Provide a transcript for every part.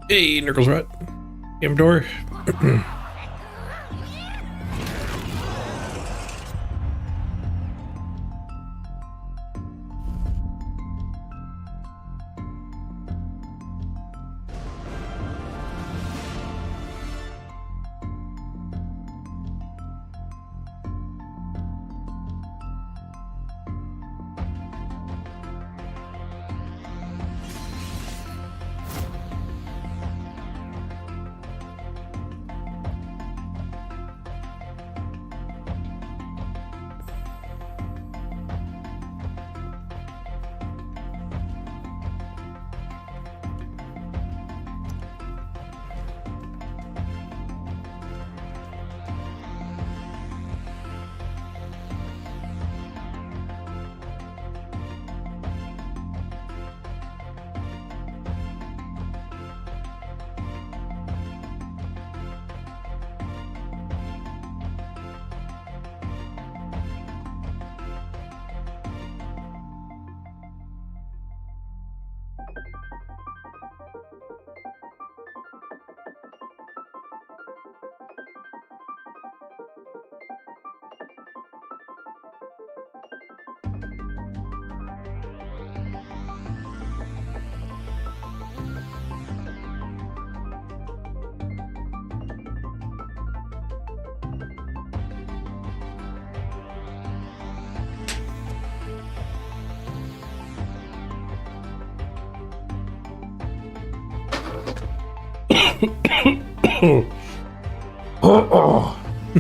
Hey, Nurgle's Rut. Game door.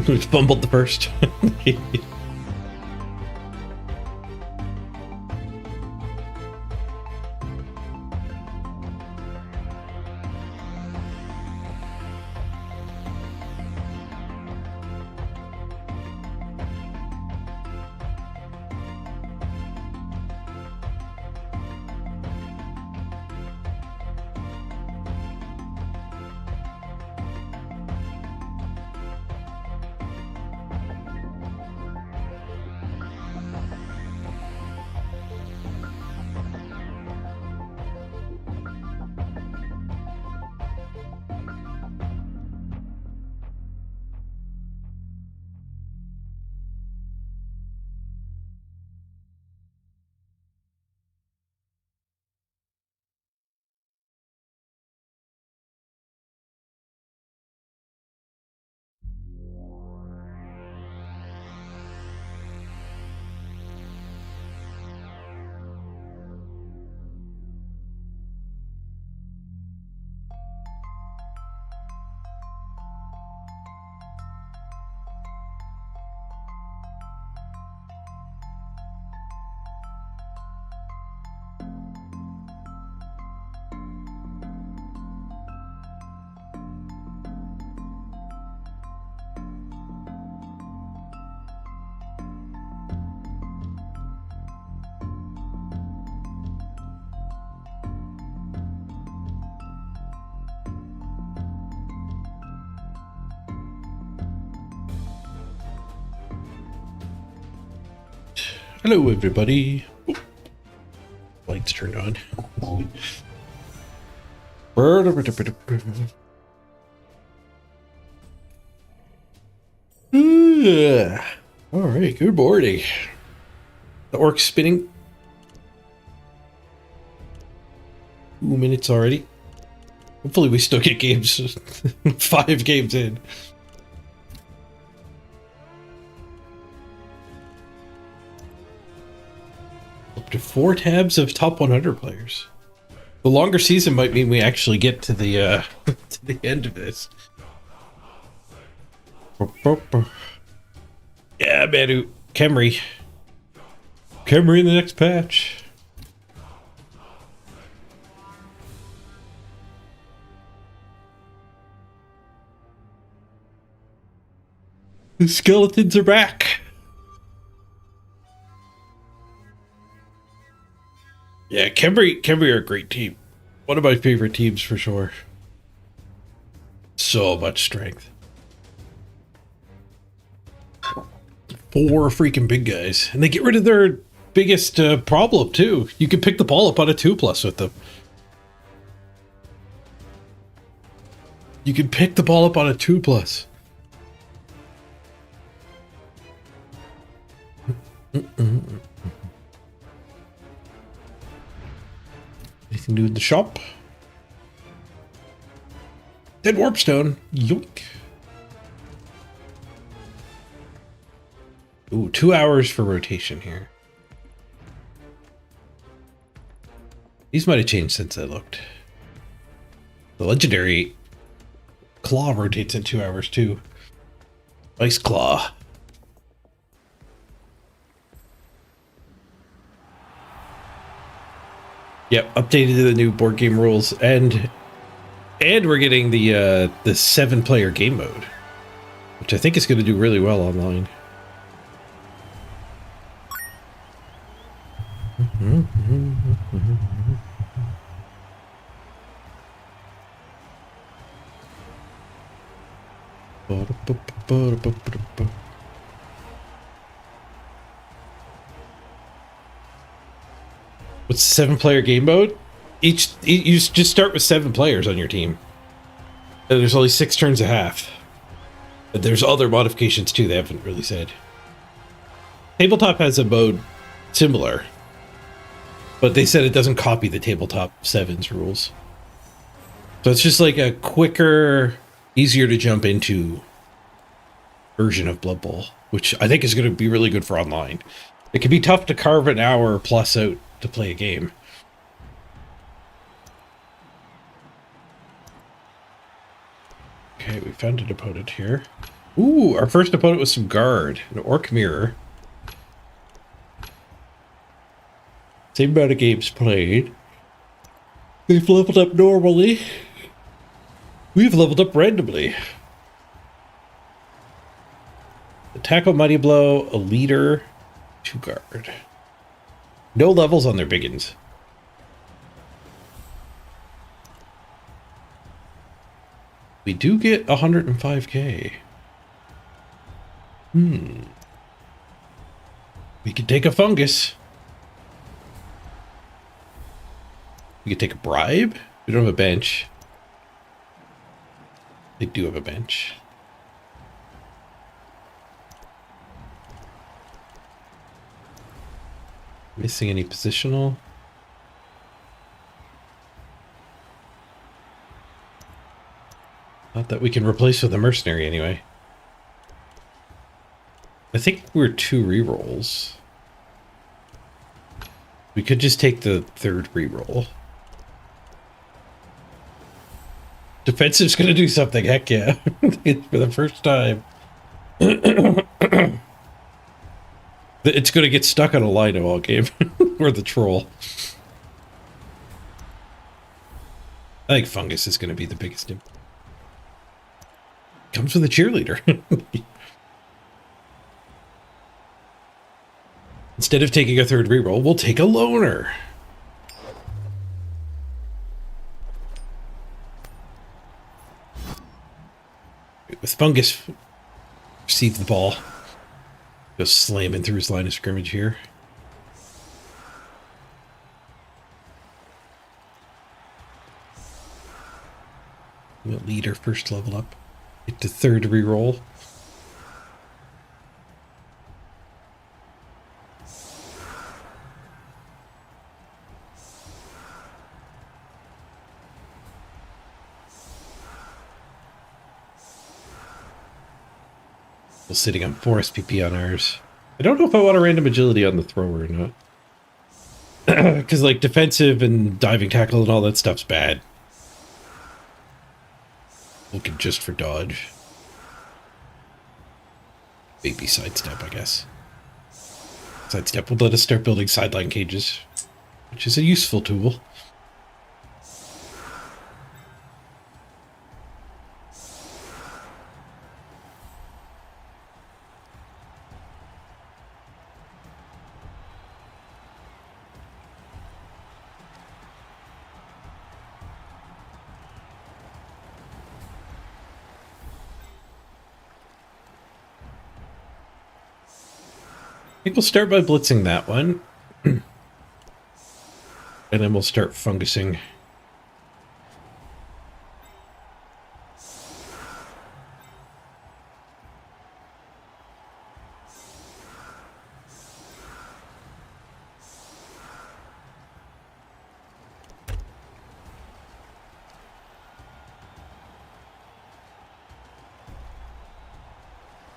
We fumbled the first. Hello, everybody. Oh, lights turned on. All right, good morning. The orc spinning. 2 minutes already. Hopefully we still get games. 5 games in. Up to 4 tabs of top 100 players. The longer season might mean we actually get to the to the end of this. Yeah, Manu. Kemri in the next patch. The skeletons are back. Yeah, Kemri are a great team. One of my favorite teams for sure. So much strength. 4 freaking big guys. And they get rid of their biggest problem too. You can pick the ball up on a 2+ with them. You can pick the ball up on a 2+. Anything new in the shop? Dead Warpstone. Yoink. Ooh, 2 hours for rotation here. These might have changed since I looked. The legendary claw rotates in 2 hours too. Ice claw. Yep, updated to the new board game rules, and we're getting the 7-player game mode, which I think is going to do really well online. What's the 7-player game mode? You just start with 7 players on your team. And there's only 6 turns a half. But there's other modifications too they haven't really said. Tabletop has a mode similar, but they said it doesn't copy the Tabletop 7's rules. So it's just like a quicker, easier to jump into version of Blood Bowl, which I think is going to be really good for online. It can be tough to carve an hour plus out to play a game. Okay, we found an opponent here. Ooh, our first opponent was some guard, an orc mirror. Same amount of games played. They've leveled up normally. We've leveled up randomly. Tackle, Mighty Blow, a leader, 2 guard. No levels on their biggins. We do get 105k. We could take a fungus. We could take a bribe. We don't have a bench. They do have a bench. Missing any positional? Not that we can replace with a mercenary anyway. I think we're 2 rerolls. We could just take the 3rd reroll. Defensive's gonna do something, heck yeah. For the first time. It's gonna get stuck on a Lino all game. Or the troll. I think fungus is gonna be the biggest impact. Comes with a cheerleader. Instead of taking a 3rd reroll, we'll take a loner. With fungus, receive the ball. Go slamming through his line of scrimmage here. Leader first level up. Get to 3rd reroll. Still sitting on 4 SPP on ours. I don't know if I want a random agility on the thrower or not. Because like defensive and diving tackle and all that stuff's bad. Looking just for dodge. Baby sidestep, I guess. Sidestep will let us start building sideline cages, which is a useful tool. I think we'll start by blitzing that one. And then we'll start fungusing.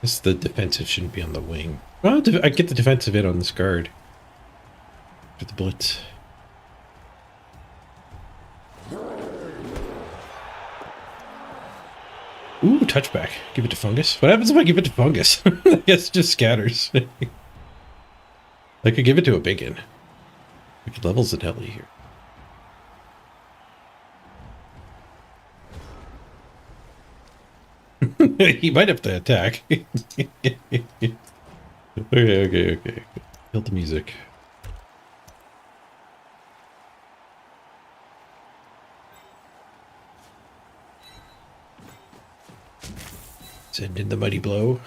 Guess the defensive shouldn't be on the wing. Well, I get the defensive hit on this guard. For the blitz. Ooh, touchback. Give it to Fungus. What happens if I give it to Fungus? I guess it just scatters. I could give it to a Biggin. We could level Zanelli here. He might have to attack. Okay. Kill the music. Send in the mighty blow.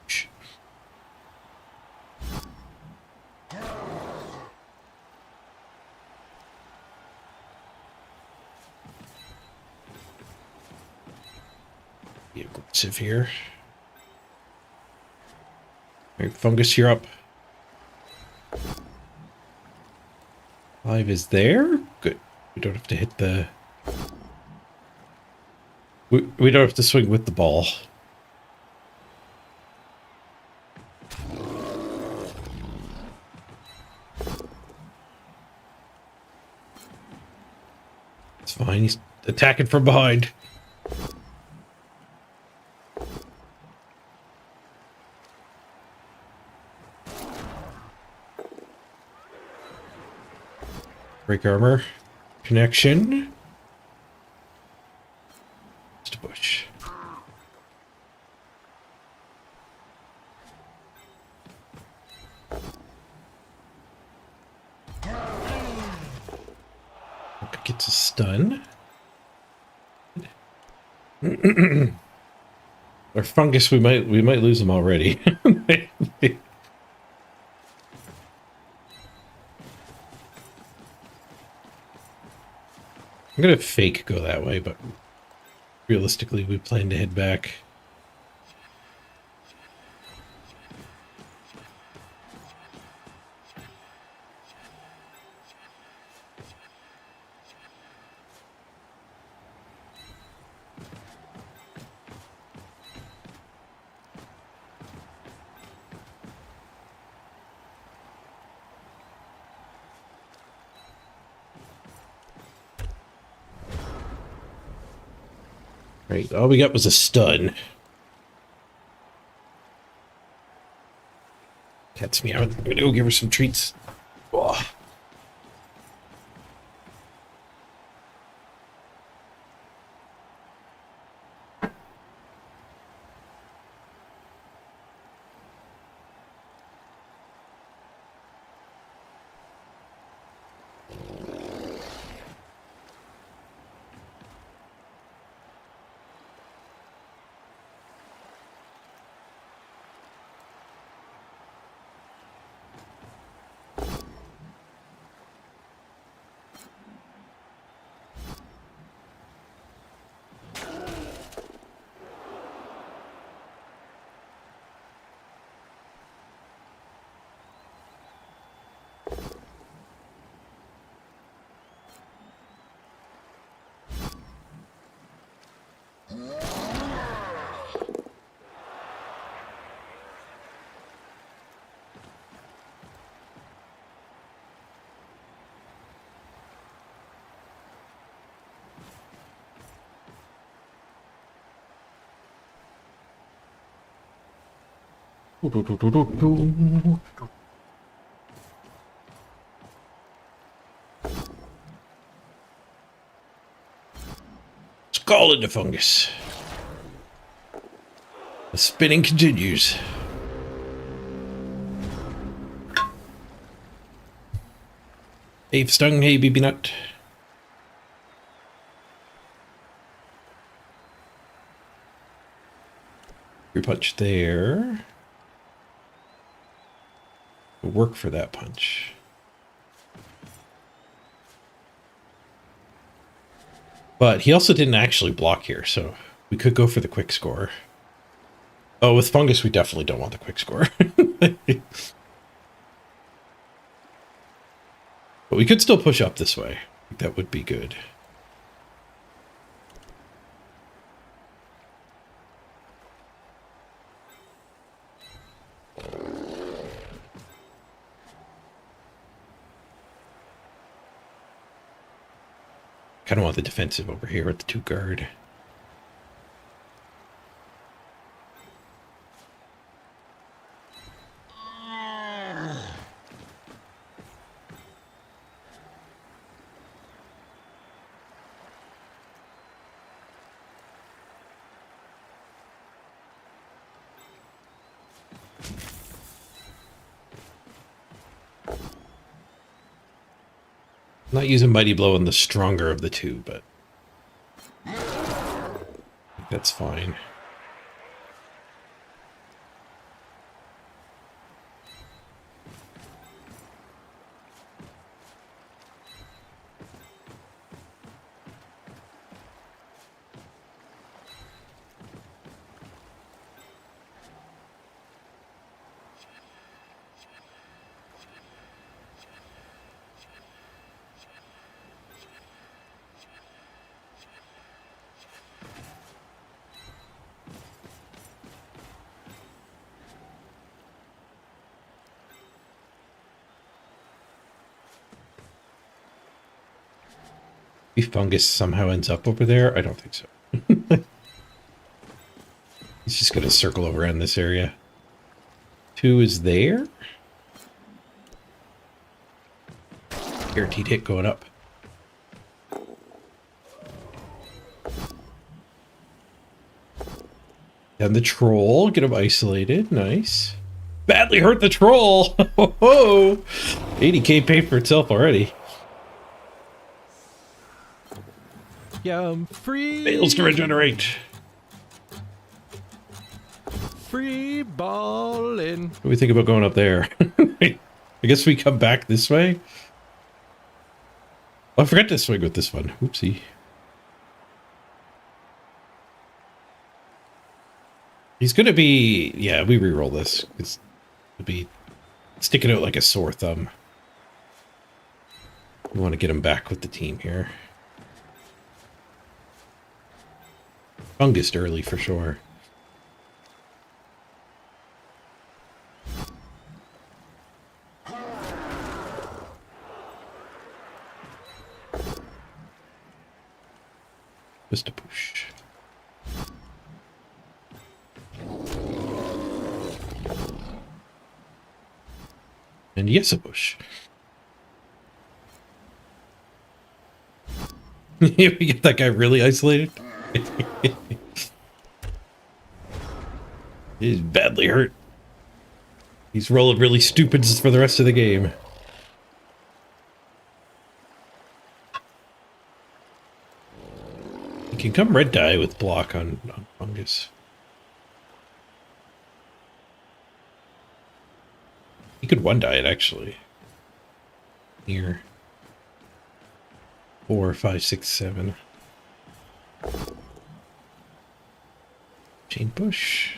Shh. Be aggressive here. All right, Fungus, you're up. 5 is there. Good. We don't have to hit the... We don't have to swing with the ball. It's fine. He's attacking from behind. Break armor. Connection. Just a bush. Gets a stun. Or Fungus, we might lose him already. I'm gonna fake go that way, but realistically we plan to head back. Right, all we got was a stun. Cat's me out. I'm gonna go give her some treats. Oh. Skull into Fungus. The spinning continues. Hey, stung. Hey, BB nut. Your punch there. Work for that punch. But he also didn't actually block here, so we could go for the quick score. Oh, with Fungus, we definitely don't want the quick score. But we could still push up this way. I think that would be good. Kind of want the defensive over here with the 2 guard. Not using Mighty Blow on the stronger of the 2, but that's fine. If Fungus somehow ends up over there, I don't think so. He's just going to circle over in this area. 2 is there. Guaranteed hit going up. And the troll, get him isolated. Nice. Badly hurt the troll. Oh, 80k paid for itself already. I'm free. Fails to regenerate. Free ballin'. What do we think about going up there? I guess we come back this way. Oh, I forgot to swing with this one. Oopsie. He's going to be... Yeah, we reroll this. It's to be sticking out like a sore thumb. We want to get him back with the team here. Fungus early for sure. Just a push. And yes, a push. We get that guy really isolated. He's badly hurt. He's rolling really stupid for the rest of the game. He can come red die with block on Fungus. He could 1-die it actually. Here. 4, 5, 6, 7. Chain push.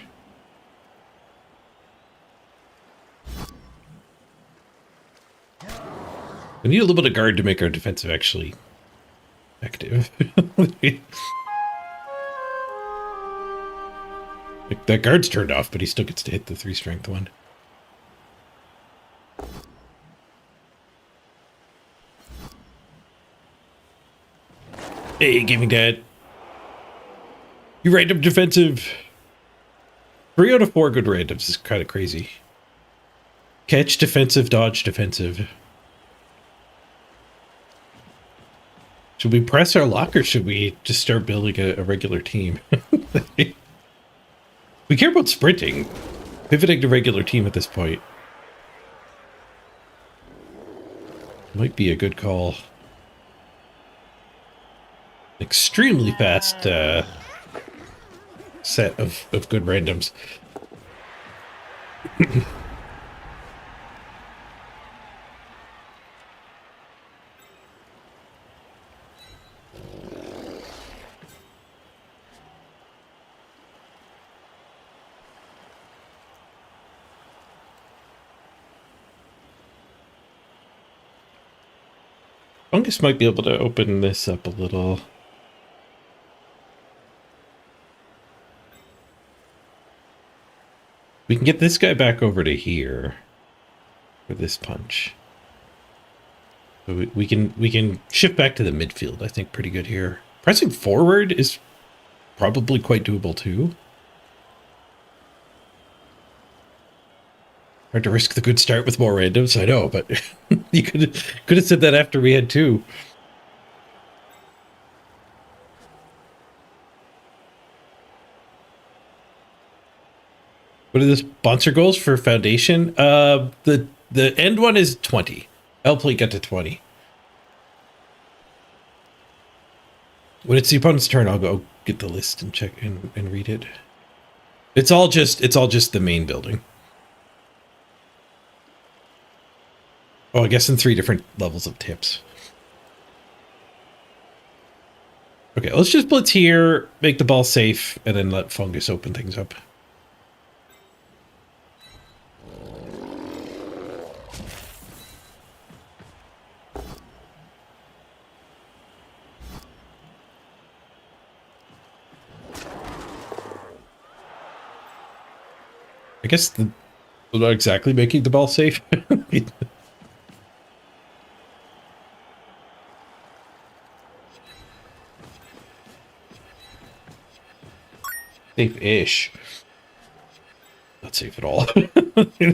We need a little bit of guard to make our defensive actually effective. Like, that guard's turned off, but he still gets to hit the 3 strength one. Hey, give me that. You random defensive. 3 out of 4 good randoms is kind of crazy. Catch defensive, dodge defensive. Should we press our luck or should we just start building a regular team? We care about sprinting. Pivoting to regular team at this point might be a good call. Extremely fast set of good randoms. Fungus might be able to open this up a little. We can get this guy back over to here for this punch. So we can shift back to the midfield, I think, pretty good here. Pressing forward is probably quite doable too. Hard to risk the good start with more randoms, I know, but you could have said that after we had two. What are the sponsor goals for Foundation? The end one is 20. Hopefully get to 20. When it's the opponent's turn, I'll go get the list and check and read it. It's all just the main building. Oh, I guess in 3 different levels of tips. Okay, let's just blitz here, make the ball safe, and then let Fungus open things up. I guess we're not exactly making the ball safe. Safe-ish. Not safe at all.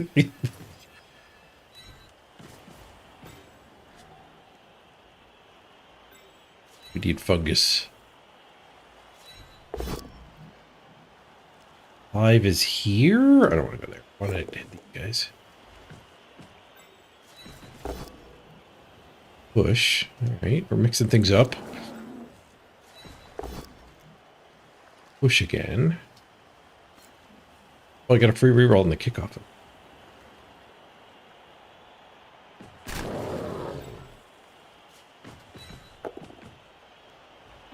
We need Fungus. 5 is here? I don't want to go there. I want to hit these guys. Push. Alright, we're mixing things up. Push again. Oh, I got a free reroll in the kickoff.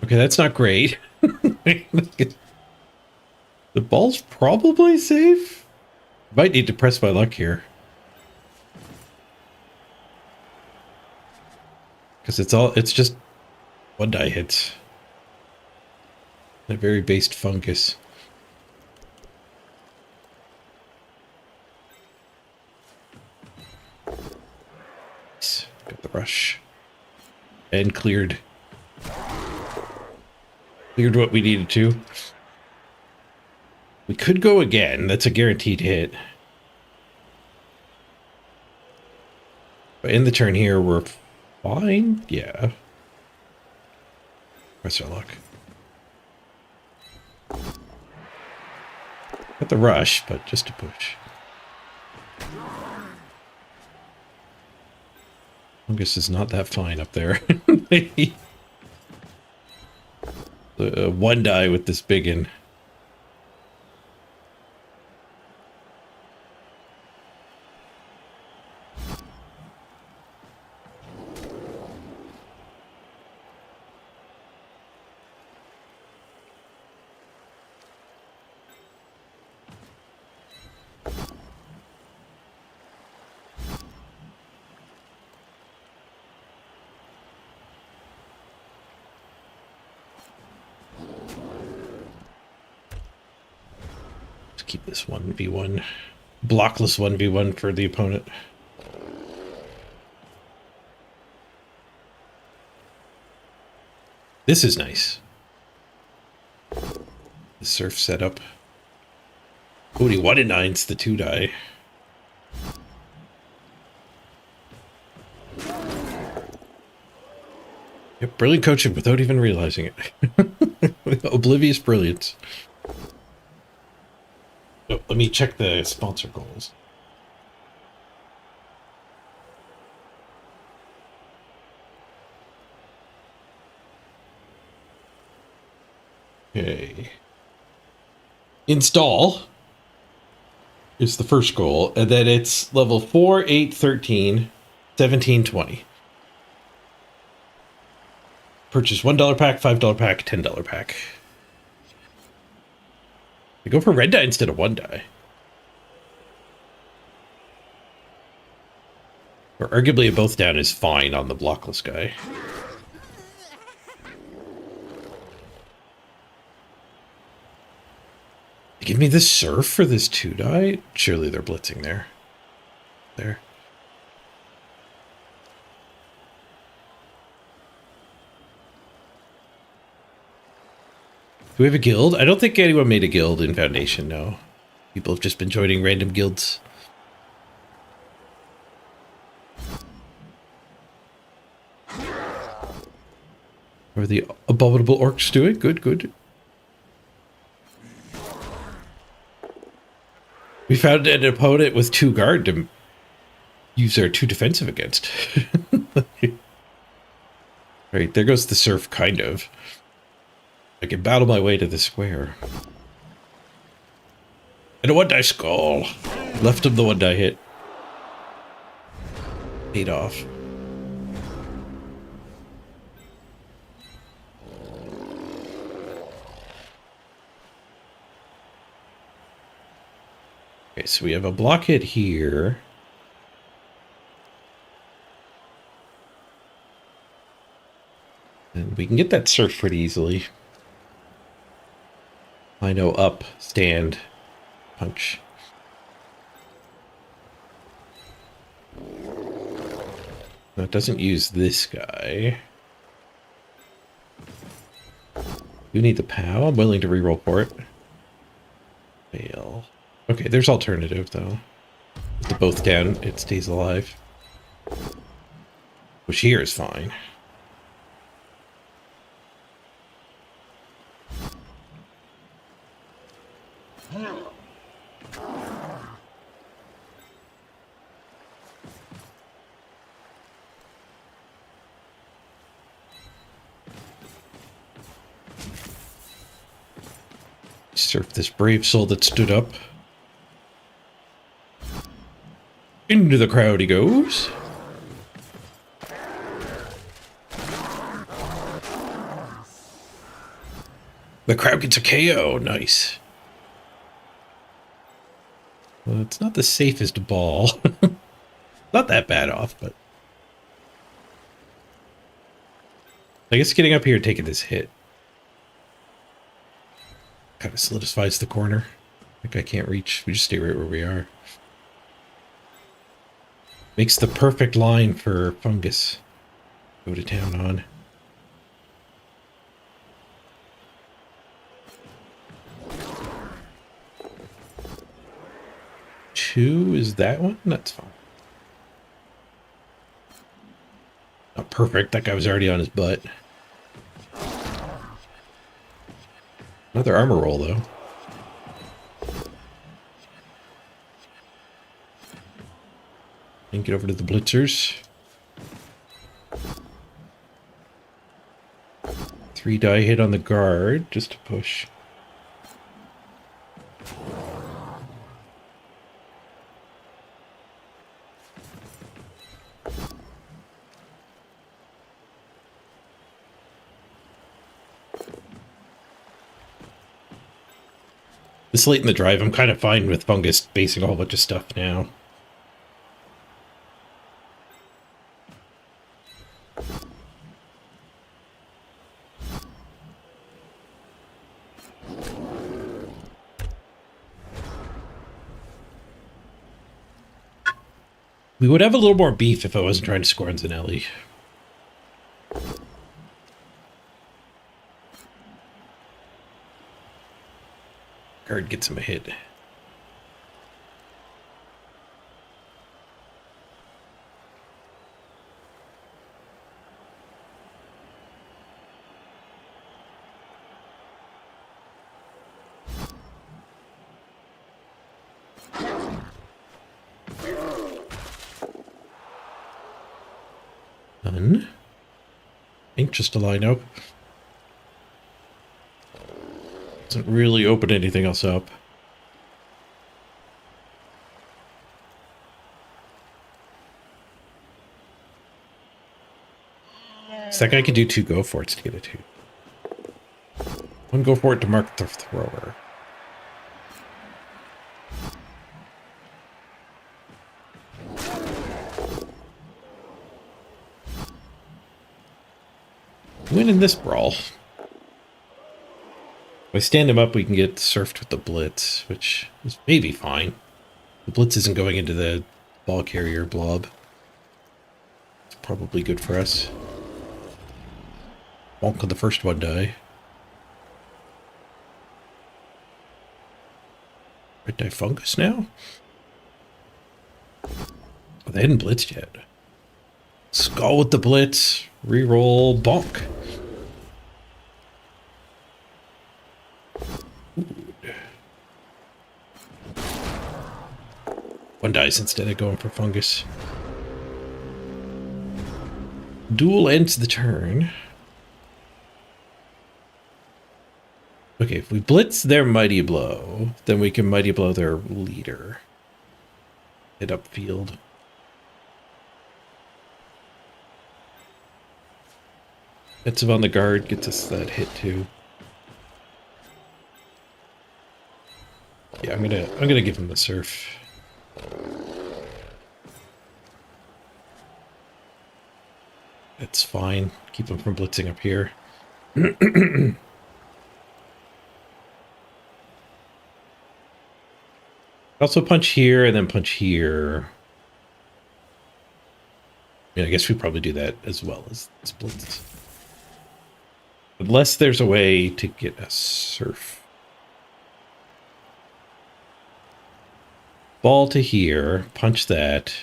Okay, that's not great. The ball's probably safe. Might need to press my luck here. Because it's just one die hits. A very based Fungus. Got the rush. And cleared. Cleared what we needed to. We could go again. That's a guaranteed hit. But in the turn here, we're fine. Yeah. Press our luck. Got the rush, but just to push. Fungus is not that fine up there. One die with this biggin. Keep this 1v1. Blockless 1v1 for the opponent. This is nice. The surf setup. Oh, he 1 in 9's the 2 die. Yep, brilliant coaching without even realizing it. Oblivious brilliance. Oh, let me check the sponsor goals. Okay. Install is the first goal, and then it's level 4, 8, 13, 17, 20. Purchase $1 pack, $5 pack, $10 pack. I go for red die instead of 1 die. Or arguably a both down is fine on the blockless guy. Give me the surf for this 2 die? Surely they're blitzing there. There. we have a guild? I don't think anyone made a guild in Foundation, no. People have just been joining random guilds. What are the abominable orcs doing? Good, good. We found an opponent with 2 guard to use our 2 defensive against. Right, there goes the surf, kind of. I can battle my way to the square. And a 1-die skull. Left him the 1-die hit. Paid off. Okay, so we have a block hit here. And we can get that surf pretty easily. I know, up, stand, punch. No, it doesn't use this guy. You need the POW. I'm willing to reroll for it. Fail. Okay, there's alternative though. With the both down, it stays alive. Which here is fine. Surf this brave soul that stood up. Into the crowd he goes. The crowd gets a KO. Nice. Well, it's not the safest ball. Not that bad off, but I guess getting up here and taking this hit kind of solidifies the corner. Like I can't reach. We just stay right where we are. Makes the perfect line for fungus. Go to town on. Two is that one? That's fine. Not perfect. That guy was already on his butt. Another armor roll, though. And get over to the blitzers. 3-die hit on the guard, just to push. This late in the drive, I'm kind of fine with fungus basing a whole bunch of stuff now. We would have a little more beef if I wasn't trying to score on Zanelli. Guard gets him a hit. Done. Anxious to line up. Doesn't really open anything else up. So that guy can do 2 go for it to get a 2. 1 go for it to mark the thrower. Winning this brawl. If I stand him up, we can get surfed with the blitz, which is maybe fine. The blitz isn't going into the ball carrier blob. It's probably good for us. Bonk on the first 1-die. Red dye fungus now? Oh, they hadn't blitzed yet. Skull with the blitz. Reroll bonk. One dice instead of going for fungus. Duel ends the turn. Okay, if we blitz their Mighty Blow, then we can Mighty Blow their leader. Hit upfield. Hits him on the guard, gets us that hit too. Yeah, I'm gonna give him the surf. That's fine. Keep him from blitzing up here. Also punch here and then punch here. Yeah, I guess we probably do that as well as splits. Unless there's a way to get a surf. Ball to here, punch that.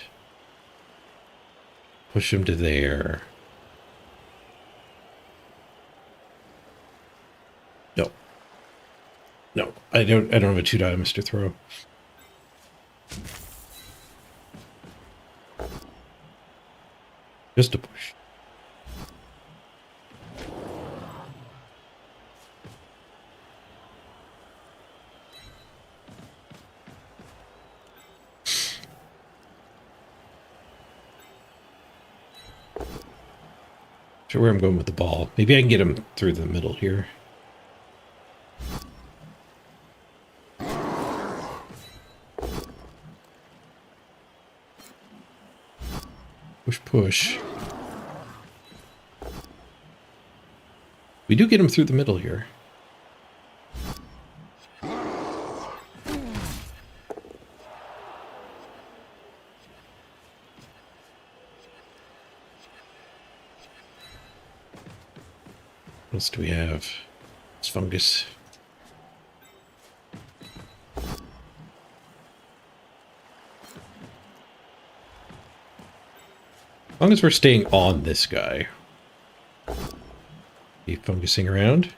Push him to there. No. No, I don't have a 2 dimes to throw. Just a push. Sure where I'm going with the ball. Maybe I can get him through the middle here. Push, push. We do get him through the middle here. What else do we have? It's fungus. As long as we're staying on this guy. Keep focusing around.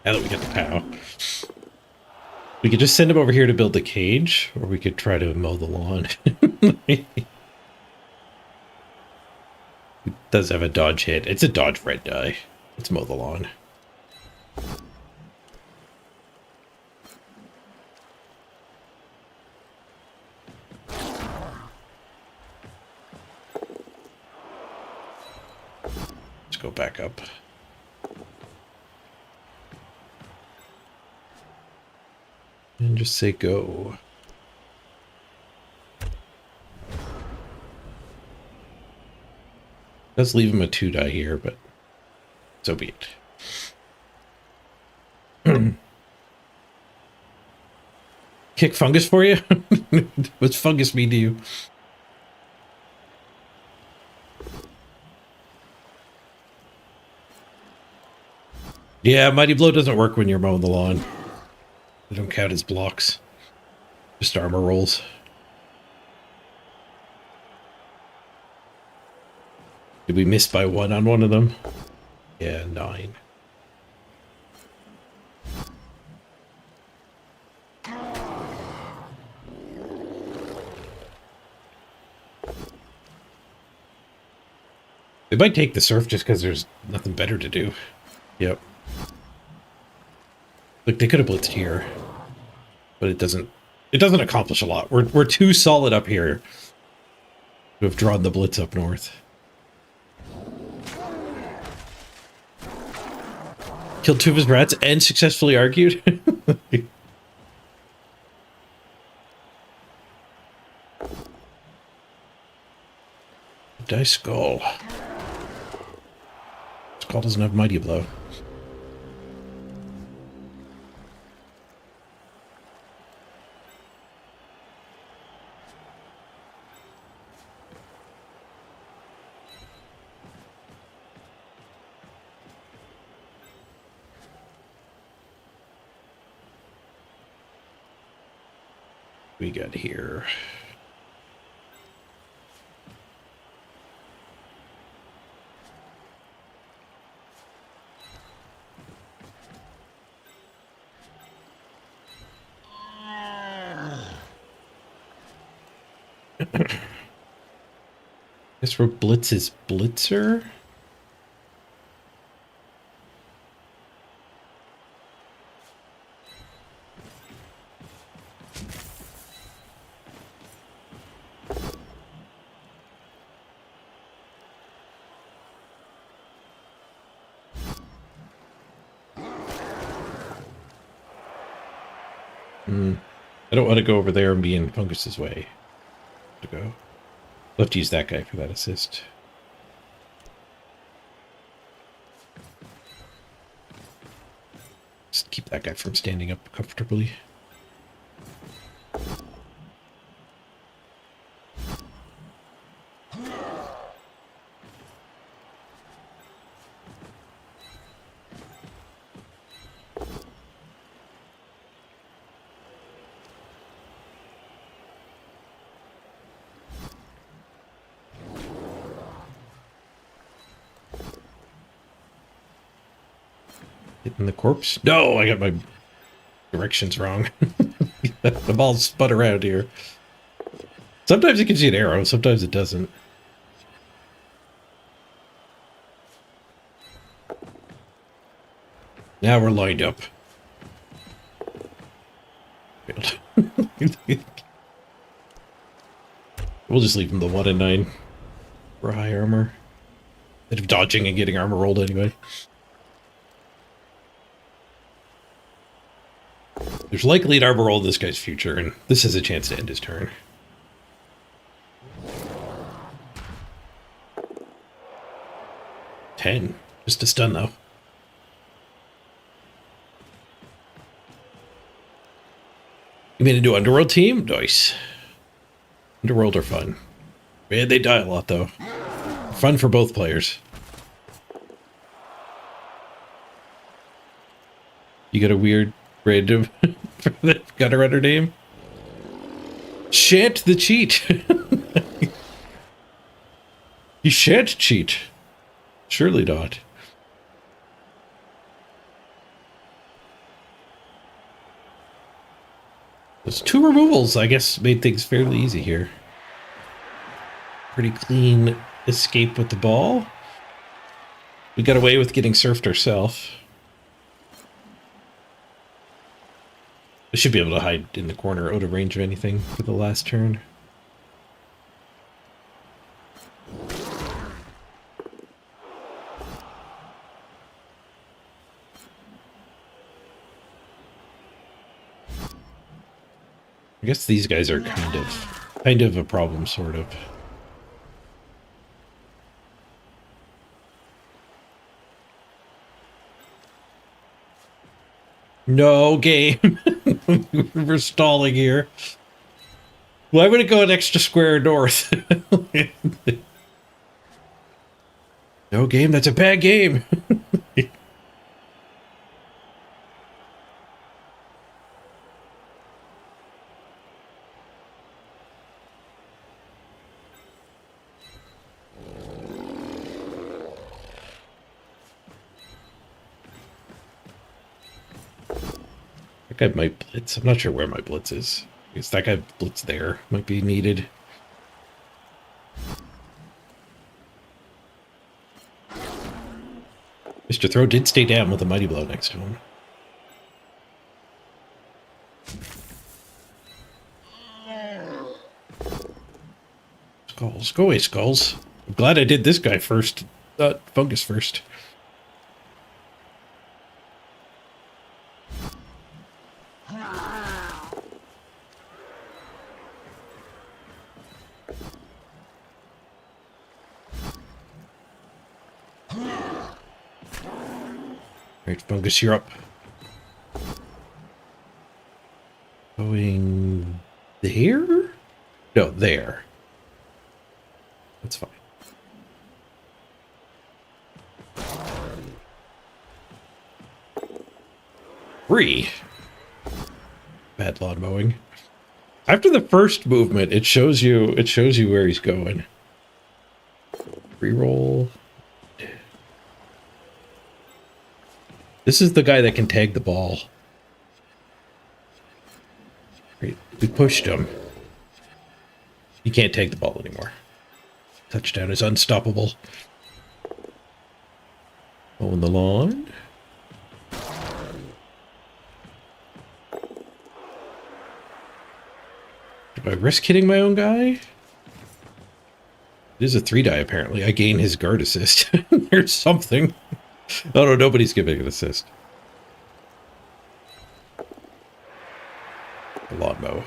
Now that we get the POW. We could just send him over here to build the cage, or we could try to mow the lawn. It does have a dodge hit. It's a dodge red die. Let's mow the lawn. Let's go back up. And just say go. Let's leave him a 2 die here, but so be it. Kick fungus for you? What's fungus mean to you? Yeah, Mighty Blow doesn't work when you're mowing the lawn. They don't count as blocks. Just armor rolls. Did we miss by 1 on one of them? Yeah, 9. They might take the surf just because there's nothing better to do. Yep. Look, they could have blitzed here, but it doesn't accomplish a lot. We're too solid up here to have drawn the blitz up north. Killed 2 of his rats and successfully argued. Dice skull. Skull doesn't have Mighty Blow. We got here. Guess for Blitz is Blitzer. I don't want to go over there and be in Fungus's way. To go. We'll have to use that guy for that assist. Just keep that guy from standing up comfortably. Hitting the corpse? No, I got my directions wrong. The ball spun around here. Sometimes it gives you an arrow, sometimes it doesn't. Now we're lined up. We'll just leave him the 1 and 9 for high armor. Instead of dodging and getting armor rolled anyway. There's likely an armor roll in this guy's future, and this has a chance to end his turn. $10. Just a stun, though. You made into Underworld team? Nice. Underworld are fun. Man, they die a lot, though. Fun for both players. You got a weird random gutter runner name? Shan't the cheat. You shan't cheat. Surely not. Those 2 removals, I guess, made things fairly easy here. Pretty clean escape with the ball. We got away with getting surfed ourselves. I should be able to hide in the corner out of range of anything for the last turn. I guess these guys are kind of a problem, sort of. No game. We're stalling here. Why would it go an extra square north? No game, that's a bad game. I might blitz. I'm not sure where my blitz is. I guess that guy blitz there might be needed. Mr. Throw did stay down with a mighty blow next to him. Skulls. Go away, Skulls. I'm glad I did this guy first. Fungus first. Alright, Fungus, you're up. Going there? No, there. That's fine. Free. Bad lawn mowing. After the first movement, it shows you where he's going. Reroll. This is the guy that can tag the ball. Great. We pushed him. He can't tag the ball anymore. Touchdown is unstoppable. Mowing the lawn. Do I risk hitting my own guy? It is a 3-die apparently. I gain his guard assist. There's something. Oh no, nobody's giving an assist. The lawn mow.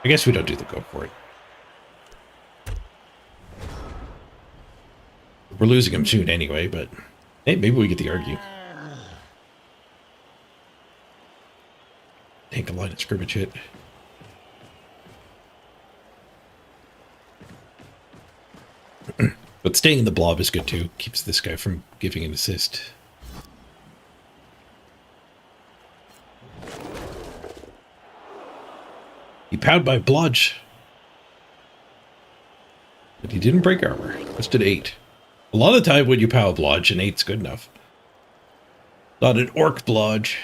I guess we don't do the go for it. We're losing him soon anyway, but hey, maybe we get the argue. Take a line of scrimmage hit. But staying in the blob is good too. Keeps this guy from giving an assist. He powered by blodge. But he didn't break armor. Just an 8. A lot of the time when you power blodge, an 8's good enough. Not an orc blodge.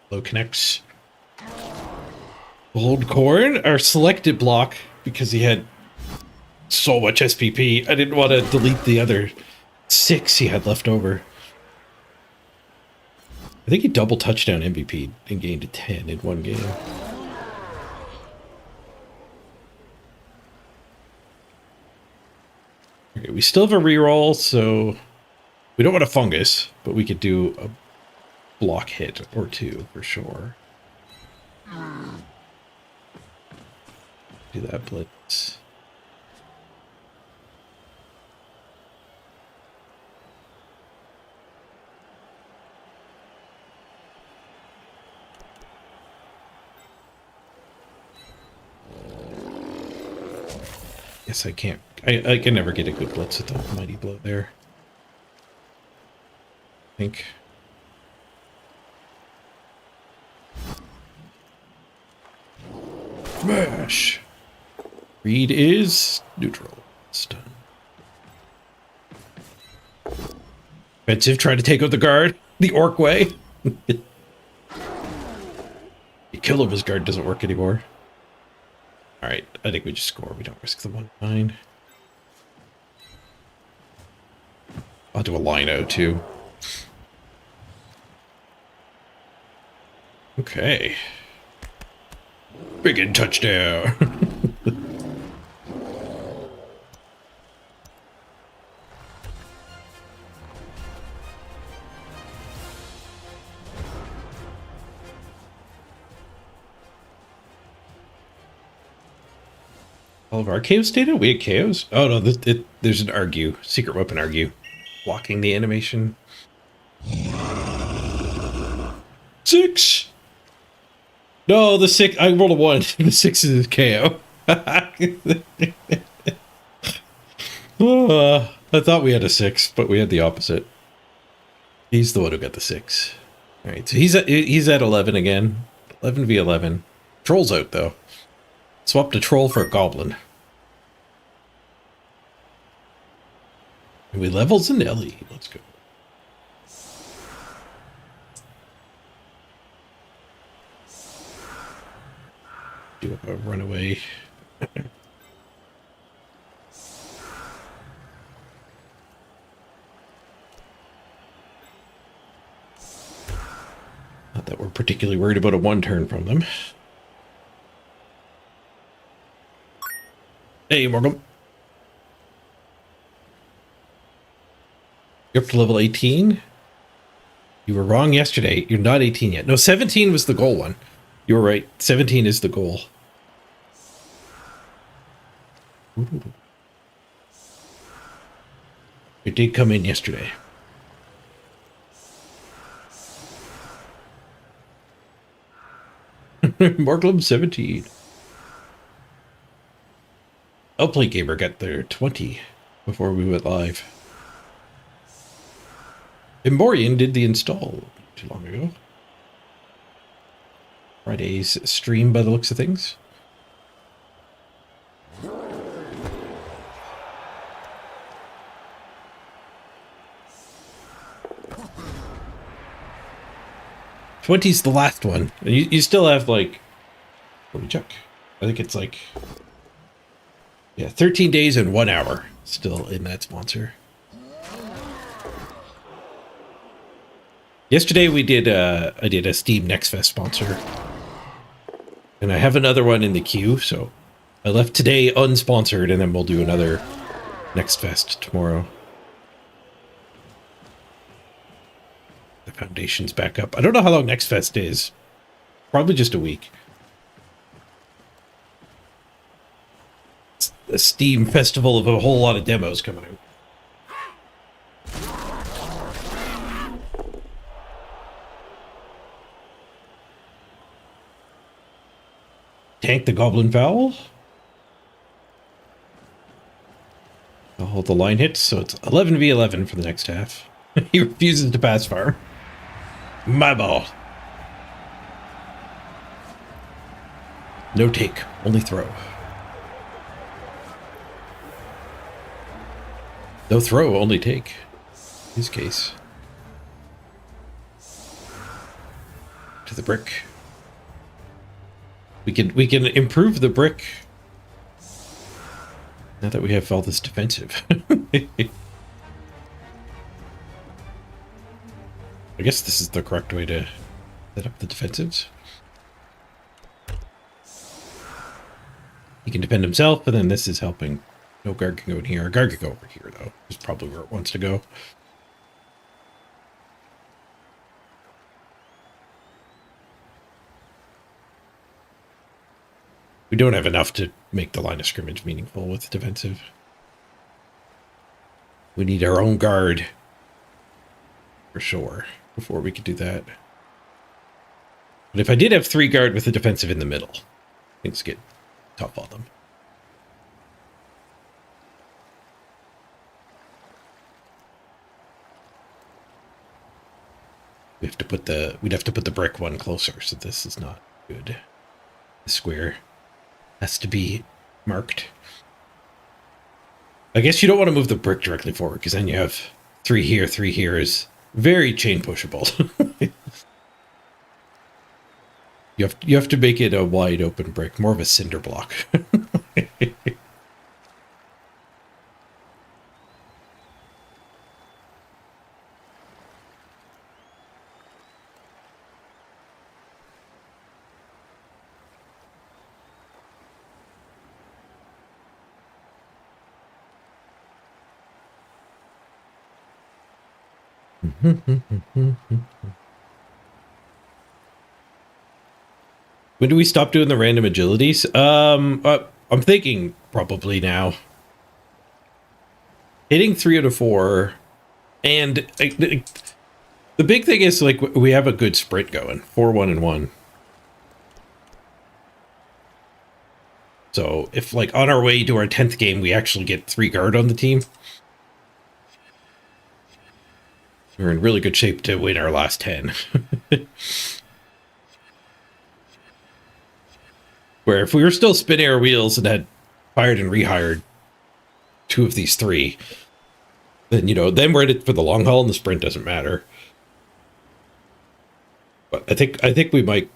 Low connects. Gold corn, our selected block, because he had so much SPP. I didn't want to delete the other 6 he had left over. I think he double touchdown MVP and gained a 10 in one game. Okay, we still have a reroll, so we don't want a fungus, but we could do a block hit or 2 for sure. Do that blitz. Yes, I can't. I can never get a good blitz with the mighty blow there. I think. Smash. Reed is neutral. Stun. Offensive, try to take out the guard the orc way. The kill of his guard doesn't work anymore. Alright, I think we just score. We don't risk the 1-9. I'll do a line out too. Okay. Big in touchdown. All of our chaos data? We had chaos? Oh no, there's an argue. Secret weapon argue. Blocking the animation. 6! No, the 6. I rolled a 1. The 6 is KO. I thought we had a 6, but we had the opposite. He's the one who got the 6. All right, so he's at 11 again. 11 v 11. Troll's out though. Swapped a troll for a goblin. And we level Zanelli. Let's go. Do a runaway. Not that we're particularly worried about a 1 turn from them. Hey, Morgan. You're up to level 18? You were wrong yesterday. You're not 18 yet. No, 17 was the goal one. You were right. 17 is the goal. Ooh. It did come in yesterday. Morglum 17. Outplay Gamer got their 20 before we went live. Emborian did the install too long ago. Friday's stream by the looks of things. '20's the last one. And you still have like, let me check. I think it's like, yeah, 13 days and 1 hour still in that sponsor. Yesterday we did I did a Steam Next Fest sponsor. And I have another one in the queue, so I left today unsponsored, and then we'll do another Next Fest tomorrow. The foundation's back up. I don't know how long Next Fest is. Probably just a week. It's a Steam festival of a whole lot of demos coming out. Tank the Goblin Fowl. I'll hold the line hits, so it's 11v11 for the next half. He refuses to pass far. My ball. No take, only throw. No throw, only take. In his case. To the brick. We can improve the brick now that we have all this defensive. I guess this is the correct way to set up the defensives. He can defend himself, and then this is helping. No guard can go in here. A guard can go over here, though. Is probably where it wants to go. We don't have enough to make the line of scrimmage meaningful with defensive. We need our own guard. For sure. Before we could do that. But if I did have 3 guard with the defensive in the middle, things get tough on them. We'd have to put the brick one closer, so this is not good. The square has to be marked. I guess you don't want to move the brick directly forward, because then you have 3 here is very chain pushable. you have to make it a wide open brick, more of a cinder block. When do we stop doing the random agilities? I'm thinking probably now. Hitting 3 out of 4, and the big thing is like we have a good sprint going, 4, 1, and 1. So if like on our way to our 10th game we actually get 3 guard on the team, we're in really good shape to win our last 10. Where if we were still spinning our wheels and had fired and rehired 2 of these 3, then, you know, then we're in it for the long haul and the sprint doesn't matter. But I think we might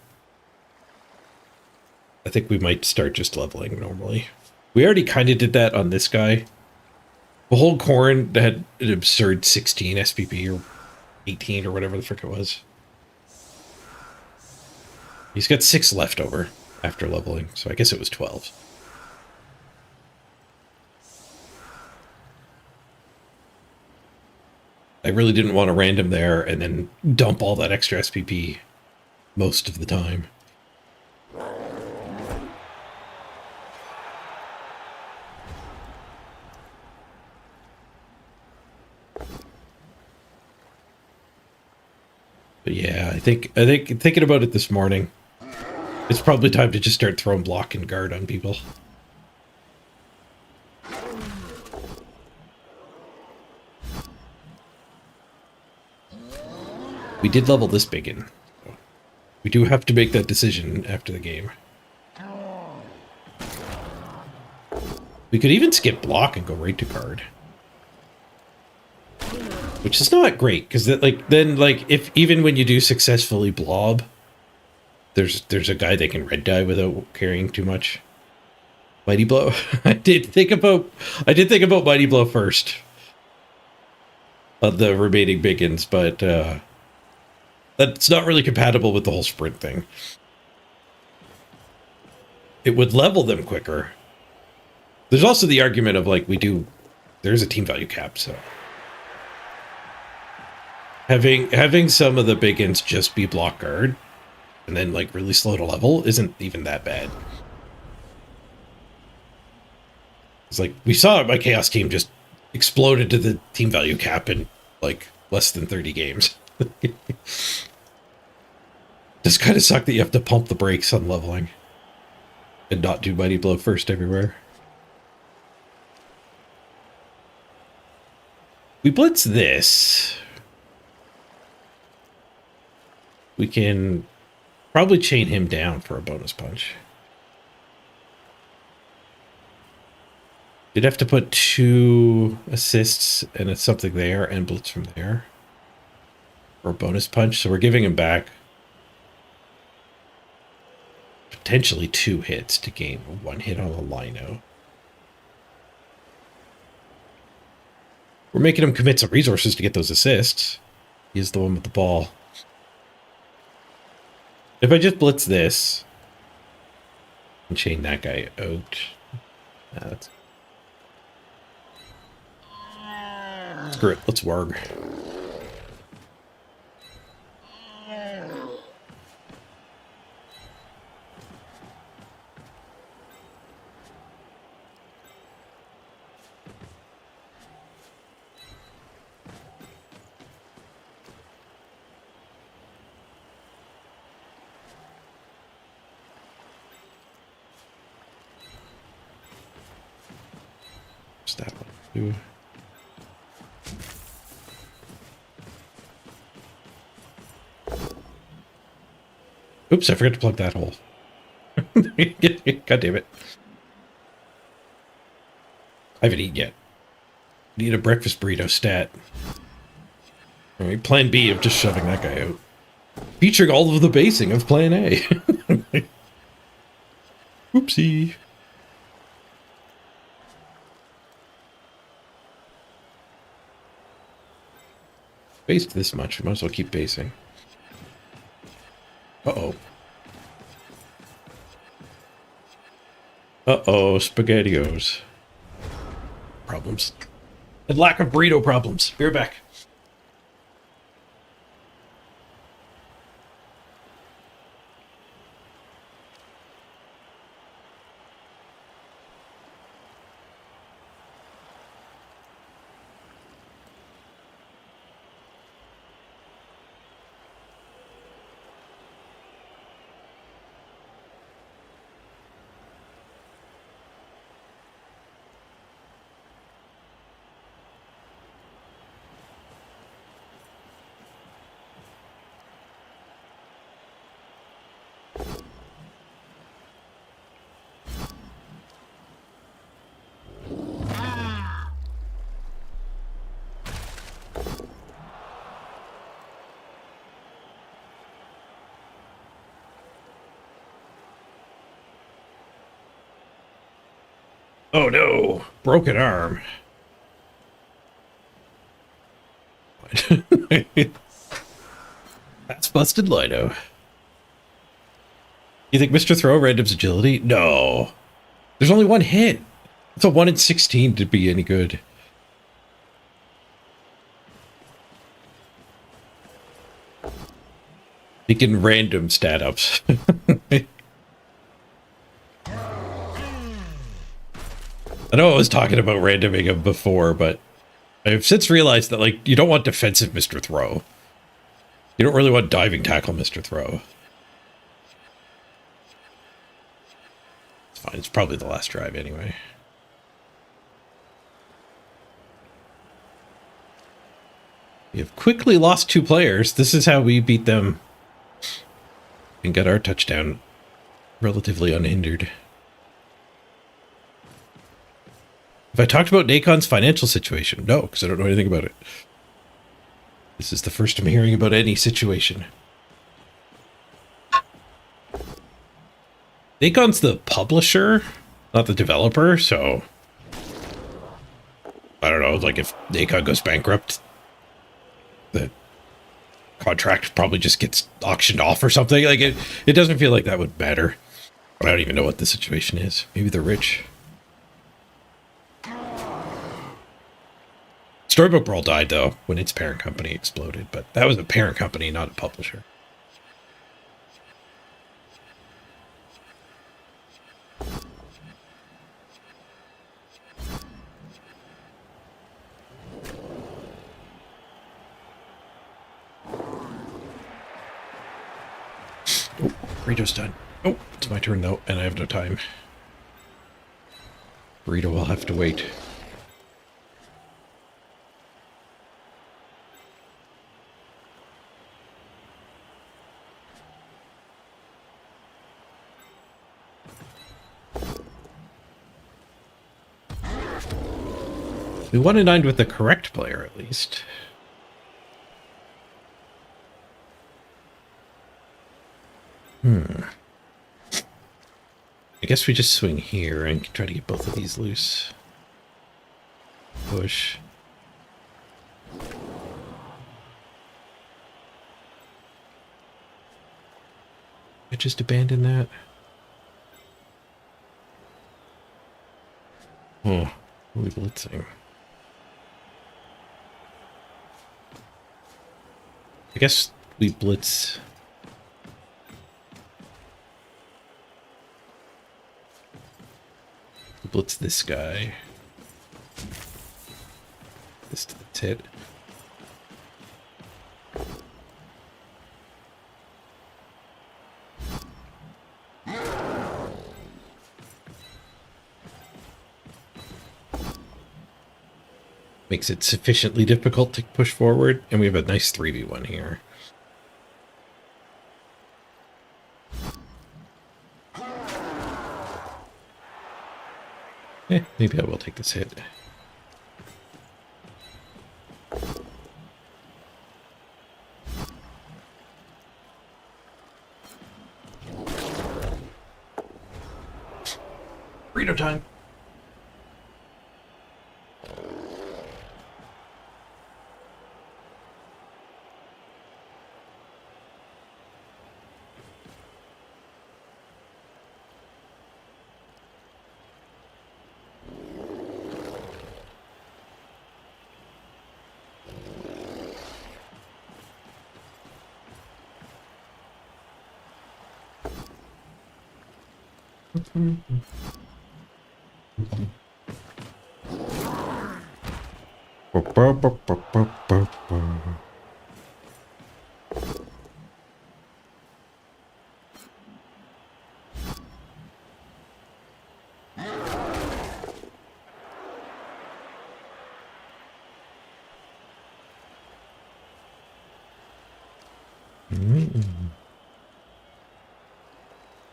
start just leveling normally. We already kind of did that on this guy. The whole corn had an absurd 16 SPP or 18 or whatever the frick it was. He's got 6 left over after leveling, so I guess it was 12. I really didn't want to random there and then dump all that extra SPP most of the time. But yeah, I think thinking about it this morning, It's probably time to just start throwing block and guard on people. We did level this biggin. We do have to make that decision after the game. We could even skip block and go right to guard. Which is not great, because if even when you do successfully blob, there's a guy that can red die without carrying too much. Mighty Blow. I did think about Mighty Blow first. Of the remaining biggins, but that's not really compatible with the whole sprint thing. It would level them quicker. There's also the argument of like there's a team value cap, so having some of the biggins just be block guard and then like really slow to level isn't even that bad. It's like we saw my Chaos team just exploded to the team value cap in like less than 30 games. Does kind of suck that you have to pump the brakes on leveling and not do Mighty Blow first everywhere. We blitz this. We can probably chain him down for a bonus punch. You'd have to put 2 assists and it's something there and blitz from there for a bonus punch. So we're giving him back potentially 2 hits to gain 1 hit on a lino. We're making him commit some resources to get those assists. He is the one with the ball. If I just blitz this and chain that guy out, screw it. Let's warg. That one too. Oops, I forgot to plug that hole. God damn it. I haven't eaten yet. Need a breakfast burrito stat. Alright, plan B of just shoving that guy out. Featuring all of the basing of plan A. Oopsie. Based this much, might as well keep basing. Uh-oh. Uh-oh, SpaghettiOs. Problems. And lack of burrito problems. Be right back. Oh no, broken arm. That's busted Lido. You think Mr. Throw random's agility? No. There's only 1 hit. It's a 1 in 16 to be any good. He can random stat ups. I know I was talking about randoming him before, but I've since realized that, like, you don't want defensive Mr. Throw. You don't really want diving tackle Mr. Throw. fine. It's probably the last drive anyway. We have quickly lost 2 players. This is how we beat them and got our touchdown relatively unhindered. Have I talked about Nakon's financial situation? No, because I don't know anything about it. This is the first I'm hearing about any situation. Nakon's the publisher, not the developer, so I don't know, like if Nakon goes bankrupt, the contract probably just gets auctioned off or something. Like it doesn't feel like that would matter. But I don't even know what the situation is. Maybe they're rich. Storybook Brawl died though when its parent company exploded, but that was a parent company, not a publisher. Oh, burrito's done. Oh, it's my turn though, and I have no time. Burrito will have to wait. We 1-9 with the correct player, at least. I guess we just swing here and try to get both of these loose. Push. I just abandon that. Oh, what are we blitzing? I guess we blitz. We blitz this guy. This to the tit. Makes it sufficiently difficult to push forward, and we have a nice 3v1 here. Maybe I will take this hit. Burrito time.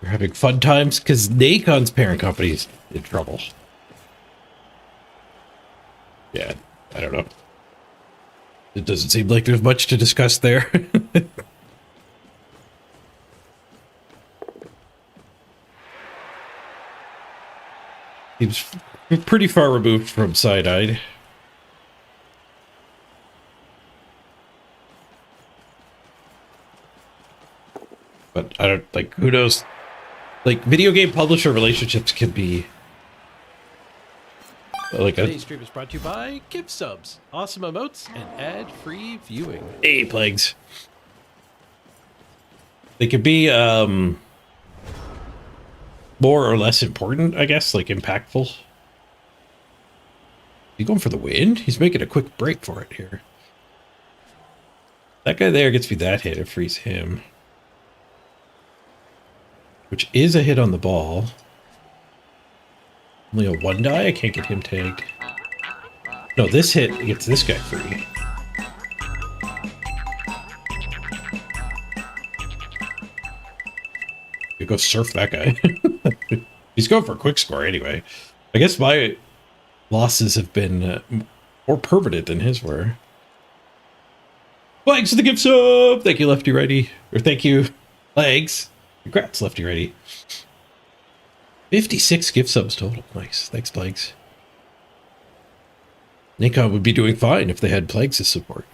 We're having fun times because Nakon's parent company's in trouble. Yeah, I don't know. It doesn't seem like there's much to discuss there. Seems pretty far removed from side-eyed. But I don't, like, who knows? Like, video game publisher relationships can be like Today's stream is brought to you by Gift Subs, awesome emotes, and ad-free viewing. Hey, plagues. They could be more or less important, I guess, like impactful. He's going for the win? He's making a quick break for it here. That guy there gets me that hit, it frees him. Which is a hit on the ball. Only a 1 die? I can't get him tagged. No, this hit gets this guy free. You go surf that guy. He's going for a quick score anyway. I guess my losses have been more permanent than his were. Flags to the gift sub! Thank you, Lefty Righty. Or thank you, Legs. Congrats, Lefty Righty. 56 gift subs total. Nice. Thanks, Plagues. Nikon would be doing fine if they had Plagues' support.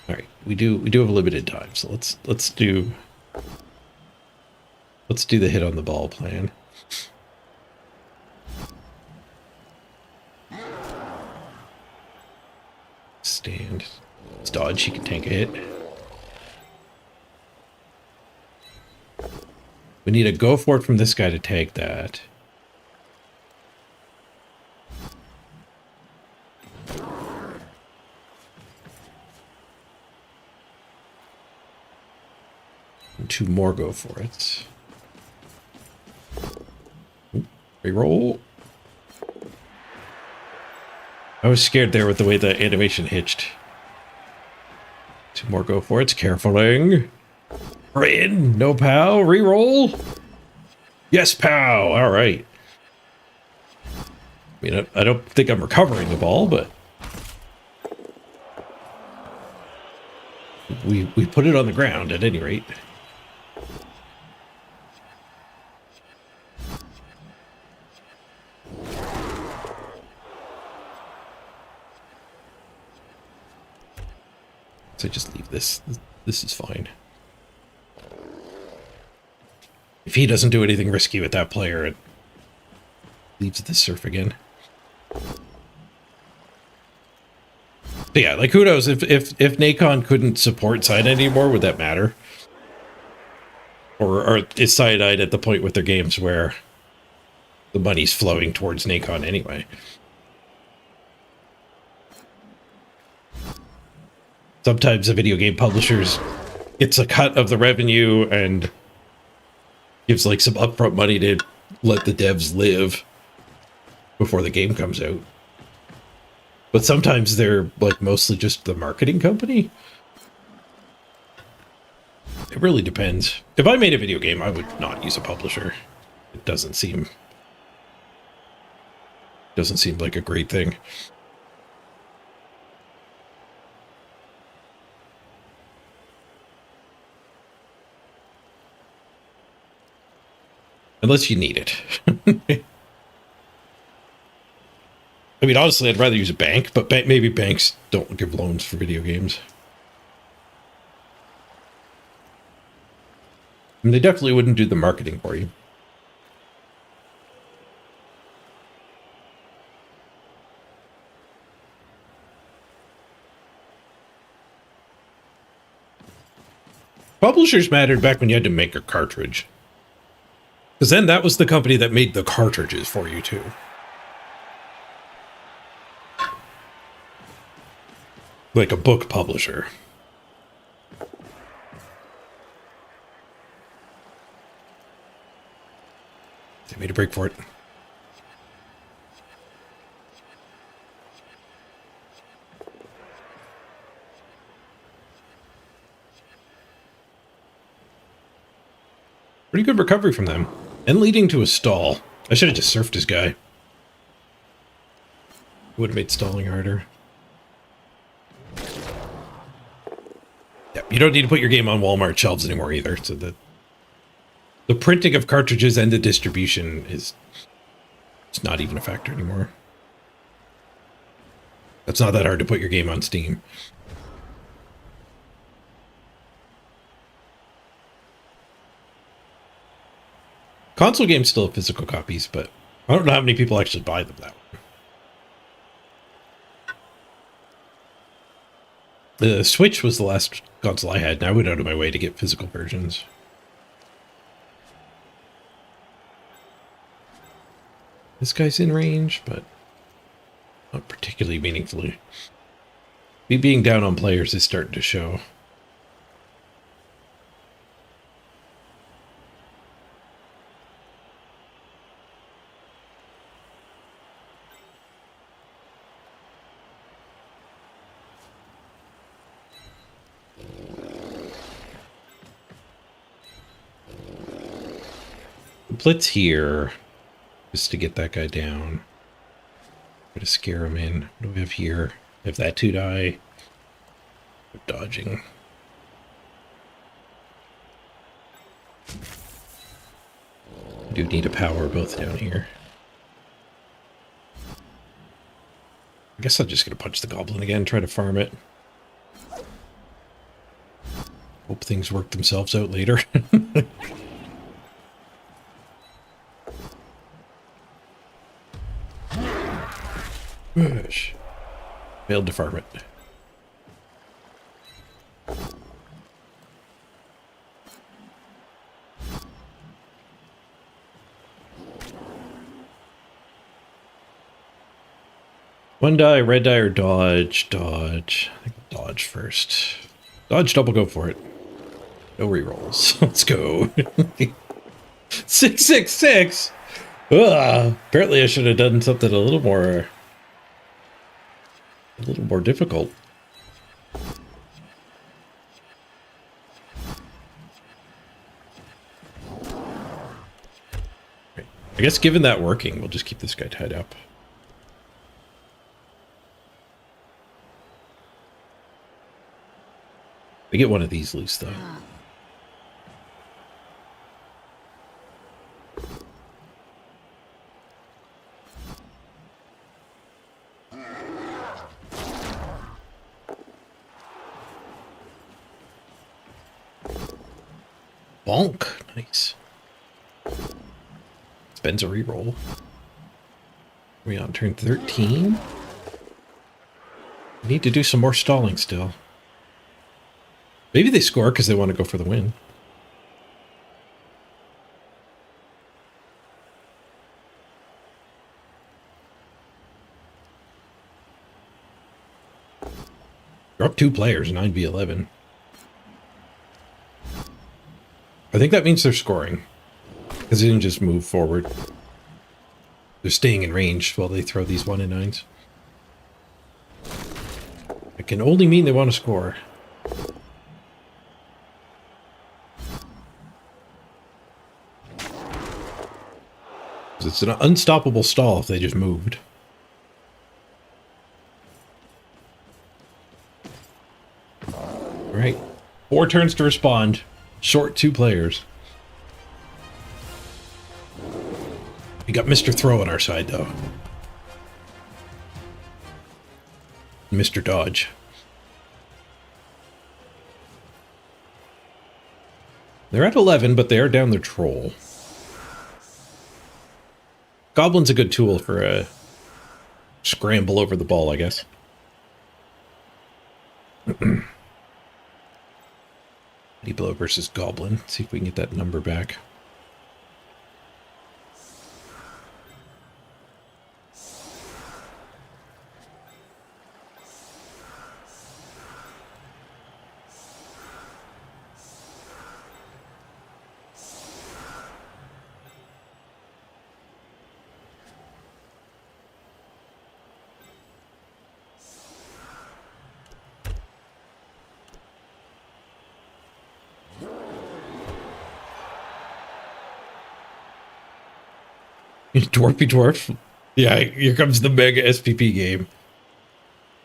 All right, we do have a limited time, so let's do the hit on the ball plan. Stand. Let's dodge. He can tank a hit. We need a go for it from this guy to take that. And 2 more go for it. Reroll. I was scared there with the way the animation hitched. 2 more go for it. Carefuling. We're in. No pow. Reroll. Yes, pow. All right. I mean, I don't think I'm recovering the ball, but we put it on the ground at any rate. So just leave this. This is fine. If he doesn't do anything risky with that player, it leaves the surf again. But yeah, like who knows if Nacon couldn't support Cyanide anymore, would that matter? Or is Cyanide at the point with their games where the money's flowing towards Nacon anyway? Sometimes a video game publisher's gets a cut of the revenue and gives like some upfront money to let the devs live before the game comes out. But sometimes they're like mostly just the marketing company. It really depends. If I made a video game, I would not use a publisher. It doesn't seem like a great thing. Unless you need it. I mean, honestly, I'd rather use a bank, but maybe banks don't give loans for video games. And they definitely wouldn't do the marketing for you. Publishers mattered back when you had to make a cartridge. Because then that was the company that made the cartridges for you, too. Like a book publisher. They made a break for it. Pretty good recovery from them. And leading to a stall. I should have just surfed his guy. Would have made stalling harder. Yeah, you don't need to put your game on Walmart shelves anymore either. So the printing of cartridges and the distribution it's not even a factor anymore. It's not that hard to put your game on Steam. Console games still have physical copies, but I don't know how many people actually buy them that way. The Switch was the last console I had, and I went out of my way to get physical versions. This guy's in range, but not particularly meaningfully. Me being down on players is starting to show. Blitz here, just to get that guy down. Try to scare him in. What do we have here? We have that 2 die. Dodging. I do need a power both down here. I guess I'm just gonna punch the goblin again, try to farm it. Hope things work themselves out later. Gosh. Failed to farm it. One die, red die, or dodge? Dodge. I think dodge first. Dodge, double, go for it. No rerolls. Let's go. 666! Ugh. Apparently I should have done something a little more difficult. I guess given that working, we'll just keep this guy tied up. I get one of these loose though. Bonk. Nice. Spends a reroll. Are we on turn 13? We need to do some more stalling still. Maybe they score because they want to go for the win. They're up 2 players, 9v11. I think that means they're scoring. Because they didn't just move forward. They're staying in range while they throw these 1 and 9s. It can only mean they want to score. It's an unstoppable stall if they just moved. Alright. 4 turns to respond. Short 2 players. We got Mr. Throw on our side, though. Mr. Dodge. They're at 11, but they are down their troll. Goblin's a good tool for a scramble over the ball, I guess. Diplo versus Goblin. Let's see if we can get that number back. Dwarfy Dwarf. Yeah, here comes the mega SPP game.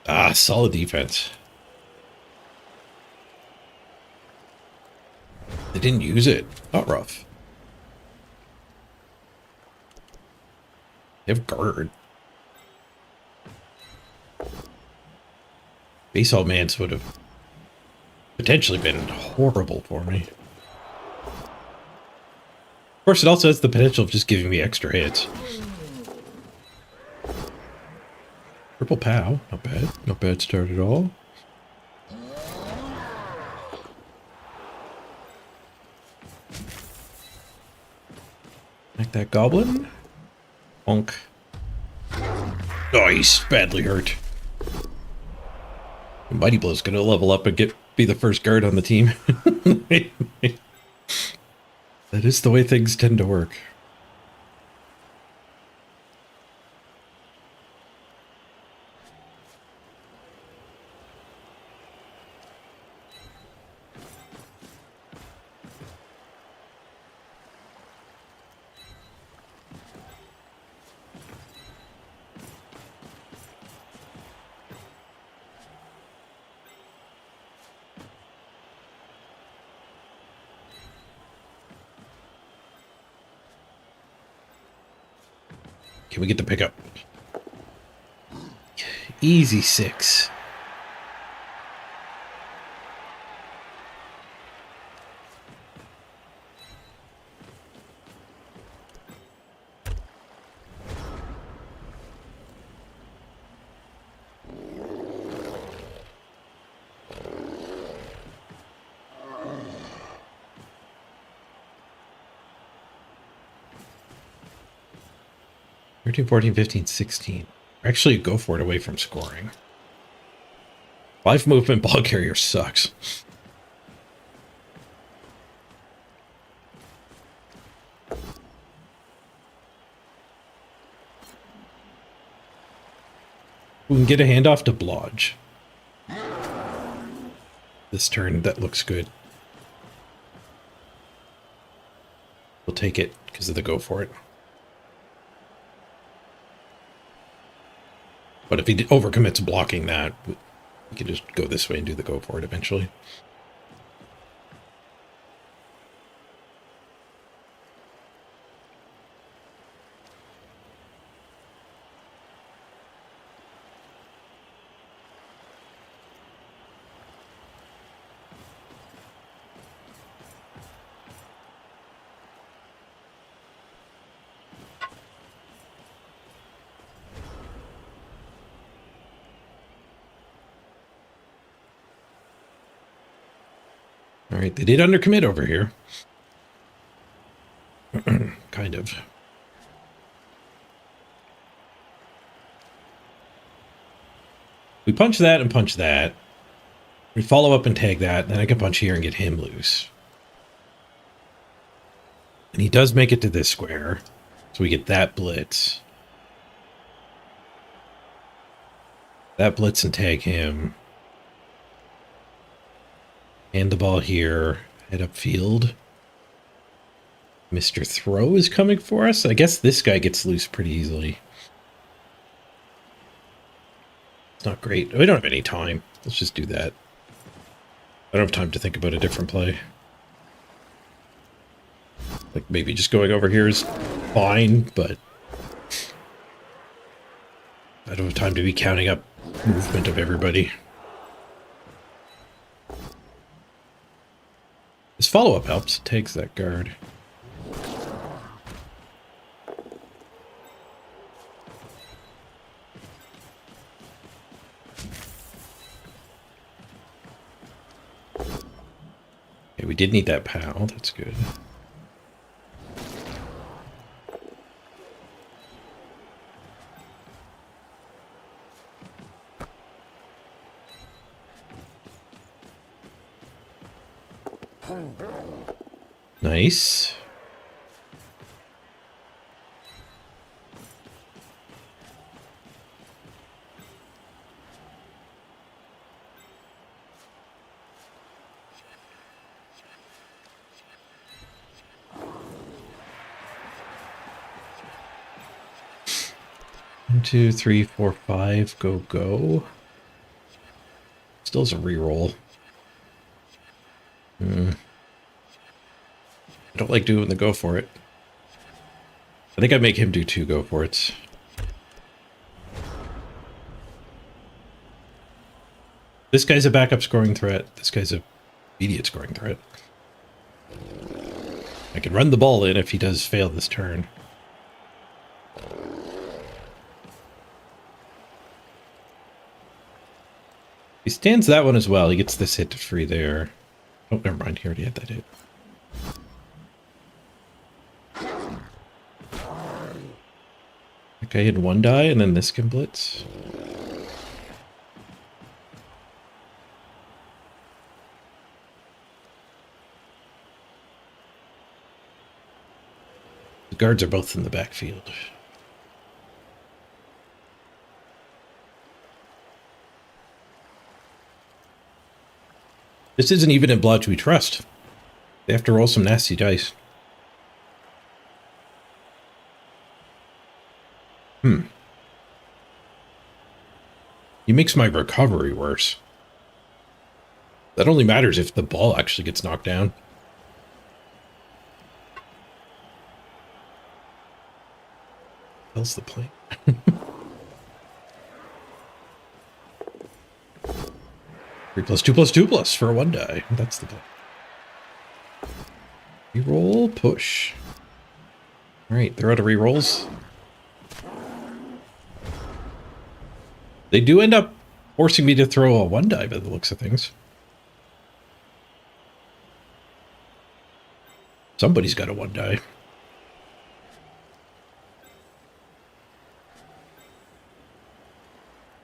Ah, solid defense. They didn't use it. Not rough. They have guard. Baseball Mans would have potentially been horrible for me. Of course, it also has the potential of just giving me extra hits. Triple POW. Not bad. Not bad start at all. Like that goblin. Bonk. Oh, he's badly hurt. Mighty Blow's gonna level up and be the first guard on the team. That is the way things tend to work. Can we get the pickup? Easy 6. "13, 14, 15, 16. Actually, go for it away from scoring. 5 movement ball carrier sucks. We can get a handoff to Blodge. This turn, that looks good. We'll take it because of the go for it. But if he overcommits blocking that, we can just go this way and do the go for it eventually. All right, they did undercommit over here. Kind of. We punch that and punch that. We follow up and tag that, then I can punch here and get him loose. And he does make it to this square, so we get that blitz. That blitz and tag him. Hand the ball here, head upfield. Mr. Throw is coming for us. I guess this guy gets loose pretty easily. It's not great. We don't have any time. Let's just do that. I don't have time to think about a different play. Like maybe just going over here is fine, but I don't have time to be counting up movement of everybody. This follow-up helps. It takes that guard. Okay, we did need that pal. That's good. Nice. One, 2, 3, 4, 5. Go, go. Still is a reroll. I don't like doing the go for it. I think I make him do 2 go for it's. This guy's a backup scoring threat. This guy's a immediate scoring threat. I can run the ball in if he does fail this turn. He stands that one as well. He gets this hit to free there. Oh, never mind. He already had that hit. Okay, hit 1 die, and then this can blitz. guards are both in the backfield. This isn't even in Blodge We Trust. They have to roll some nasty dice. He makes my recovery worse. That only matters if the ball actually gets knocked down. Hell's the plane? 3+2+2+ for a 1 die. That's the play. Reroll, push. Alright, they're out of rerolls. They do end up forcing me to throw a 1 die by the looks of things. Somebody's got a 1 die.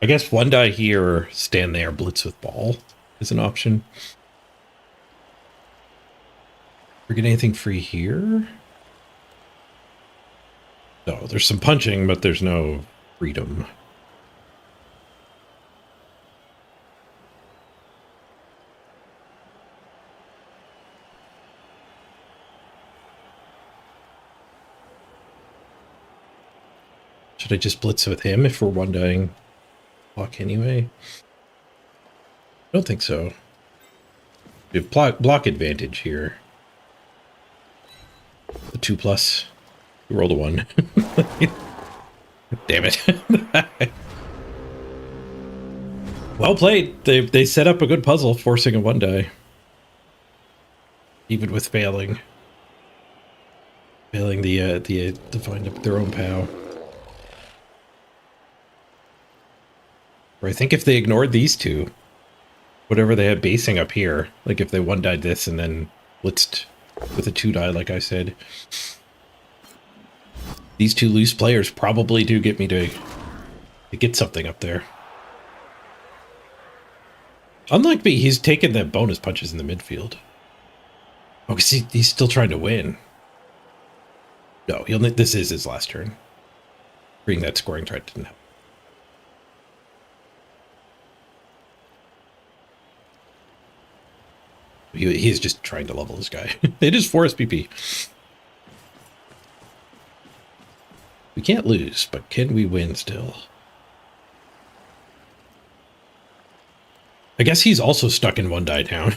I guess 1 die here or stand there, blitz with ball is an option. Forget anything free here? No, there's some punching, but there's no freedom. Should I just blitz with him if we're 1 dying block anyway? I don't think so. We have block advantage here. The 2+. We rolled a 1. Damn it. Well played. They set up a good puzzle, forcing a 1 die. Even with failing. Failing to find up their own POW. Or I think if they ignored these two, whatever they had basing up here, like if they 1 died this and then blitzed with a 2 die, like I said, these two loose players probably do get me to get something up there. Unlike me, he's taken the bonus punches in the midfield. Oh, because he's still trying to win. No, this is his last turn. Bring that scoring try didn't help. He's just trying to level this guy. It is 4 SPP. We can't lose, but can we win still? I guess he's also stuck in 1 die town.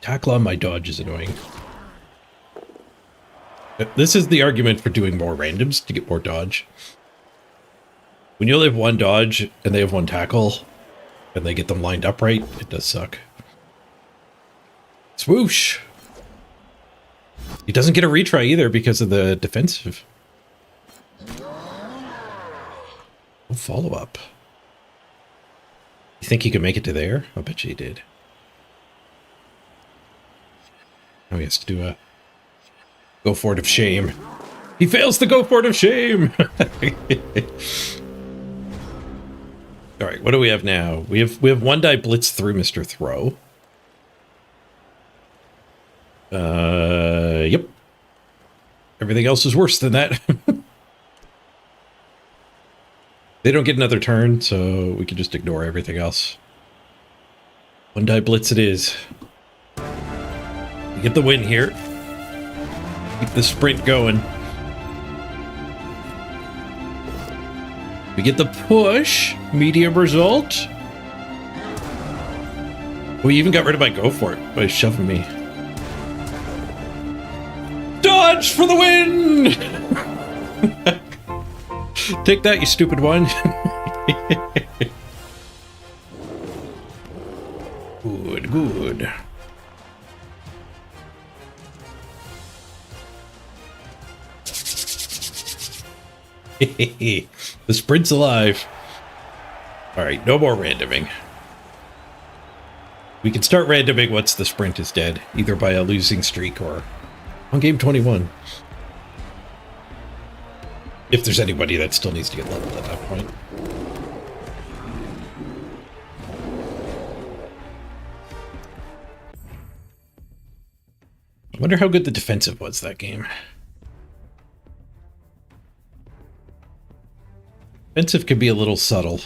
Tackle on my dodge is annoying. This is the argument for doing more randoms to get more dodge. When you only have 1 dodge and they have 1 tackle and they get them lined up right, it does suck. Swoosh! He doesn't get a retry either because of the defensive. Oh, follow up. You think he could make it to there? I'll bet you he did. Oh, he has to do a go for it of shame. He fails to go for it of shame. All right, what do we have now? We have 1 die blitz through Mr. Throw. Yep. Everything else is worse than that. They don't get another turn, so we can just ignore everything else. 1 die blitz it is. We get the win here. Keep the sprint going. We get the push. Medium result. We even got rid of my go for it by shoving me. Dodge for the win! Take that, you stupid one. Good, good. The sprint's alive. All right, no more randoming. We can start randoming once the sprint is dead, either by a losing streak or on game 21. If there's anybody that still needs to get leveled at that point. I wonder how good the defensive was that game. Defensive can be a little subtle.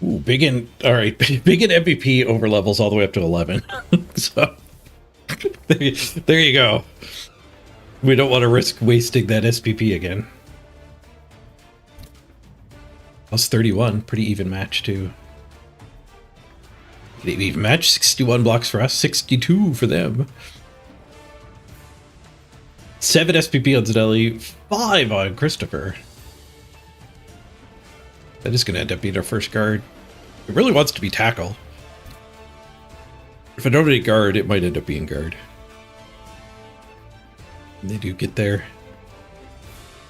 Ooh, big in, all right, big in MVP over levels all the way up to 11. So there you go. We don't want to risk wasting that SPP again. Plus 31, pretty even match too. Even match, 61 blocks for us, 62 for them. 7 SPP on Zanelli, 5 on Christopher. That is going to end up being our first guard. It really wants to be tackle. If I don't need guard, it might end up being guard. And they do get there.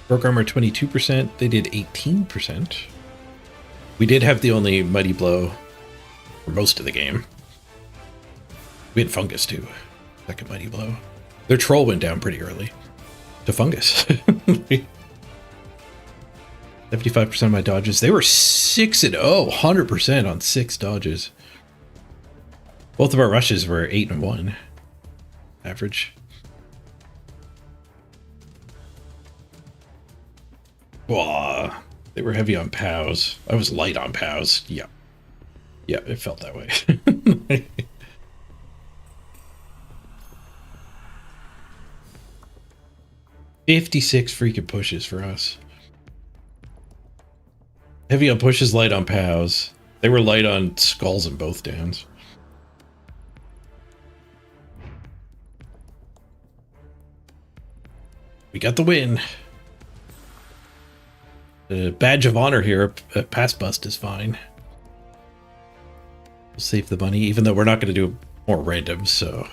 Broke armor 22%. They did 18%. We did have the only mighty blow for most of the game. We had fungus too. Second mighty blow. Their troll went down pretty early to fungus. 75% of my dodges. They were 6-0, 100% on 6 dodges. Both of our rushes were 8-1 average. Whoa, they were heavy on POWs. I was light on POWs. Yeah. Yeah, it felt that way. 56 freaking pushes for us. Heavy on pushes, light on POWs. They were light on skulls in both downs. We got the win. The badge of honor here, a pass bust is fine. We'll save the money, even though we're not going to do more randoms, so...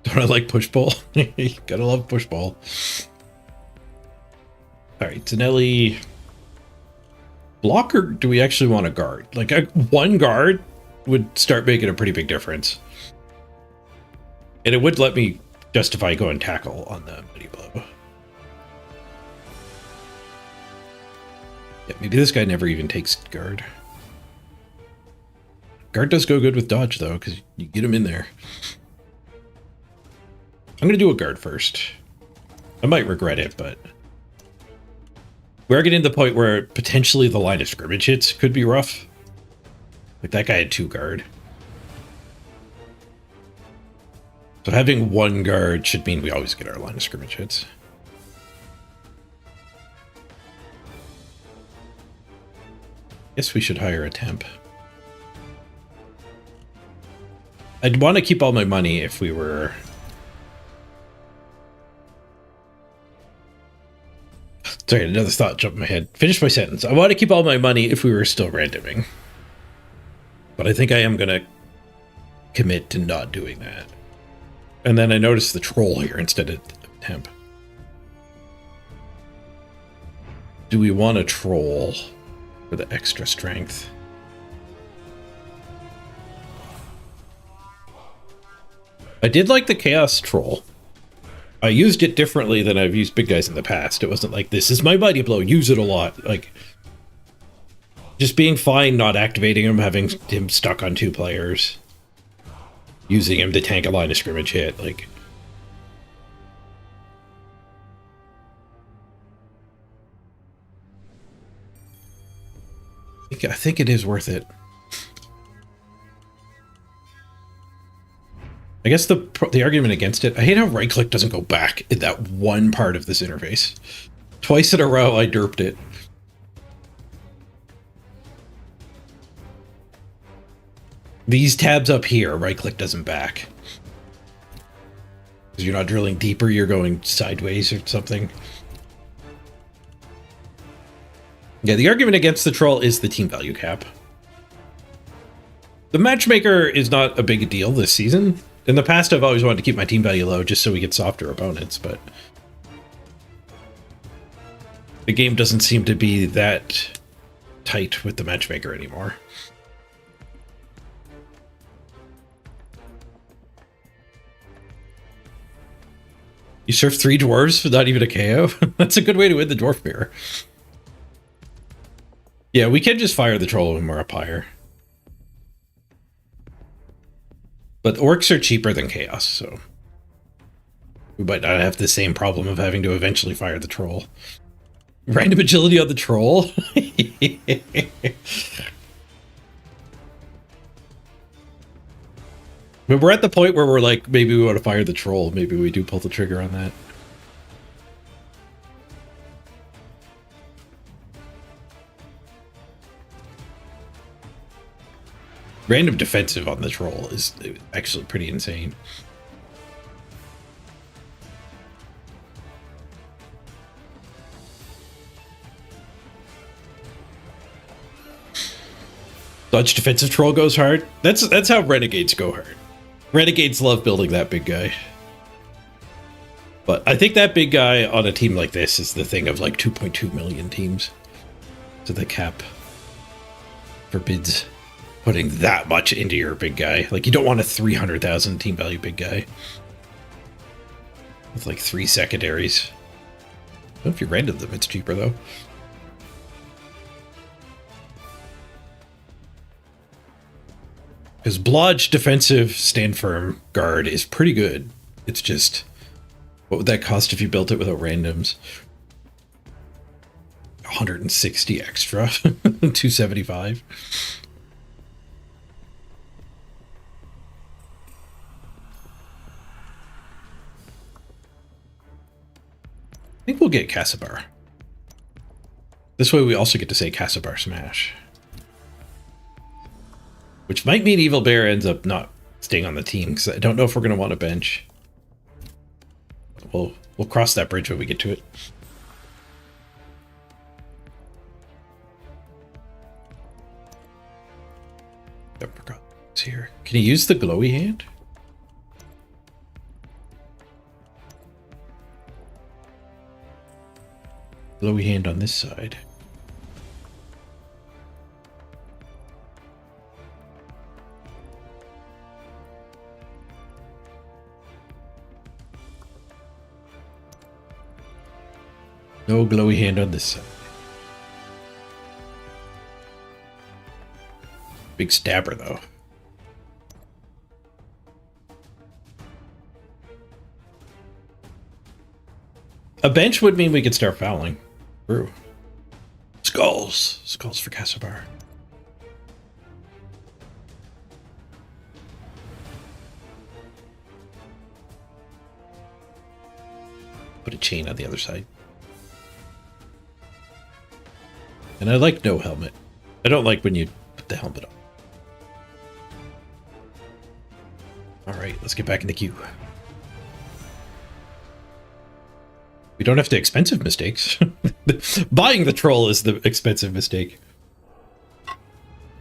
Don't I like push ball? Gotta love push ball. Alright, Zanelli. Block, or do we actually want a guard? Like, one guard would start making a pretty big difference. And it would let me justify going tackle on the mighty blow. Yeah, maybe this guy never even takes guard. Guard does go good with dodge, though, because you get him in there. I'm going to do a guard first. I might regret it, but... We're getting to the point where potentially the line of scrimmage hits could be rough. Like, that guy had 2 guard. So having 1 guard should mean we always get our line of scrimmage hits. Guess we should hire a temp. I'd want to keep all my money if we were... Sorry, another thought jumped in my head. Finish my sentence. I want to keep all my money if we were still randoming. But I think I am going to commit to not doing that. And then I noticed the troll here instead of temp. Do we want a troll for the extra strength? I did like the chaos troll. I used it differently than I've used big guys in the past. It wasn't like, this is my mighty blow, use it a lot. Like, just being fine not activating him, having him stuck on 2 players. Using him to tank a line of scrimmage hit, like... I think it is worth it. I guess the argument against it, I hate how right click doesn't go back in that one part of this interface. Twice in a row I derped it. These tabs up here, right click doesn't back. Because you're not drilling deeper, you're going sideways or something. Yeah, the argument against the troll is the team value cap. The matchmaker is not a big deal this season. In the past, I've always wanted to keep my team value low just so we get softer opponents, but the game doesn't seem to be that tight with the matchmaker anymore. You surf 3 dwarves with not even a KO? That's a good way to win the dwarf mirror. Yeah, we can just fire the troll when we're up higher. But orcs are cheaper than chaos, so we might not have the same problem of having to eventually fire the troll. Random agility on the troll? But we're at the point where we're like, maybe we want to fire the troll. Maybe we do pull the trigger on that. Random defensive on the troll is actually pretty insane. Dodge defensive troll goes hard. That's how renegades go hard. Renegades love building that big guy. But I think that big guy on a team like this is the thing of like 2.2 million teams. So the cap forbids putting that much into your big guy. Like, you don't want a 300,000 team value big guy with like 3 secondaries. Well, if you random them, it's cheaper though. Because Blodge defensive stand firm guard is pretty good. It's just, what would that cost if you built it without randoms? 160 extra, 275. I think we'll get Kassabar. This way we also get to say Kassabar Smash. Which might mean Evil Bear ends up not staying on the team, because I don't know if we're going to want to bench. We'll cross that bridge when we get to it. I forgot it's here. Can you use the glowy hand? Glowy hand on this side. No glowy hand on this side. Big stabber, though. A bench would mean we could start fouling. True. Skulls. Skulls for Kassabar. Put a chain on the other side. And I like no helmet. I don't like when you put the helmet on. Alright, let's get back in the queue. We don't have to expensive mistakes. Buying the troll is the expensive mistake.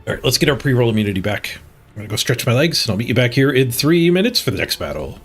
Alright, let's get our pre-roll immunity back. I'm gonna go stretch my legs, and I'll meet you back here in 3 minutes for the next battle.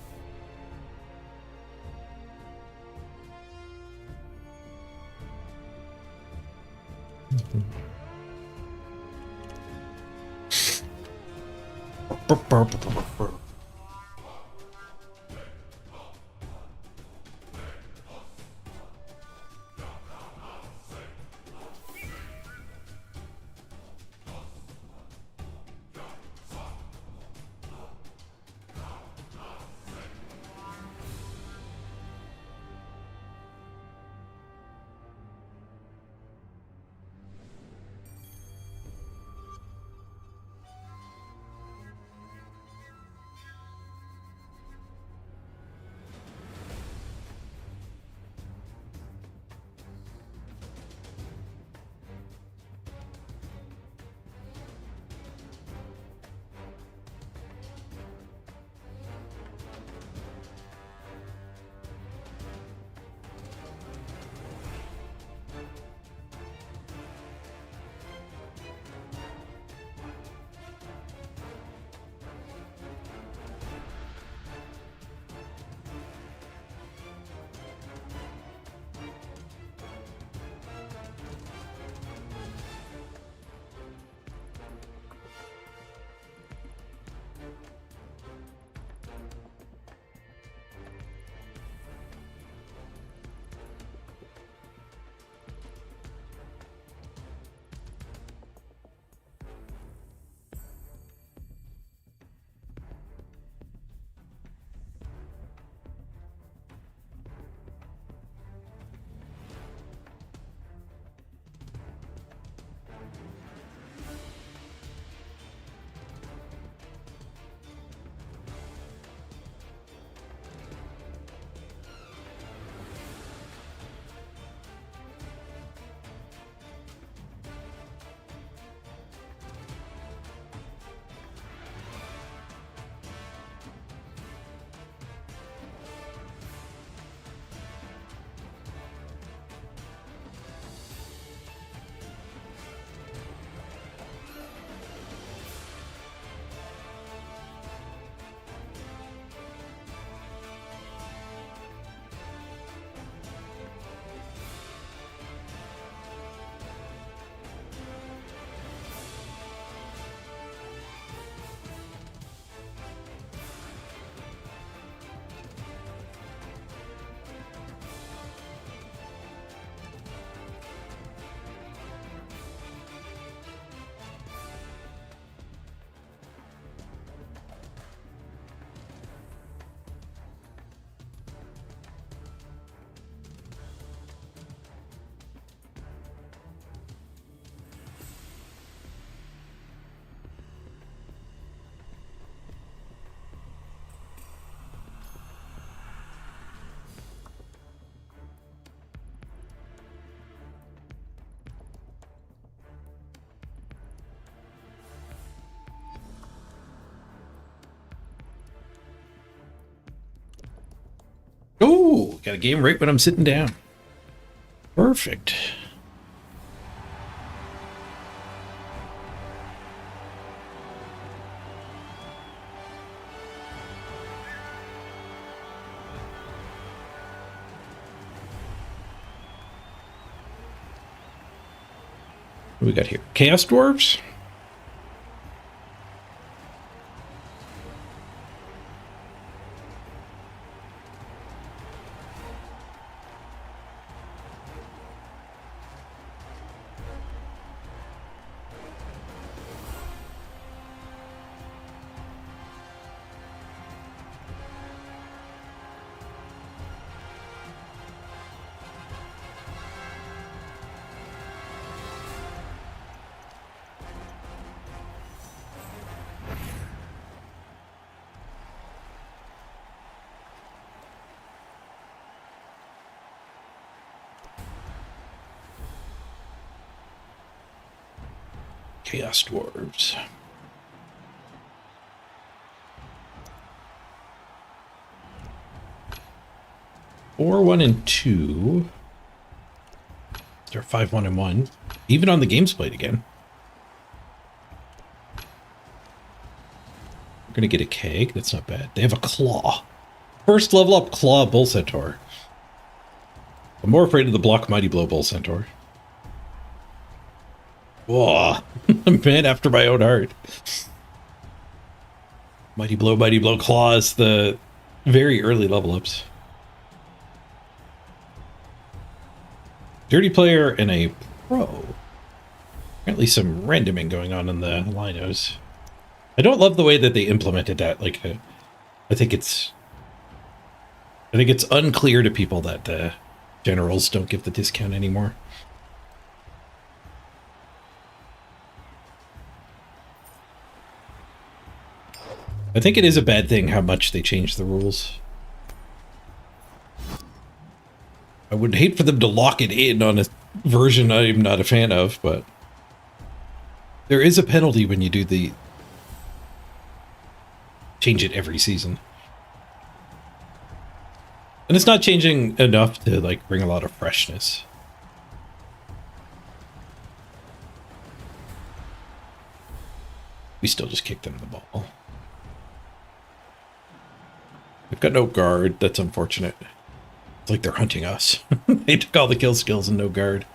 Got a game right when I'm sitting down. Perfect. What do we got here? Chaos Dwarves? Chaos Dwarves. 4, 1, and 2. They're 5, 1, and 1. Even on the games played again. We're gonna get a keg. That's not bad. They have a claw. First level up claw bull centaur. I'm more afraid of the block mighty blow bull centaur. Whoa, man after my own heart. Mighty blow claws, the very early level ups. Dirty player and a pro. Apparently some randoming going on in the linos. I don't love the way that they implemented that. Like, I think it's unclear to people that the generals don't give the discount anymore. I think it is a bad thing how much they change the rules. I would hate for them to lock it in on a version I'm not a fan of, but there is a penalty when you do the change it every season. And it's not changing enough to like bring a lot of freshness. We still just kicked them the ball. We've got no guard. That's unfortunate. It's like they're hunting us. They took all the kill skills and no guard.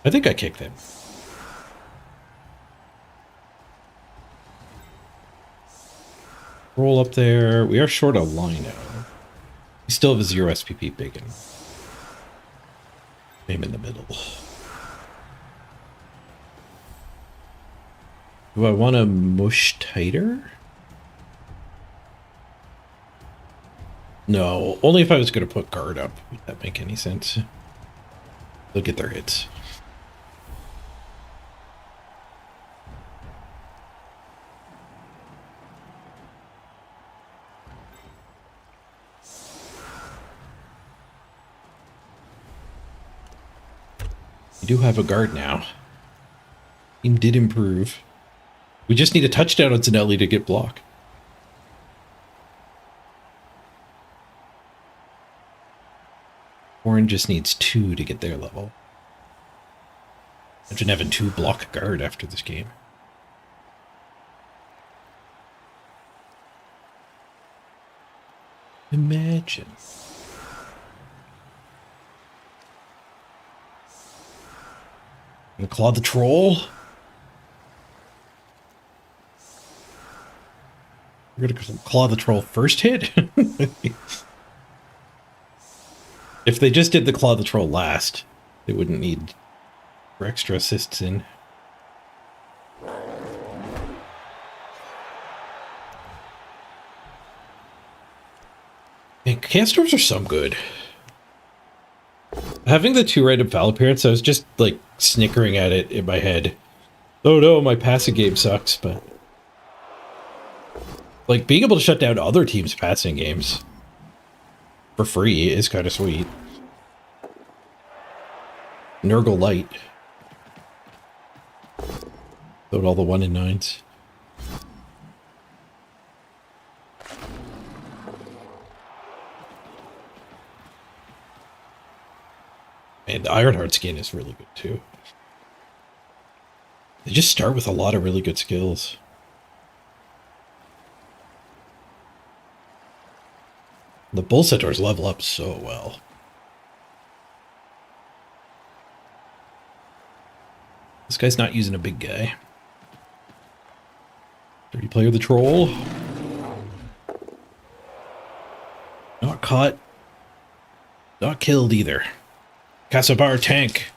I think I kicked them. Roll up there. We are short a lino. We still have a 0 SPP bacon. Name in the middle. Do I want to mush tighter? No, only if I was going to put guard up. Would that make any sense? They'll get their hits. We do have a guard now. Team did improve. We just need a touchdown on Zanelli to get block. Warren just needs 2 to get their level. Imagine having 2 block guard after this game. Imagine. Gonna claw the troll. We're gonna claw the troll first hit. If they just did the claw the troll last, they wouldn't need for extra assists in. Man, Castors are so good. Having the 2 random foul appearance, I was just like snickering at it in my head. Oh no, my passing game sucks, but like being able to shut down other teams' passing games for free is kind of sweet. Nurgle Light. Load all the 1 and 9s. And Ironheart skin is really good too. They just start with a lot of really good skills. The Bull Centaurs level up so well. This guy's not using a big guy. Dirty player the troll. Not caught. Not killed either. Casabar tank.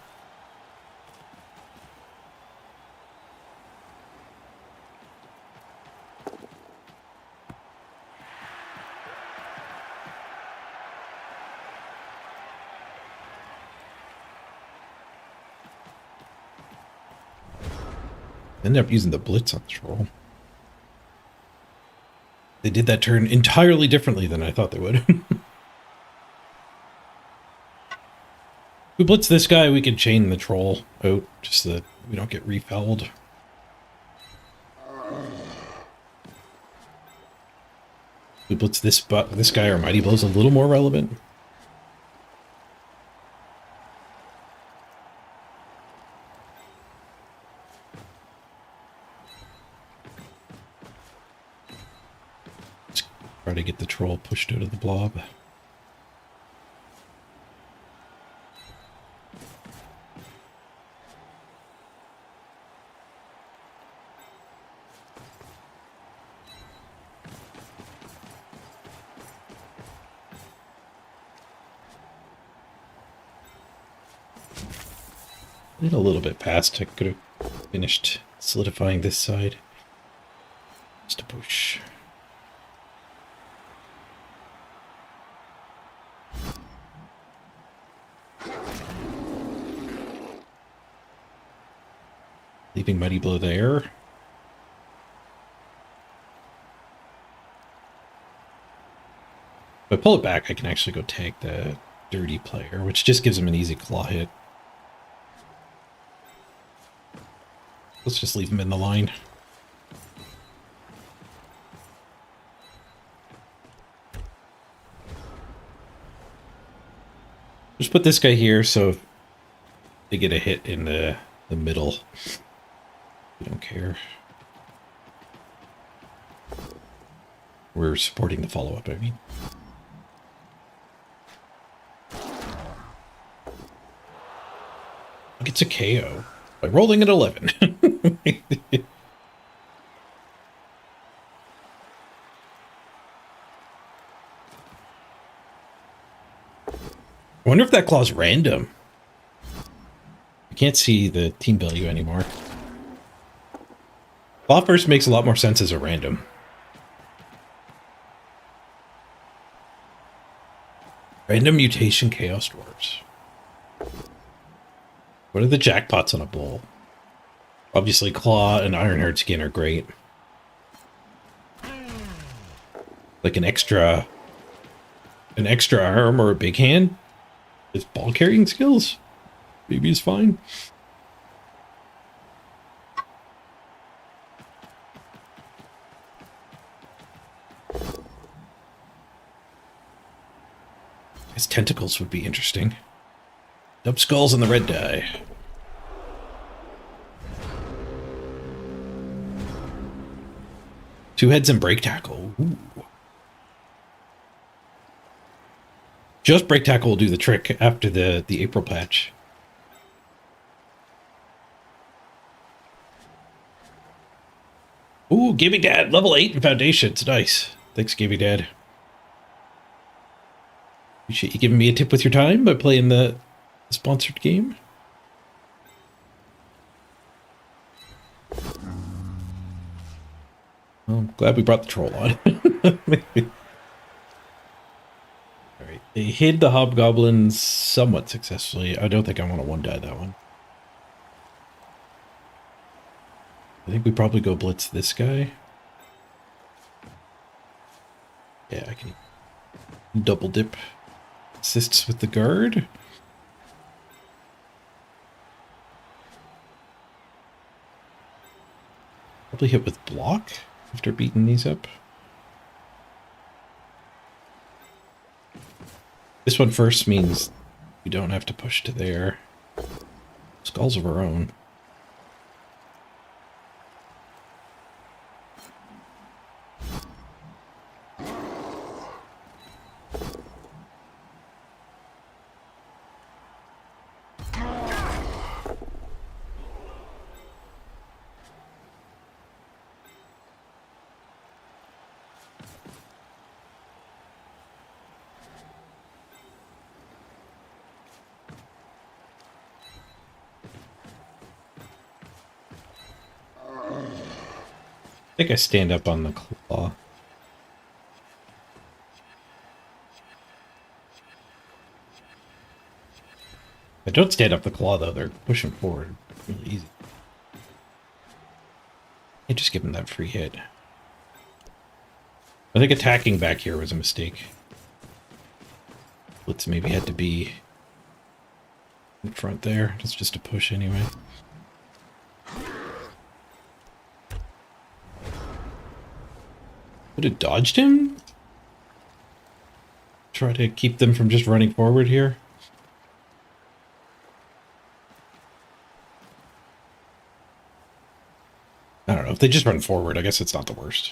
Ended up using the blitz on the troll. They did that turn entirely differently than I thought they would. If we blitz this guy, we can chain the troll out just so that we don't get refouled. If we blitz this guy, our Mighty Blow's a little more relevant. Try to get the troll pushed out of the blob. A little bit past. I could have finished solidifying this side. Just a push. Leaving Mighty Blow there. If I pull it back, I can actually go tag the dirty player, which just gives him an easy claw hit. Let's just leave him in the line. Just put this guy here so if they get a hit in the middle, we don't care. We're supporting the follow-up, I mean. Look, it's a KO by rolling at 11. I wonder if that claw's random. I can't see the team value anymore. Claw first makes a lot more sense as a random. Random mutation chaos dwarves. What are the jackpots on a bull? Obviously, claw and Ironheart skin are great. Like an extra arm or a big hand. His ball carrying skills. Maybe is fine. His tentacles would be interesting. Dub skulls and the red die. Two heads and break tackle. Ooh. Just break tackle will do the trick after the April patch. Ooh, Gibby Dad, level 8 in Foundations. Nice. Thanks, Gibby Dad. Appreciate you giving me a tip with your time by playing the sponsored game. Well, I'm glad we brought the troll on. Alright, they hid the hobgoblins somewhat successfully. I don't think I want to one-die that one. I think we probably go blitz this guy. Yeah, I can double dip. Assists with the guard. Probably hit with block after beating these up. This one first means We don't have to push to there. Skulls of our own. I think I stand up on the claw. I don't stand up the claw, though. They're pushing forward really easy. I just give them that free hit. I think attacking back here was a mistake. Blitz maybe had to be in front there. It's just a push anyway. Would have dodged him? Try to keep them from just running forward here. I don't know. If they just run forward, I guess it's not the worst.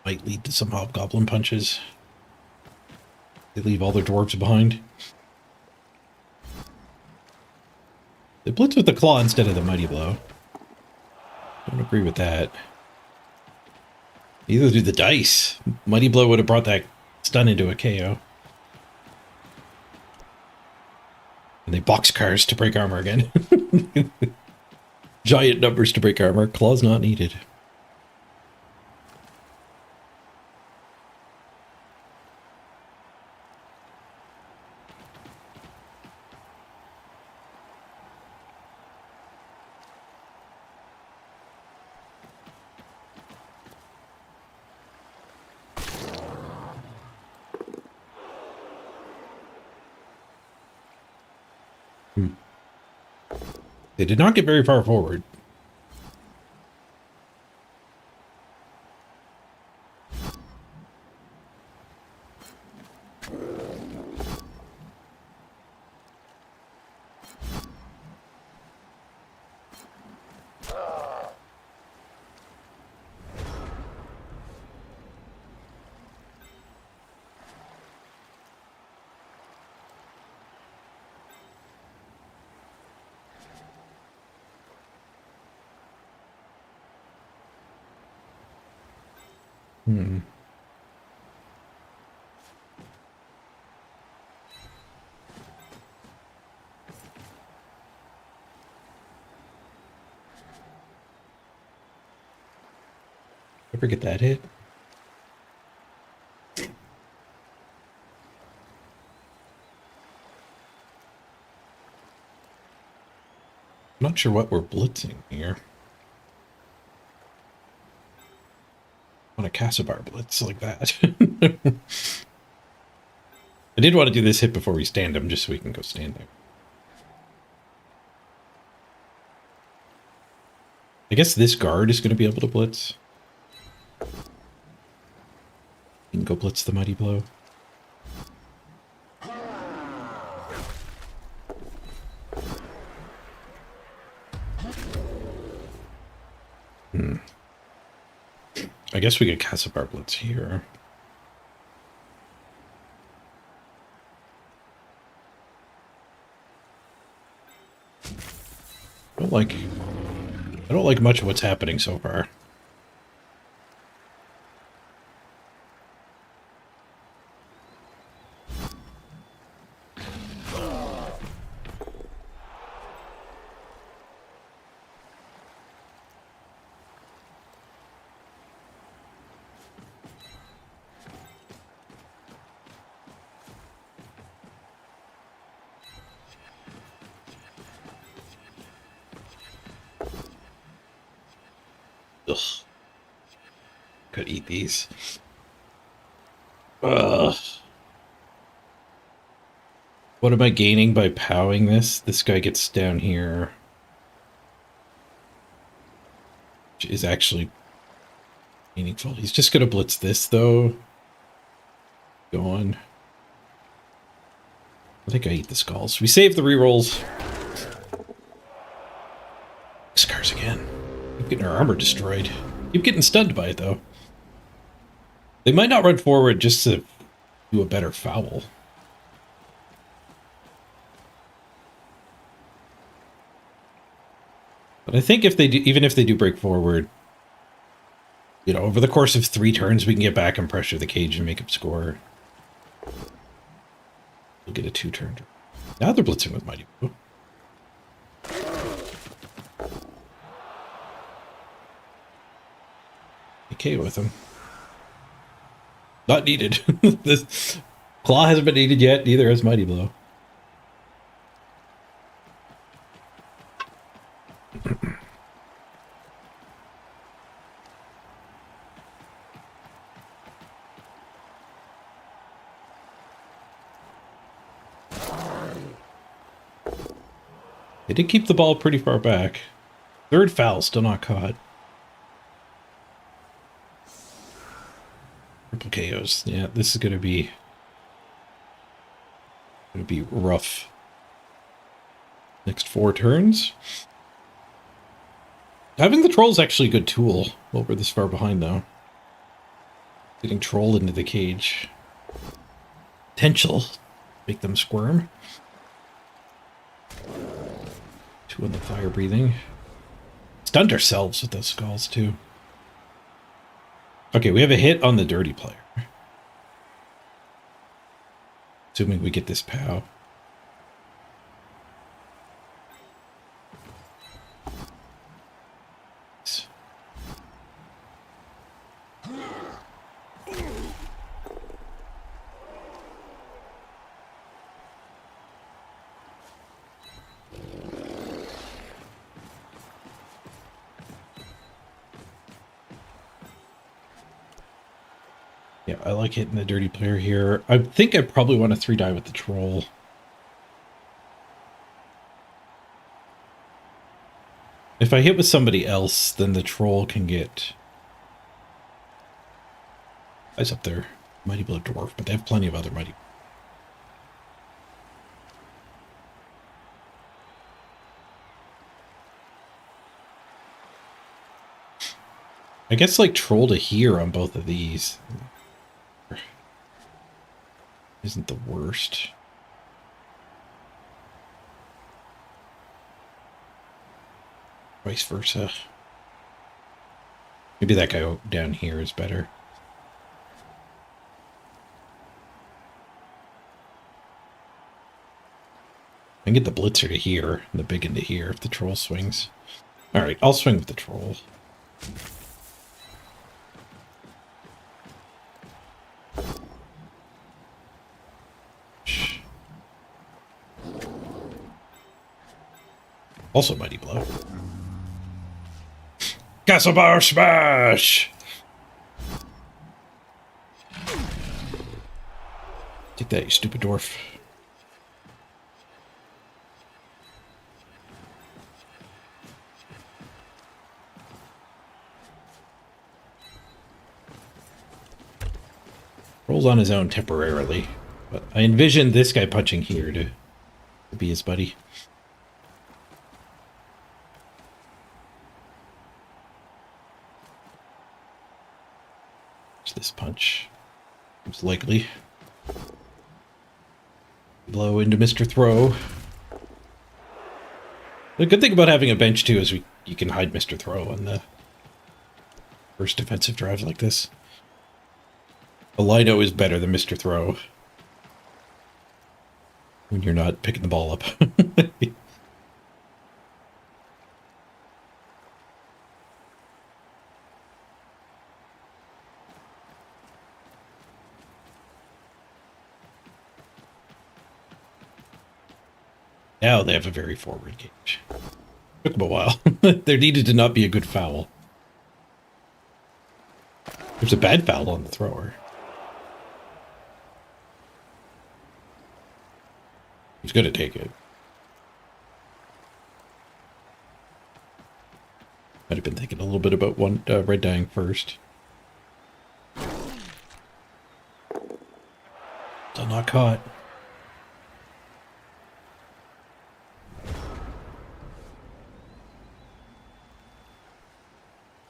Might lead to some hobgoblin punches. They leave all their dwarves behind. They blitz with the claw instead of the mighty blow. Don't agree with that. Either do the dice. Mighty blow would have brought that stun into a KO. And they boxcars to break armor again. Giant numbers to break armor. Claws not needed. They did not get very far forward. Ever get that hit? I'm not sure what we're blitzing here. On a Cassabar blitz like that. I did want to do this hit before we stand him, just so we can go stand there. I guess this guard is going to be able to blitz. You can go blitz the mighty blow. I guess we could Cassabar blitz here. I don't like much of what's happening so far. Ugh. Could eat these. Ugh. What am I gaining by powing this? This guy gets down here. Which is actually meaningful. He's just gonna blitz this though. Go on. I think I eat the skulls. We save the rerolls. Scars again. Keep getting our armor destroyed. Keep getting stunned by it though. They might not run forward just to do a better foul. But I think if they do, even if they do break forward, you know, over the course of 3 turns, we can get back and pressure the cage and make him score. We'll get a 2-turn. Now they're blitzing with Mighty Blow. Okay with him. Not needed. This Claw hasn't been needed yet, neither has Mighty Blow. They did keep the ball pretty far back. 3rd foul, still not caught. Triple KOs. Yeah, this is gonna be rough. Next 4 turns. Having the troll's actually a good tool while we're this far behind though. Getting troll into the cage. Potential. Make them squirm. 2 on the fire breathing. Stunned ourselves with those skulls too. Okay, we have a hit on the dirty player. Assuming we get this POW. Yeah, I like hitting the dirty player here. I think I probably want to 3-die with the troll. If I hit with somebody else, then the troll can get... Guys up there. Mighty Blow Dwarf, but they have plenty of other Mighty... I guess like troll to here on both of these isn't the worst. Vice versa. Maybe that guy down here is better. I can get the blitzer to here and the big into here if the troll swings. Alright, I'll swing with the troll. Also Mighty Blow. Castle Bar Smash! Take that, you stupid dwarf. Rolls on his own temporarily, but I envisioned this guy punching here to be his buddy. This punch most likely. Blow into Mr. Throw. The good thing about having a bench too is you can hide Mr. Throw on the first defensive drive like this. A Lido is better than Mr. Throw when you're not picking the ball up. Now they have a very forward cage. Took them a while. There needed to not be a good foul. There's a bad foul on the thrower. He's going to take it. Might have been thinking a little bit about red dying first. Still not caught.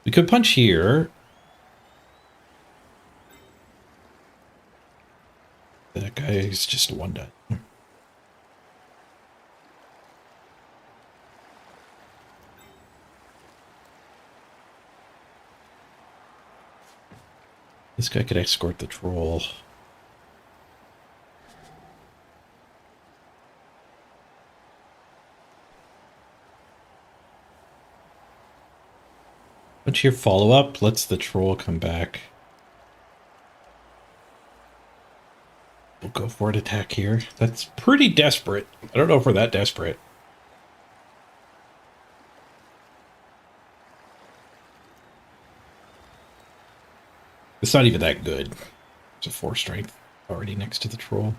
We could punch here. That guy is just a one dot. This guy could escort the troll. Punch here, follow up, lets the troll come back. We'll go for an attack here. That's pretty desperate. I don't know if we're that desperate. It's not even that good. It's a 4 strength already next to the troll.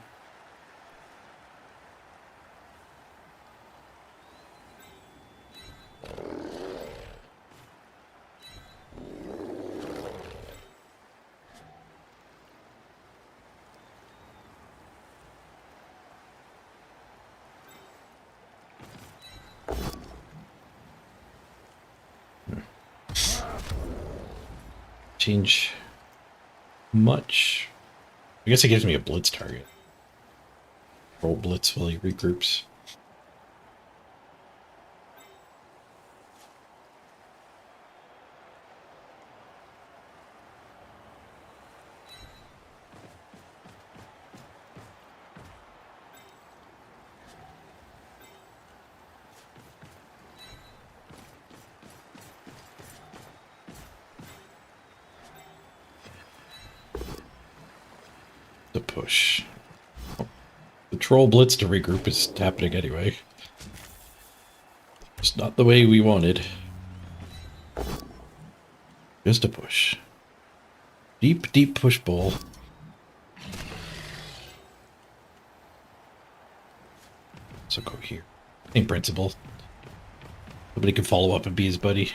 Change much. I guess it gives me a blitz target. Roll blitz while he regroups. The push. The troll blitz to regroup is happening anyway. It's not the way we wanted. Just a push. Deep, deep push bowl. So go here. Same principle. Somebody can follow up and be his buddy.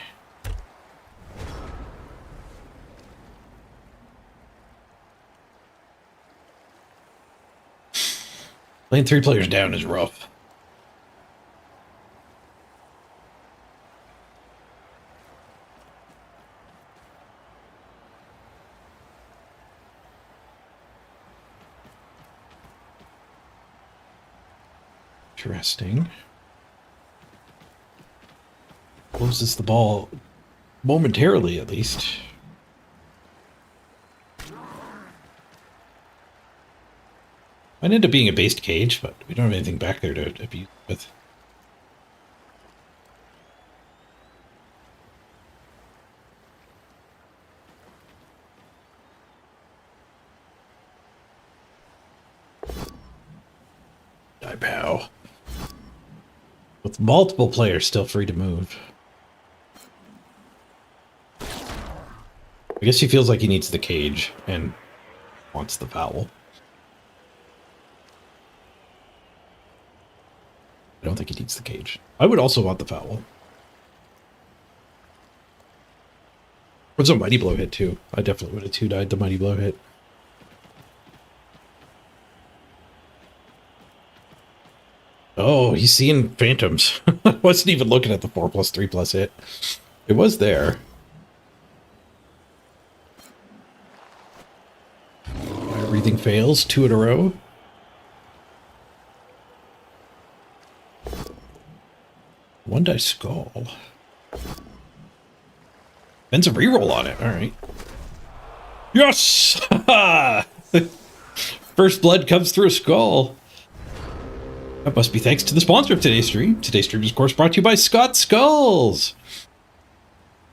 Playing 3 players down is rough. Interesting. Closes the ball momentarily, at least. Might end up being a based cage, but we don't have anything back there to abuse with. Die pow. With multiple players still free to move. I guess he feels like he needs the cage and wants the foul. I don't think he needs the cage. I would also want the foul. What's a mighty blow hit too? I definitely would have 2-died the mighty blow hit. Oh, he's seeing phantoms. I wasn't even looking at the 4+3+ hit. It was there. Breathing fails, 2 in a row. One die skull. Ben's a reroll on it. All right. Yes! First blood comes through a skull. That must be thanks to the sponsor of today's stream. Today's stream is, of course, brought to you by Scott Skulls.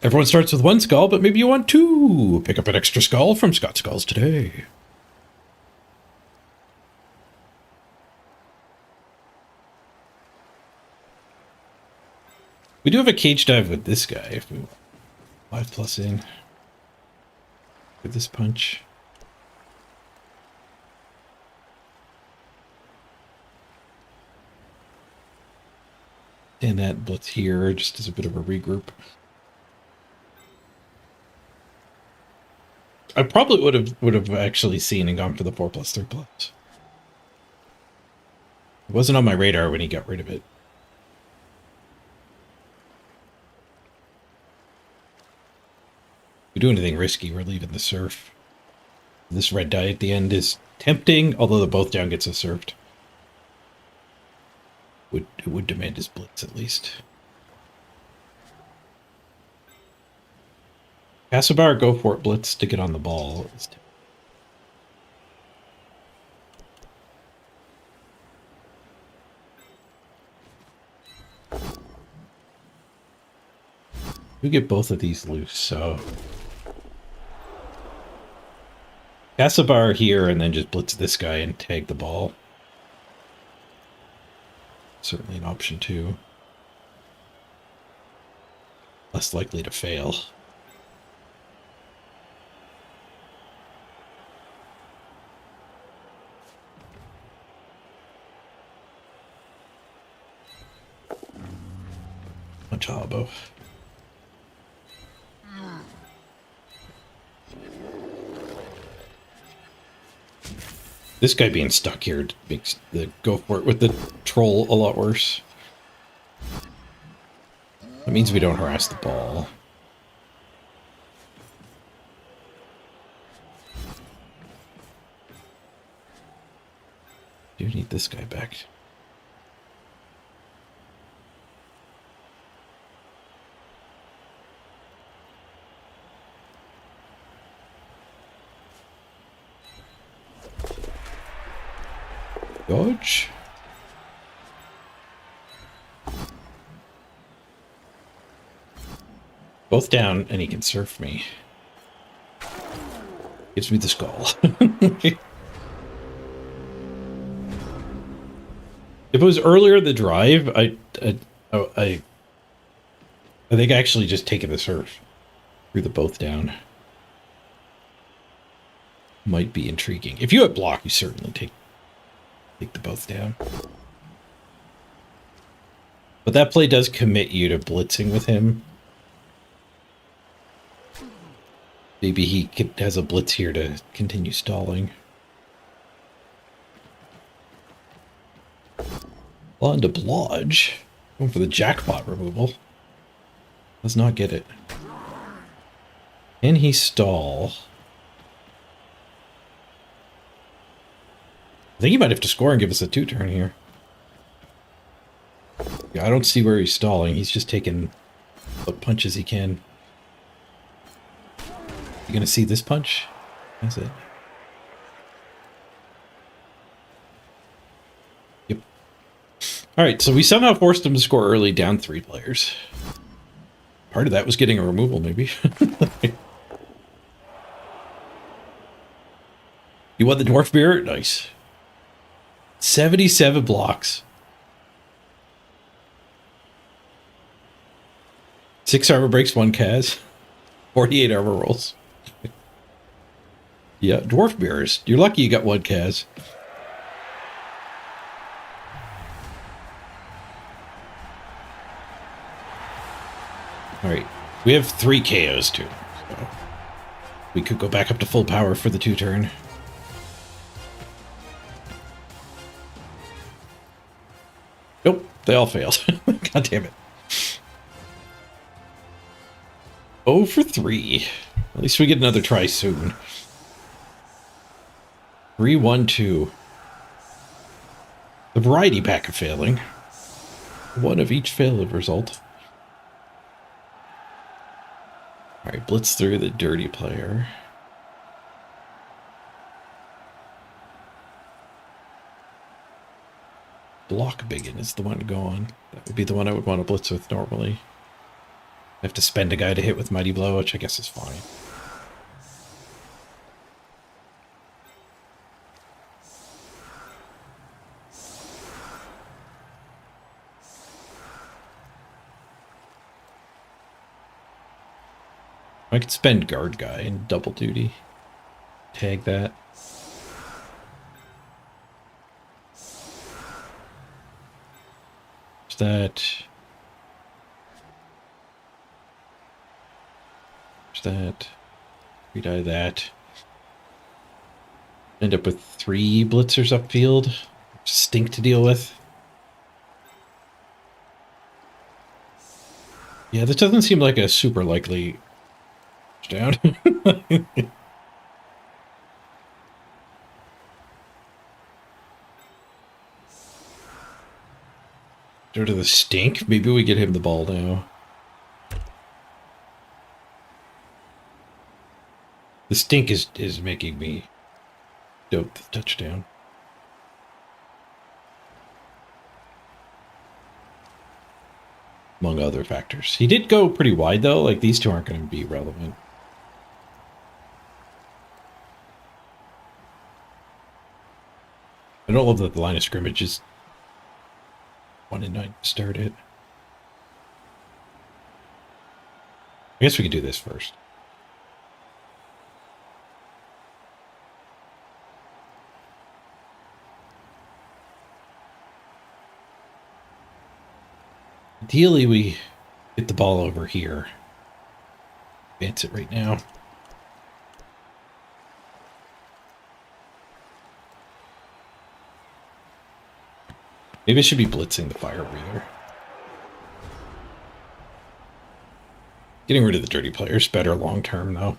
Everyone starts with 1 skull, but maybe you want 2. Pick up an extra skull from Scott Skulls today. We do have a cage dive with this guy if we want 5+ in with this punch. And that blitz here just as a bit of a regroup. I probably would have actually seen and gone for the 4+3+. It wasn't on my radar when he got rid of it. If we do anything risky, we're leaving the surf. This red die at the end is tempting, although the both down gets us surfed. It would demand his blitz at least. Castlebar, go for it, blitz to get on the ball. We get both of these loose, so Castlebar here and then just blitz this guy and tag the ball. Certainly an option too. Less likely to fail. Much hobo. This guy being stuck here makes the go for it with the troll a lot worse. That means we don't harass the ball. Do need this guy back. Dodge. Both down, and he can surf me. Gives me the skull. If it was earlier in the drive, I think actually just taking the surf through the both down might be intriguing. If you had block, you certainly take the both down. But that play does commit you to blitzing with him. Maybe he has a blitz here to continue stalling. On to Blodge. Going for the jackpot removal. Does not get it. Can he stall? I think he might have to score and give us a 2-turn here. Yeah, I don't see where he's stalling. He's just taking what punches he can. You gonna see this punch? That's it. Yep. Alright, so we somehow forced him to score early, down 3 players. Part of that was getting a removal, maybe. You won the Dwarf Beer? Nice. 77 blocks. 6 armor breaks, 1 Kaz. 48 armor rolls. Yeah, Dwarf Beers. You're lucky you got 1 Kaz. Alright. We have 3 KOs too. So we could go back up to full power for the 2-turn. Nope, they all failed. God damn it. 0 for 3. At least we get another try soon. 3-1-2. The variety pack of failing. 1 of each failed result. Alright, blitz through the dirty player. Block Biggin is the one to go on. That would be the one I would want to blitz with normally. I have to spend a guy to hit with Mighty Blow, which I guess is fine. I could spend guard guy in double duty. Tag that. That. That. Redie that. End up with 3 blitzers upfield. stink to deal with. Yeah, this doesn't seem like a super likely touchdown. Go to the stink. Maybe we get him the ball now. The stink is making me dope the touchdown. Among other factors. He did go pretty wide though. Like these two aren't going to be relevant. I don't love that the line of scrimmage is 1-9 to start it. I guess we could do this first. Ideally, we get the ball over here. Advance it right now. Maybe I should be blitzing the fire breather. Getting rid of the dirty players better long term, though.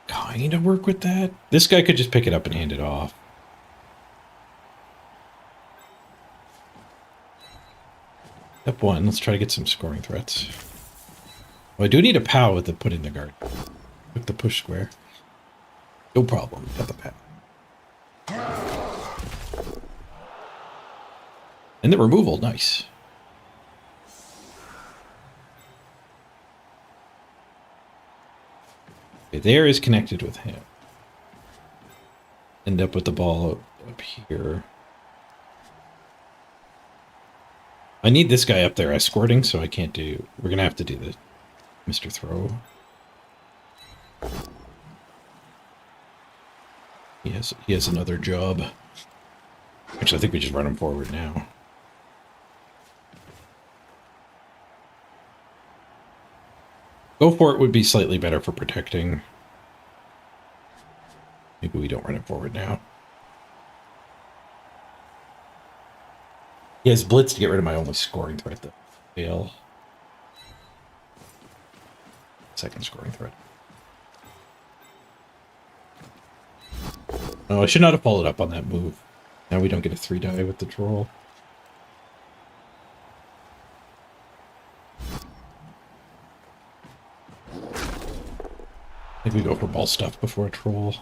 Kind of work with that. This guy could just pick it up and hand it off. Step 1, let's try to get some scoring threats. Well, I do need a POW to put in the guard. With the push square. No problem, got the POW. And the removal, nice. Okay, there is connected with him. End up with the ball up here. I need this guy up there escorting, so I can't do... We're going to have to do the Mr. Throw. He has another job. Actually, I think we just run him forward now. Go for it would be slightly better for protecting. Maybe we don't run him forward now. He has blitz to get rid of my only scoring threat that fail. Second scoring threat. Oh, I should not have followed up on that move. Now we don't get a 3-die with the troll. I think we go for ball stuff before a troll.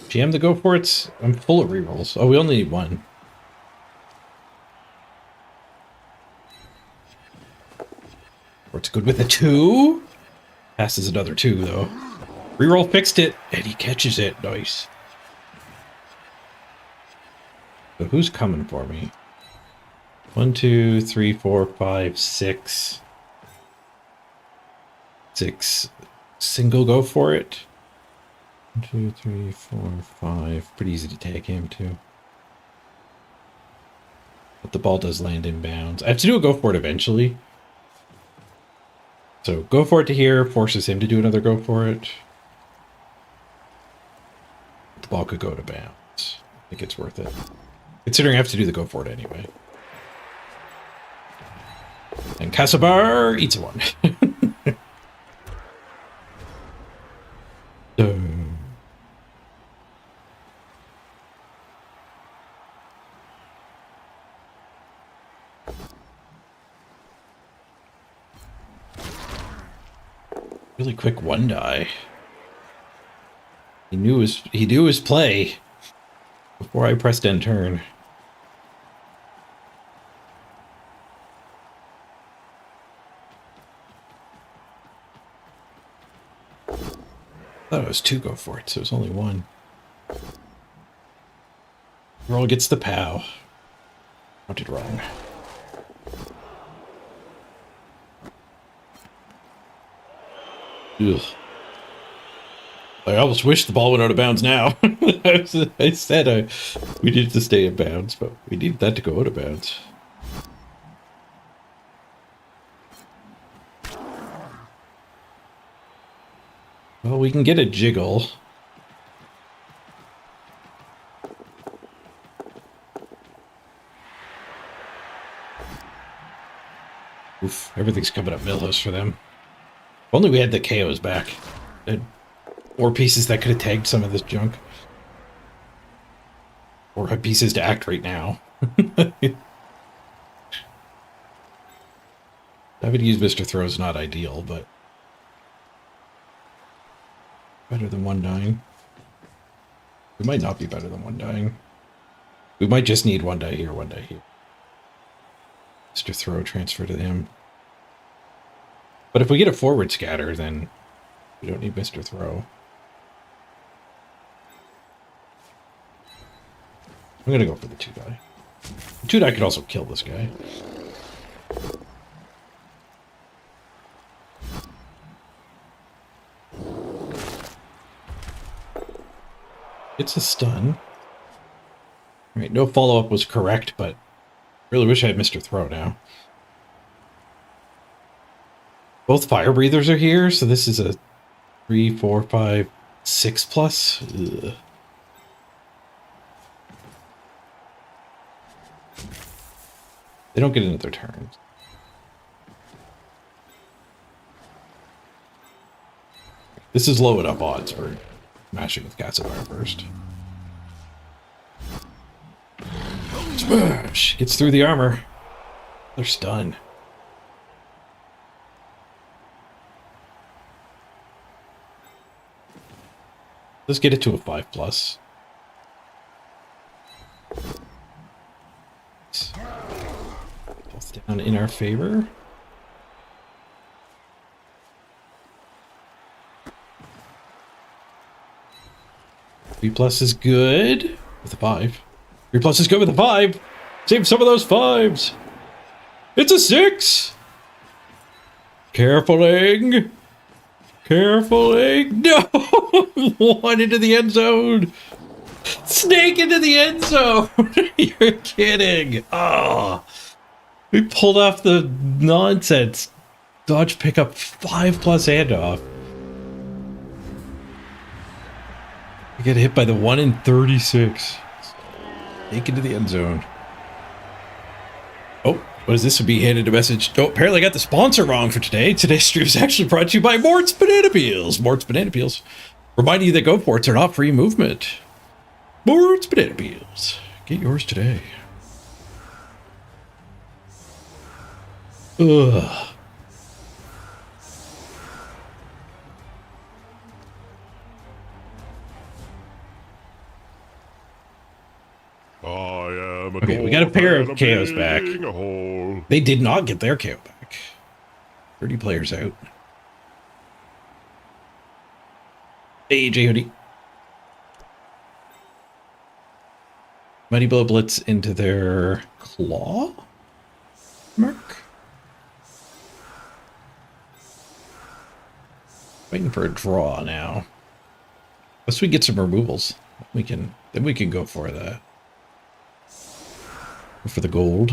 GM to go for it. I'm full of rerolls. Oh, we only need one. Or it's good with a 2. Passes another 2 though. Reroll fixed it, and he catches it. Nice. So who's coming for me? 1, 2, 3, 4, 5, 6. 6. Single go for it. 1, 2, 3, 4, 5. Pretty easy to tag him too. But the ball does land in bounds. I have to do a go for it eventually. So go for it to here, forces him to do another go for it. The ball could go to bounds. I think it's worth it. Considering I have to do the go for it anyway. And Casabar eats one. Really quick 1-die. He knew his play before I pressed end turn. I thought it was 2 go for it, so it was only 1. Roll gets the POW. Counted wrong. Ugh. I almost wish the ball went out of bounds now. I said we needed to stay in bounds, but we need that to go out of bounds. Well, we can get a jiggle. Oof, everything's coming up Millhouse for them. If only we had the KOs back. Or pieces that could have tagged some of this junk. Or have pieces to act right now. Having to use Mr. Throw is not ideal, but better than one dying. We might not be better than one dying. We might just need one die here, one die here. Mr. Throw transfer to him. But if we get a forward scatter, then we don't need Mr. Throw. I'm gonna go for the 2-die. The 2-die could also kill this guy. It's a stun. Alright, no follow-up was correct, but really wish I had Mr. Throw now. Both fire breathers are here, so this is a 3, 4, 5, 6 plus. Ugh. They don't get into their turns. This is low enough odds for mashing with Gasifier first. Smash! Gets through the armor. They're stunned. Let's get it to a 5 plus. Both down in our favor. B plus is good with a 5. 3 plus is good with a 5. Save some of those 5s. It's a 6. Carefuling. Carefuling. No! One into the end zone. Snake into the end zone. You're kidding. Oh. We pulled off the nonsense. Dodge pickup 5 plus handoff. I get hit by the 1 in 36. Snake into the end zone. Oh, what is this? Would be handed a message. Oh, apparently I got the sponsor wrong for today. Today's stream is actually brought to you by Mort's Banana Peels. Mort's Banana Peels. Reminding you that go ports are not free movement. Mort's Banana Peels. Get yours today. Ugh. Okay, we got a pair of KOs back. They did not get their KO back. 30 players out. Hey, J-Hoodie. Mighty Blow Blitz into their claw? Mark? Waiting for a draw now. Unless we get some removals, then we can go for that. For the gold.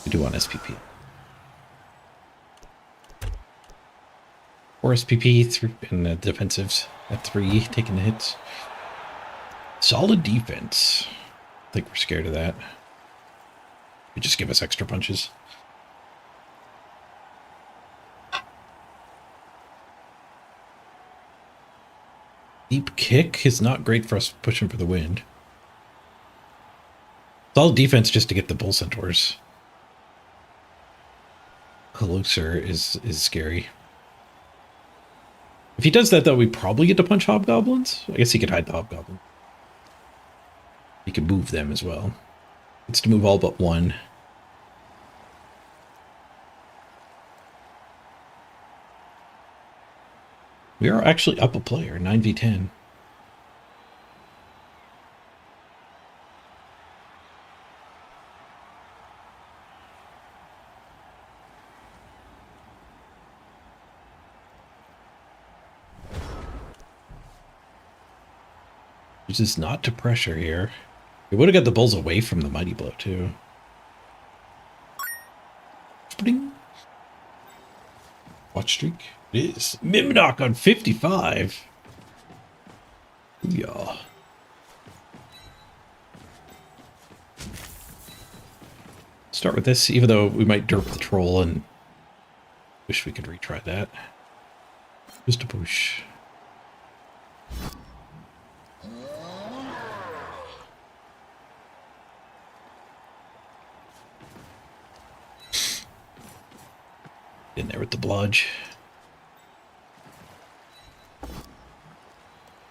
We do want SPP. 4 SPP, 3 in the defensives at 3, taking the hits. Solid defense. I think we're scared of that. You just give us extra punches. Deep kick is not great for us pushing for the wind. Solid defense just to get the bull centaurs. Closer is scary. If he does that, though, we probably get to punch hobgoblins. I guess he could hide the hobgoblin. He could move them as well. It's to move all but one. We are actually up a player, 9v10. There's just not to pressure here. We would have got the bulls away from the mighty blow too. Bling. Watch streak. It is. Mimnock on 55. Yeah. Start with this, even though we might derp the troll and wish we could retry that. Just a push. In there with the bludge.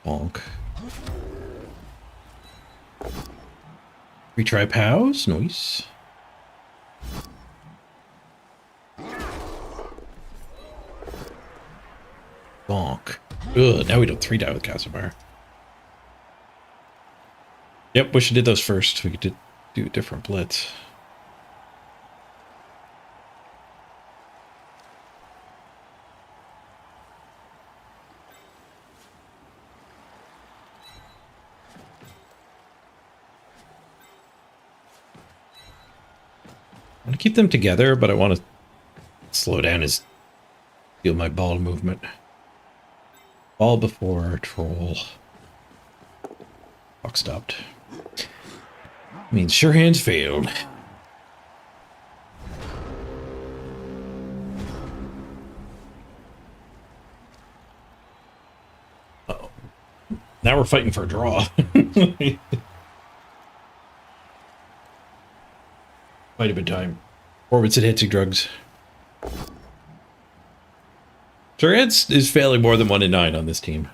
Bonk. Retry pows. Nice. Bonk. Ugh, now we don't 3-die with Casimir. Yep, wish I did those first. We could do a different blitz. I want to keep them together, but I want to slow down his feel my ball movement. Ball before troll. Clock stopped. Means sure hands failed. Uh-oh. Now we're fighting for a draw. Might have been time. Orbits enhancing drugs. Sure hands is failing more than 1 in 9 on this team.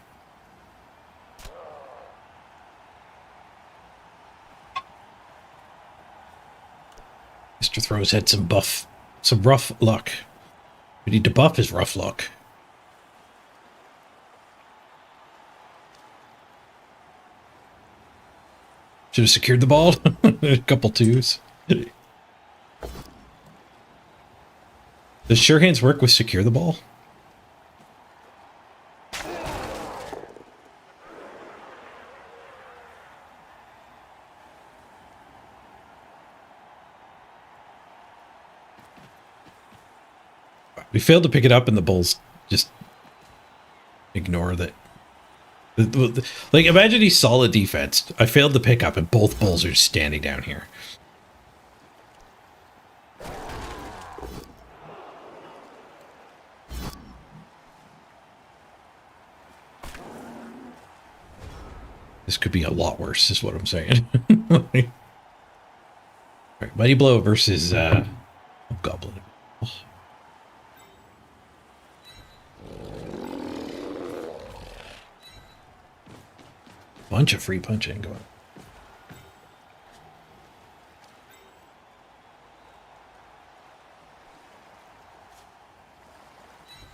Mr. Throws had some rough luck. We need to buff his rough luck. Should have secured the ball. A couple twos. Does sure hands work with secure the ball? We failed to pick it up and the bulls just ignore that. Like, imagine he's solid defense. I failed to pick up and both bulls are just standing down here. This could be a lot worse, is what I'm saying. Right, Mighty Blow versus Goblin. Bunch of free punching going.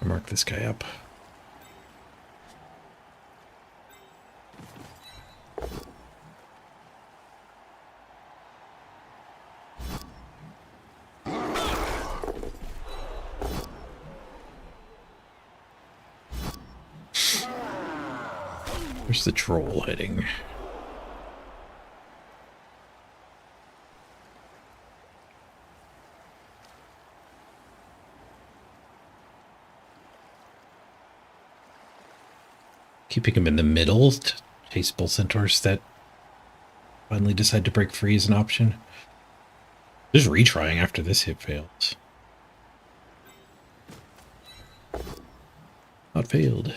I'll mark this guy up. Where's the troll heading? Keeping him in the middle to chase bull centaurs that finally decide to break free is an option. Just retrying after this hit fails. Not failed.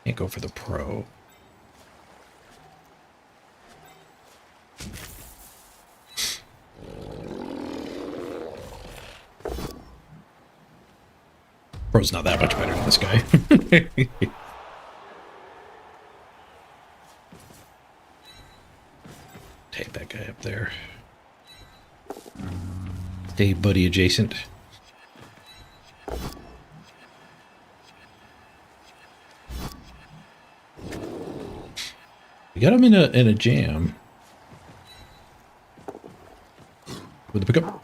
Can't go for the pro. Pro's not that much better than this guy. up there. Stay buddy adjacent. We got him in a jam. With the pickup.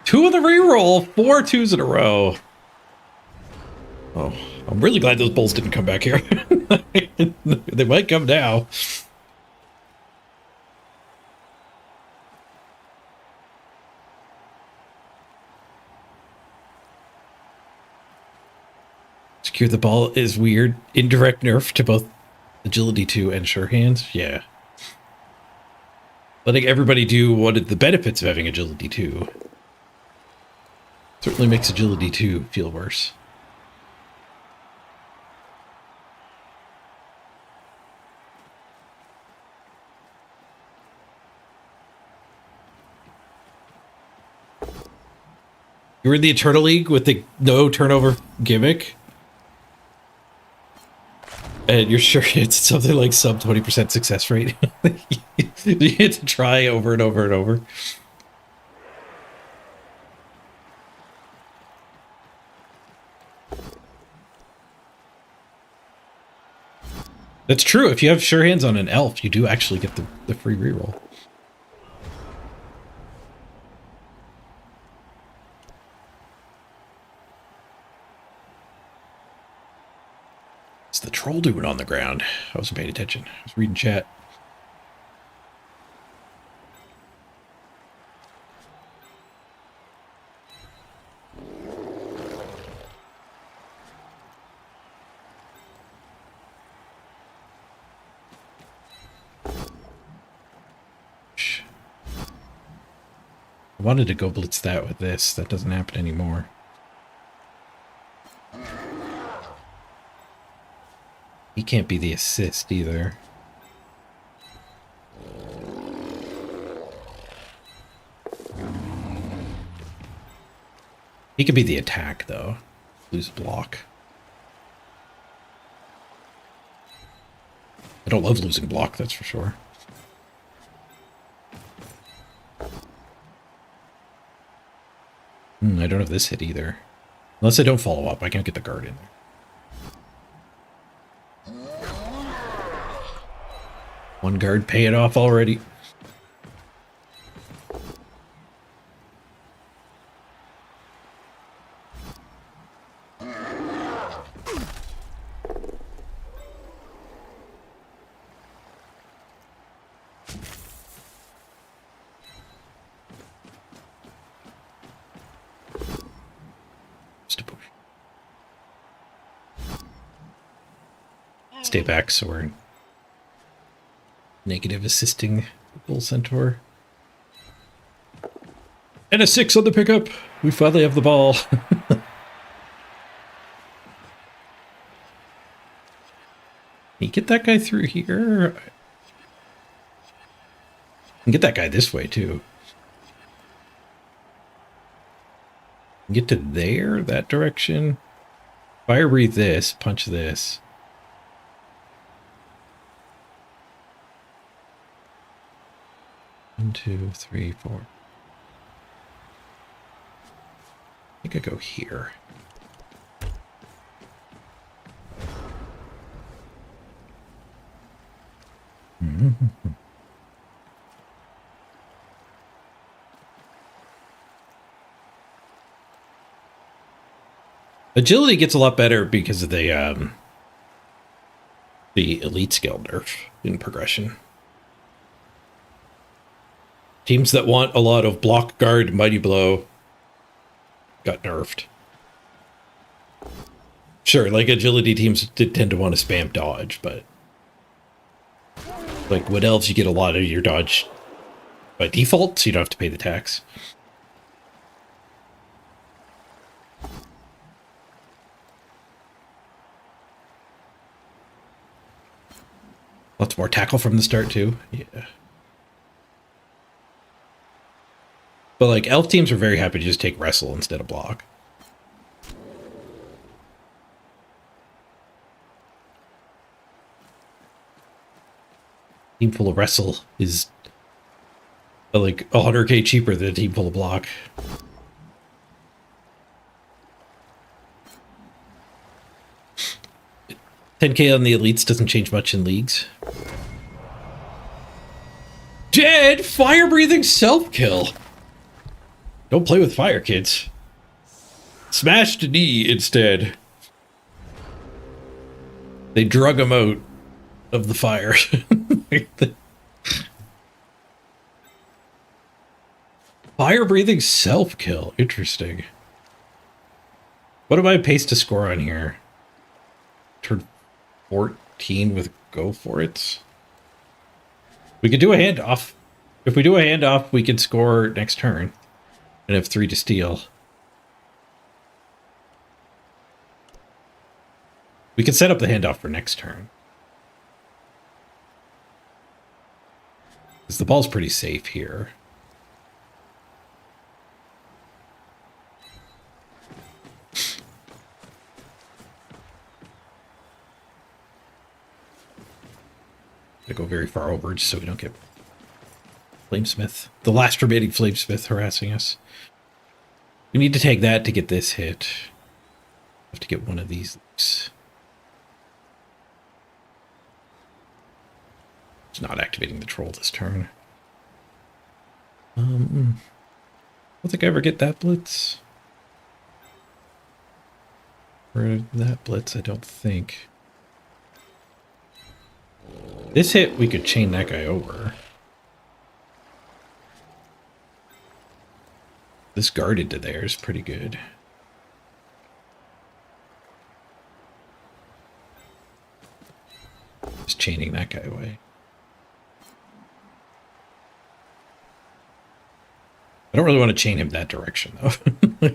2 of the reroll, 4 twos in a row. Oh, I'm really glad those bulls didn't come back here. They might come now. Secure the ball is weird. Indirect nerf to both agility 2 and sure hands. Yeah. Letting everybody do one of the benefits of having agility 2. Certainly makes agility 2 feel worse. You were in the Eternal League with the no turnover gimmick? And you're sure it's something like sub 20% success rate? You had to try over and over and over. That's true. If you have sure hands on an elf, you do actually get the free reroll. What's the troll doing on the ground? I wasn't paying attention. I was reading chat. I wanted to go blitz that with this. That doesn't happen anymore. He can't be the assist either. He could be the attack, though. Lose block. I don't love losing block, that's for sure. I don't have this hit either. Unless I don't follow up, I can't get the guard in there. One guard, pay it off already. Stay back, so we're negative assisting the Bull Centaur. And a 6 on the pickup. We finally have the ball. Can you get that guy through here? I can get that guy this way, too. Get to there, that direction. Fire breathe this, punch this. One, two, three, four. I think I go here. Agility gets a lot better because of the elite skill nerf in progression. Teams that want a lot of block, guard, mighty blow got nerfed. Sure, like agility teams did tend to want to spam dodge, but like with elves, you get a lot of your dodge by default, so you don't have to pay the tax. Lots more tackle from the start too. Yeah. But like elf teams are very happy to just take wrestle instead of block. Team full of wrestle is like 100k cheaper than a team full of block. $10k on the elites doesn't change much in leagues. Dead fire-breathing self-kill. Don't play with fire, kids. Smashed a knee instead. They drug him out of the fire. Fire-breathing self-kill. Interesting. What am I paced to score on here? Turn 14 with go for it. We could do a handoff. If we do a handoff, we can score next turn and have 3 to steal. We can set up the handoff for next turn. Because the ball's pretty safe here. I go very far over just so we don't get Flamesmith. The last remaining Flamesmith harassing us. We need to take that to get this hit. Have to get one of these loose. It's not activating the troll this turn. I don't think I ever get that blitz. Or that blitz, I don't think. This hit, we could chain that guy over. This guarded to there is pretty good. Just chaining that guy away. I don't really want to chain him that direction, though.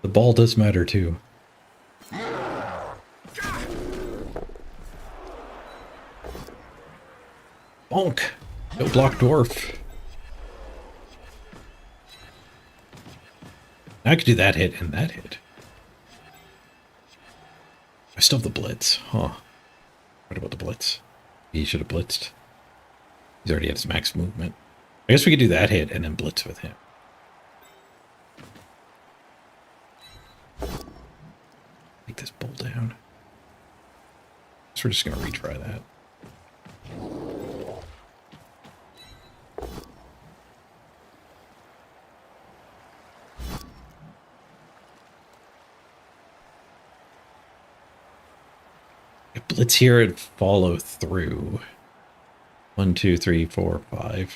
The ball does matter, too. Bonk! No block dwarf. Now I could do that hit and that hit. I still have the blitz. Huh. What about the blitz? He should have blitzed. He's already at his max movement. I guess we could do that hit and then blitz with him. Take this bull down. So we're just going to retry that. Blitz here and follow through. 1, 2, 3, 4, 5.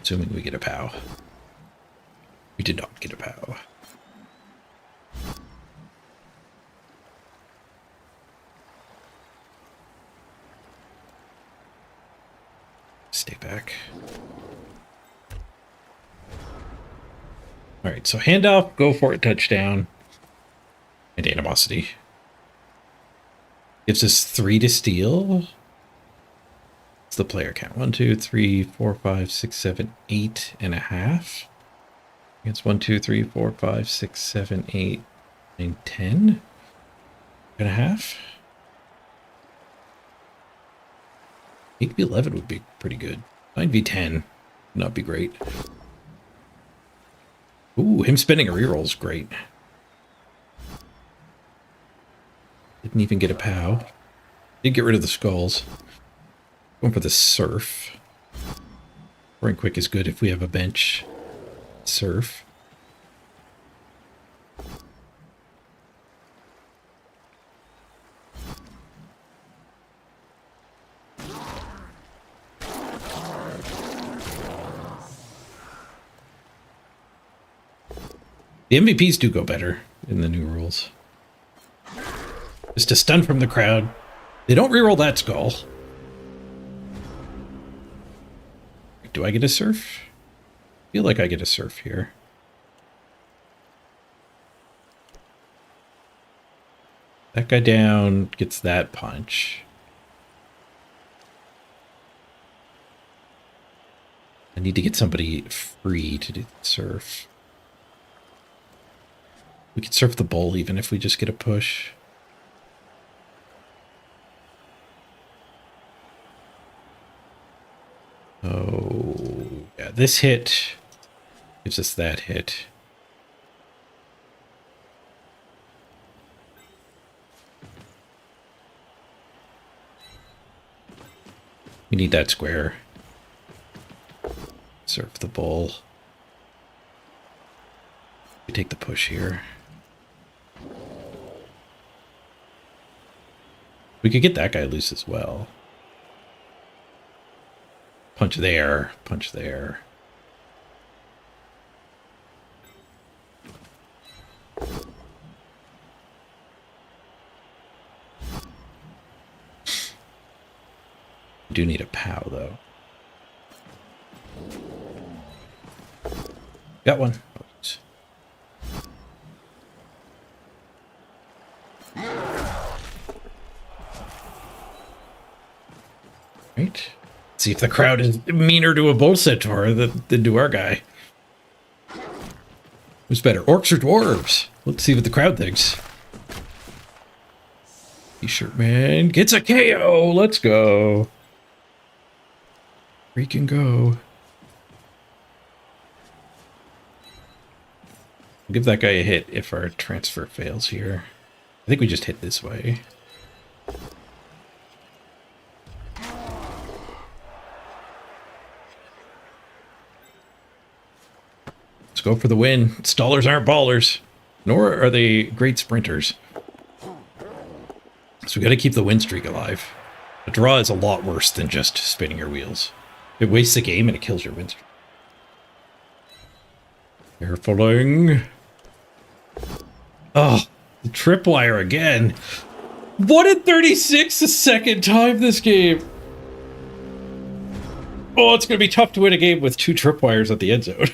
Assuming we get a POW. We did not get a POW. Stay back. All right, so handoff, go for it, touchdown, and animosity. Gives us 3 to steal. What's the player count? 1, 2, 3, 4, 5, 6, 7, 8.5. It's 1, 2, 3, 4, 5, 6, 7, 8, 9, 10.5. 8v11 would be pretty good. 9v10 would not be great. Ooh, him spending a reroll is great. Didn't even get a POW. Did get rid of the skulls. Going for the surf. Scoring quick is good if we have a bench. Surf. The MVPs do go better in the new rules. Just a stun from the crowd. They don't reroll that skull. Do I get a surf? I feel like I get a surf here. That guy down gets that punch. need to get somebody free to do the surf. We could surf the bull even if we just get a push. Oh, yeah, this hit gives us that hit. We need that square. Surf the bull. We take the push here. We could get that guy loose as well. Punch there, punch there. Do need a POW though. Got one. Right. See if the crowd is meaner to a bull centaur than to our guy. Who's better, orcs or dwarves? Let's see what the crowd thinks. T-shirt man gets a KO. Let's go. Freaking go. Give that guy a hit if our transfer fails here. I think we just hit this way. Let's go for the win. Stallers aren't ballers, nor are they great sprinters. So we got to keep the win streak alive. A draw is a lot worse than just spinning your wheels. It wastes the game and it kills your win streak. Carefuling. Oh, the tripwire again. 1 in 36 the second time this game. Oh, it's going to be tough to win a game with 2 tripwires at the end zone.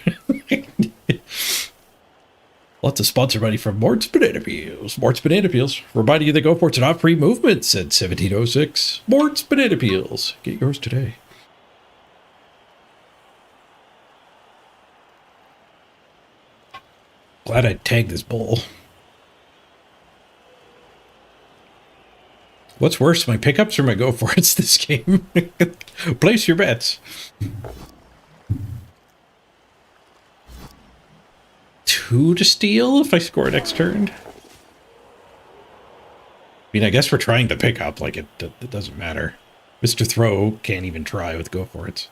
Lots of sponsor money from Mort's Banana Peels. Mort's Banana Peels. Reminding you that Go for it's not free movements at 1706. Mort's Banana Peels. Get yours today. Glad I tagged this bull. What's worse, my pickups or my Go for it's this game? Place your bets. 2 to steal if I score next turn. I mean, I guess we're trying to pick up, like it doesn't matter. Mr. Throw can't even try with Go for it.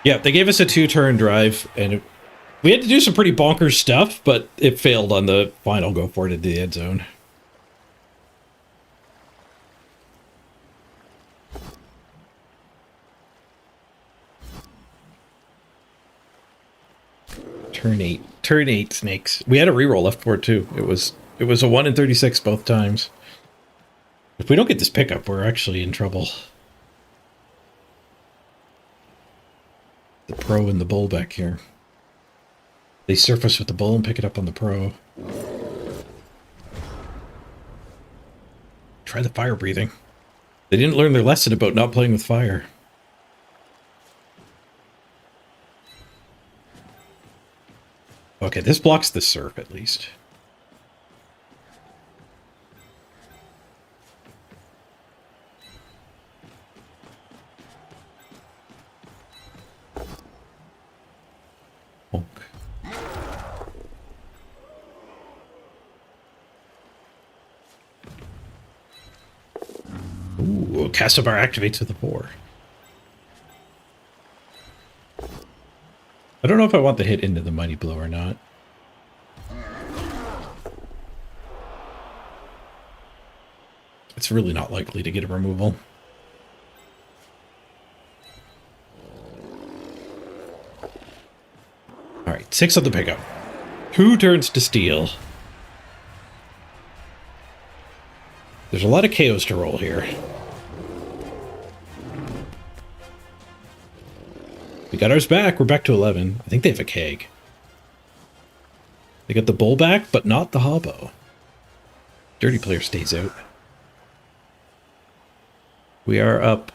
Yeah, they gave us a 2-turn drive, and we had to do some pretty bonkers stuff, but it failed on the final Go for it into the end zone. Turn 8 snakes. We had a reroll left for it too. It was a 1 in 36 both times. If we don't get this pickup, we're actually in trouble. The pro and the bull back here. They surface with the bull and pick it up on the pro. Try the fire breathing. They didn't learn their lesson about not playing with fire. Okay, this blocks the surf at least. Honk. Ooh, Castle Bar activates with a 4. I don't know if I want the hit into the Mighty Blow or not. It's really not likely to get a removal. Alright, 6 on the pickup. 2 turns to steal. There's a lot of KOs to roll here. We got ours back. We're back to 11. I think they have a keg. They got the bull back, but not the hobbo. Dirty player stays out. We are up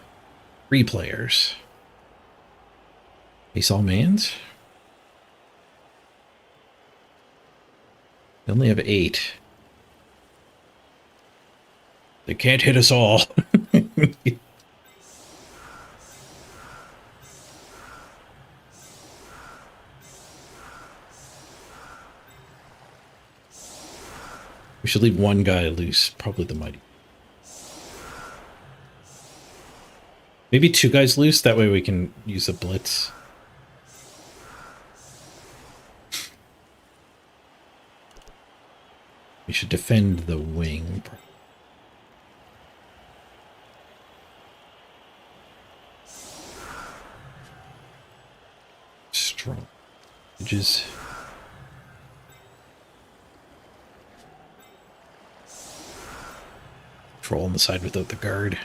3 players. Ace all mans. We only have 8. They can't hit us all. We should leave one guy loose, probably the mighty. Maybe 2 guys loose, that way we can use a blitz. We should defend the wing. Strong edges. Troll on the side without the guard.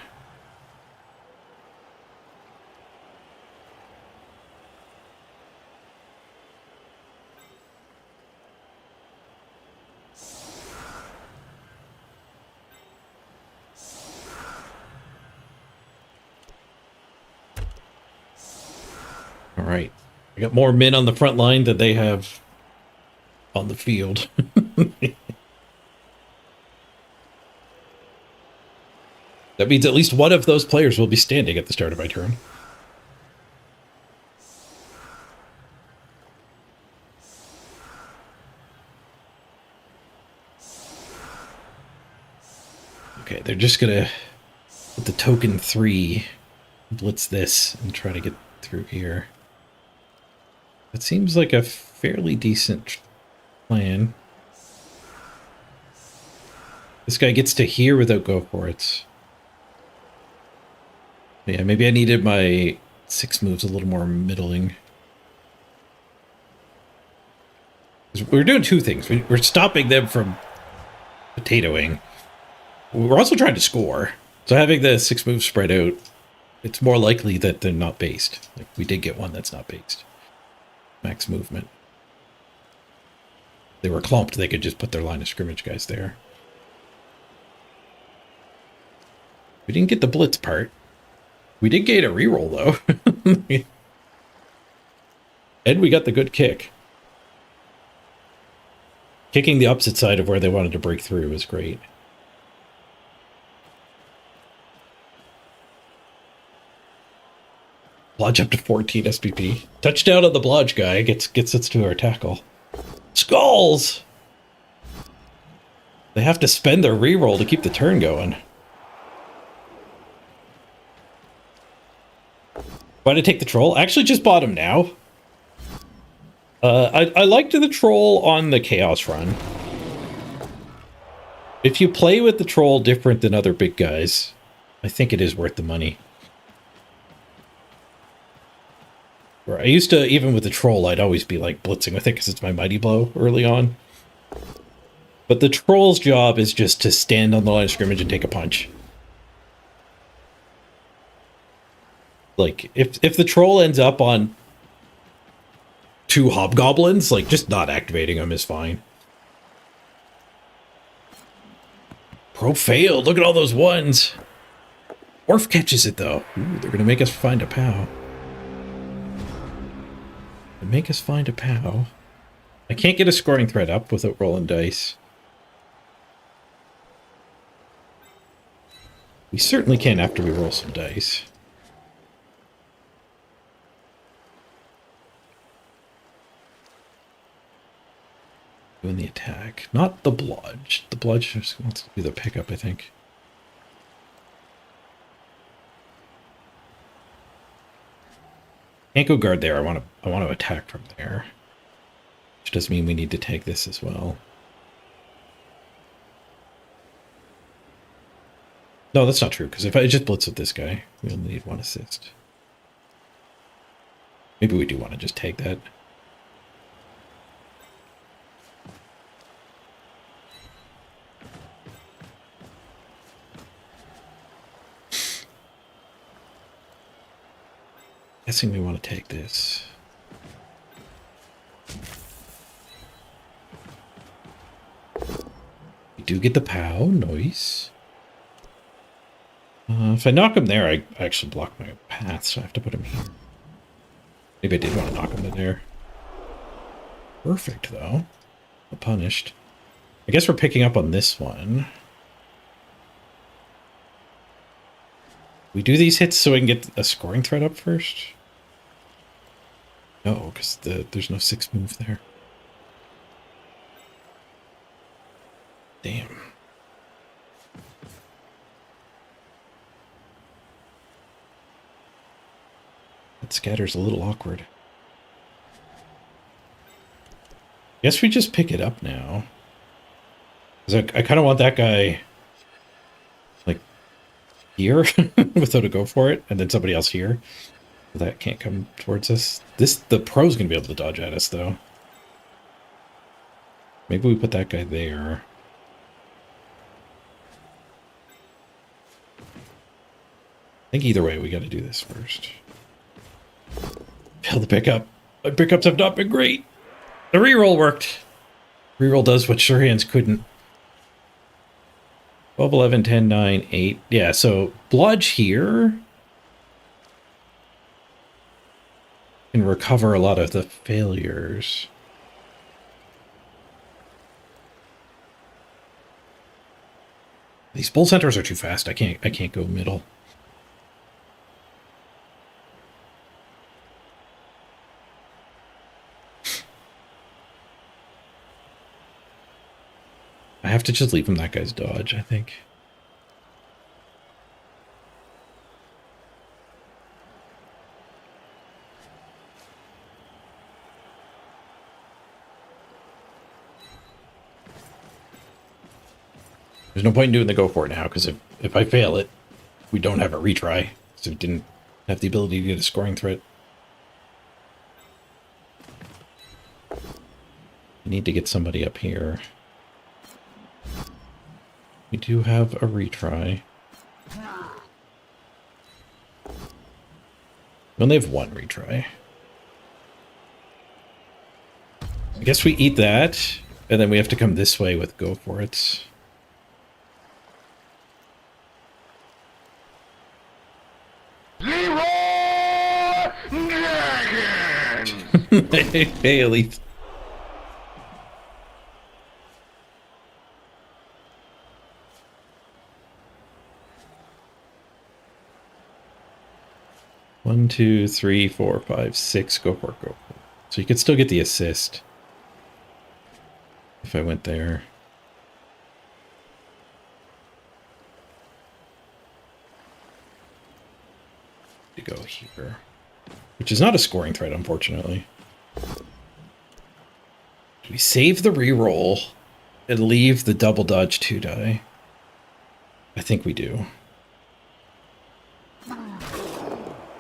All right. I got more men on the front line than they have on the field. That means at least one of those players will be standing at the start of my turn. Okay, they're just gonna put the token 3, blitz this, and try to get through here. That seems like a fairly decent plan. This guy gets to here without go for it. Yeah, maybe I needed my 6 moves a little more middling. We're doing 2 things. We're stopping them from potatoing. We're also trying to score. So having the 6 moves spread out, it's more likely that they're not based. Like, we did get one that's not based. Max movement. They were clumped, they could just put their line of scrimmage guys there. We didn't get the blitz part. We did get a reroll, though. And we got the good kick. Kicking the opposite side of where they wanted to break through was great. Blodge up to 14 SPP. Touchdown on the Blodge guy gets us to our tackle. Skulls! They have to spend their reroll to keep the turn going. Why did I take the troll? I actually just bought him now. I liked the troll on the Chaos run. If you play with the troll different than other big guys, I think it is worth the money. I used to, even with the troll, I'd always be like blitzing with it because it's my mighty blow early on. But the troll's job is just to stand on the line of scrimmage and take a punch. Like, if the troll ends up on 2 hobgoblins, like, just not activating them is fine. Pro failed. Look at all those ones. Orf catches it, though. Ooh, they're going to make us find a POW. Make us find a POW. I can't get a scoring threat up without rolling dice. We certainly can after we roll some dice. Doing the attack. Not the blodge. The blodge just wants to do the pickup, I think. Can't go guard there. I want to attack from there. Which does mean we need to take this as well. No, that's not true, because if I just blitz with this guy, we only need 1 assist. Maybe we do want to just take that. Guessing we want to take this. We do get the POW. Nice. If I knock him there, I actually block my path, so I have to put him here. Maybe I did want to knock him to there. Perfect, though. Not punished. I guess we're picking up on this one. We do these hits so I can get a scoring threat up first? No, because there's no 6 move there. Damn. That scatter's a little awkward. Guess we just pick it up now. Because I kind of want that guy, like, here without a go for it, and then somebody else here. So that can't come towards us. The pro's going to be able to dodge at us, though. Maybe we put that guy there. I think either way, we got to do this first. Failed the pickup. My pickups have not been great. The reroll worked. Reroll does what sure hands couldn't. 12, 11, 10, 9, 8. Yeah, so bludge here can recover a lot of the failures. These bull centers are too fast. I can't go middle. I have to just leave him that guy's dodge, I think. There's no point in doing the go for it now, because if I fail it, we don't have a retry. So we didn't have the ability to get a scoring threat. I need to get somebody up here. We do have a retry. We only have 1 retry. I guess we eat that, and then we have to come this way with go for it. Hey, Elite. One, 2, 3, 4, 5, 6. Go for it, go for it. So you could still get the assist if I went there. To go here, which is not a scoring threat, unfortunately. Do we save the reroll and leave the double dodge 2 die? I think we do.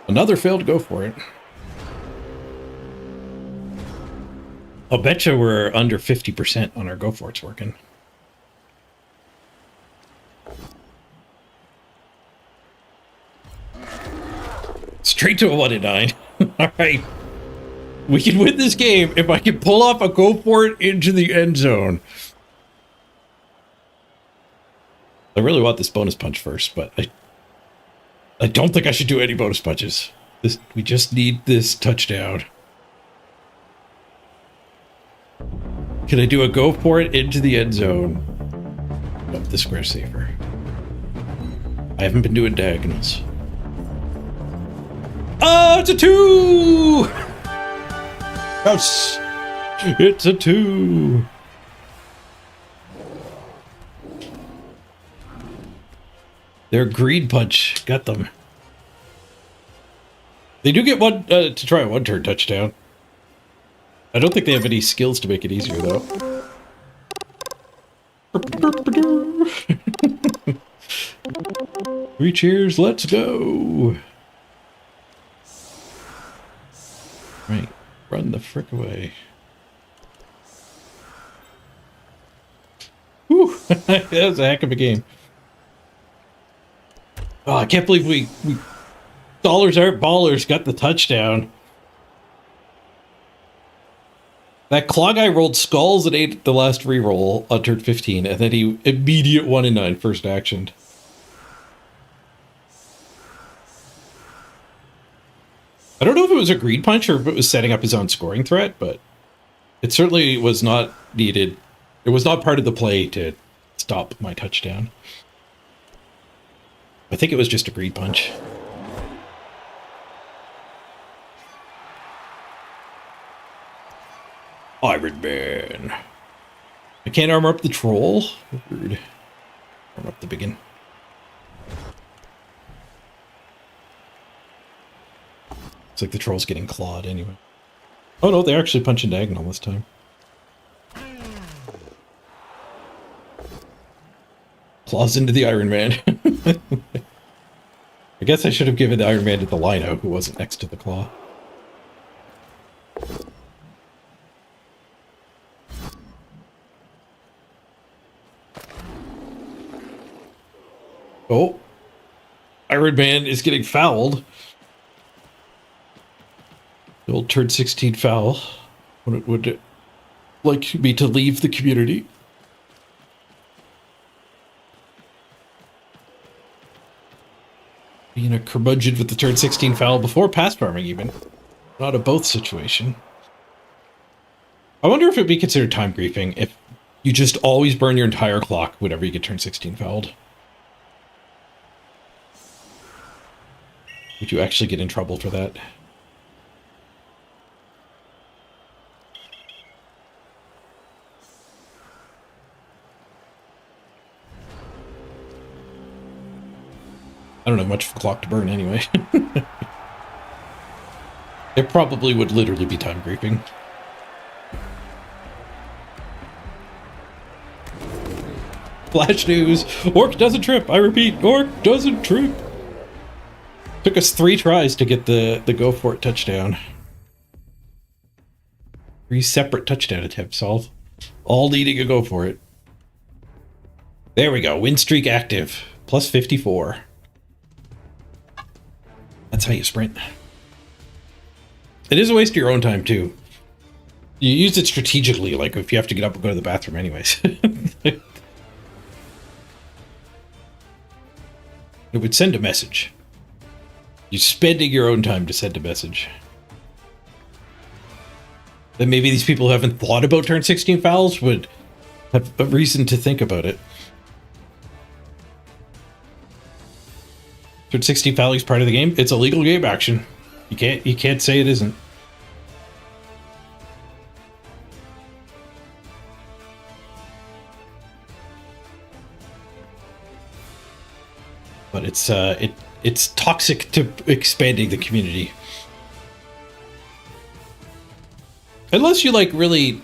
Another failed go for it. I'll bet you we're under 50% on our go for it's working. Straight to a 1 in 9. All right. We can win this game if I can pull off a go for it into the end zone. I really want this bonus punch first, but I don't think I should do any bonus punches. We just need this touchdown. Can I do a go for it into the end zone? Oh, the square's safer. I haven't been doing diagonals. Oh, it's a 2! Yes! It's a 2! Their greed punch got them. They do get one to try a 1-turn touchdown. I don't think they have any skills to make it easier, though. 3 cheers, let's go! Right, run the frick away. Whew, that was a heck of a game. Oh, I can't believe we dollars aren't ballers got the touchdown. That claw guy rolled skulls at 8 at the last reroll on turn 15, and then he immediate 1 in 9 first actioned. I don't know if it was a greed punch or if it was setting up his own scoring threat, but it certainly was not needed. It was not part of the play to stop my touchdown. I think it was just a greed punch. Iron Man. I can't armor up the troll. Weird. Armor up the biggin. It's like the troll's getting clawed anyway. Oh no, they're actually punching diagonal this time. Claws into the Iron Man. I guess I should have given the Iron Man to the Lino, who wasn't next to the claw. Oh. Iron Man is getting fouled. The old turn 16 foul. Would it like me to leave the community? Being a curmudgeon with the turn 16 foul before pass farming even. Not a both situation. I wonder if it'd be considered time griefing if you just always burn your entire clock whenever you get turn 16 fouled. Would you actually get in trouble for that? I don't have much of a clock to burn anyway. It probably would literally be time griefing. Flash news! Orc doesn't trip! I repeat, Orc doesn't trip! Took us 3 tries to get the go for it touchdown. 3 separate touchdown attempts, all needing a go for it. There we go, win streak active. Plus 54. That's how you sprint. It is a waste of your own time, too. You use it strategically, like if you have to get up and go to the bathroom anyways. It would send a message. You're spending your own time to send a message. Then maybe these people who haven't thought about turn 16 fouls would have a reason to think about it. Turn 16 fouling is part of the game. It's a legal game action. You can't say it isn't. But it's toxic to expanding the community. Unless you really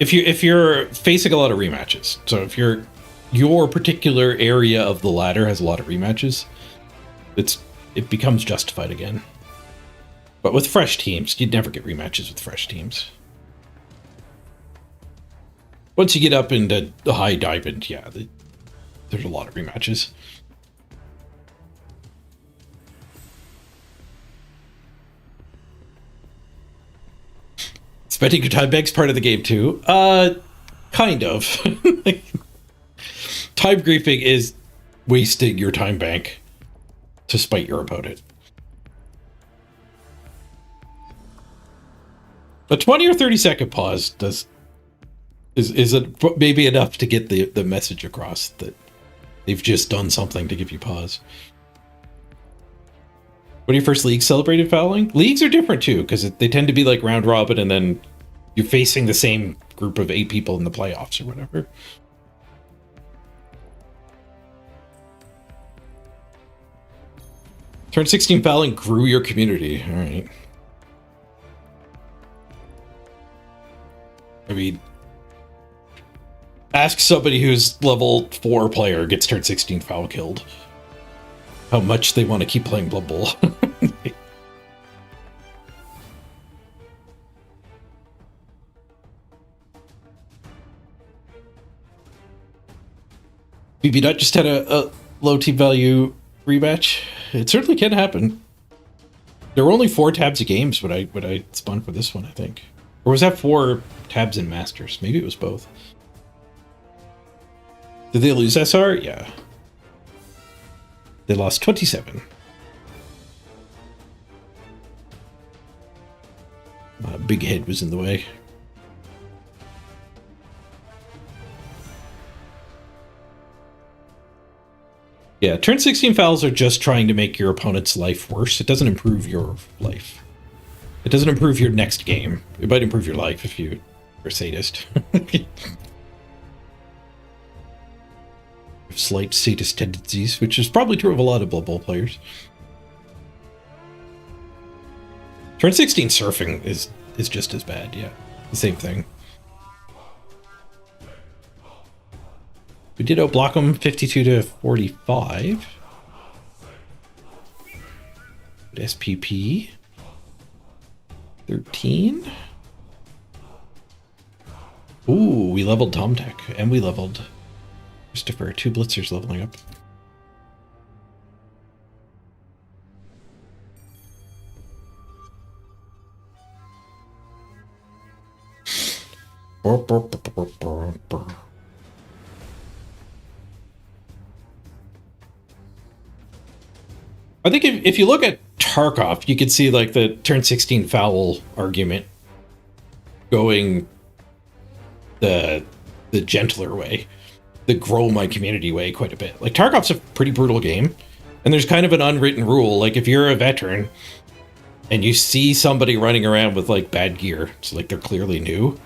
if you're facing a lot of rematches. So if your particular area of the ladder has a lot of rematches, it becomes justified again. But with fresh teams, you'd never get rematches with fresh teams. Once you get up into the high diamond, yeah, there's a lot of rematches. Spending your time bank's part of the game too. Kind of. Time griefing is wasting your time bank to spite your opponent. A 20 or 30 second pause is maybe enough to get the message across that they've just done something to give you pause. When your first league celebrated fouling? Leagues are different too, because they tend to be like round robin and then you're facing the same group of 8 people in the playoffs or whatever. Turn 16 fouling grew your community. All right. I mean, ask somebody who's level 4 player gets turn 16 foul killed how much they want to keep playing Blood Bowl. BB Nut just had a low team value rematch. It certainly can happen. There were only 4 tabs of games when I spun for this one, I think. Or was that 4 tabs and masters? Maybe it was both. Did they lose SR? Yeah. They lost 27. Big head was in the way. Yeah, turn 16 fouls are just trying to make your opponent's life worse. It doesn't improve your life. It doesn't improve your next game. It might improve your life if you're a sadist. Slight sadist tendencies, which is probably true of a lot of Blood Bowl players. Turn 16 surfing is just as bad, yeah. The same thing. We did outblock them 52 to 45. SPP 13. Ooh, we leveled Tom Tech and we leveled Christopher. 2 blitzers leveling up. I think if you look at Tarkov, you could see like the turn 16 foul argument going the gentler way, the grow my community way quite a bit. Like Tarkov's a pretty brutal game, and there's kind of an unwritten rule. Like if you're a veteran and you see somebody running around with like bad gear, so like they're clearly new,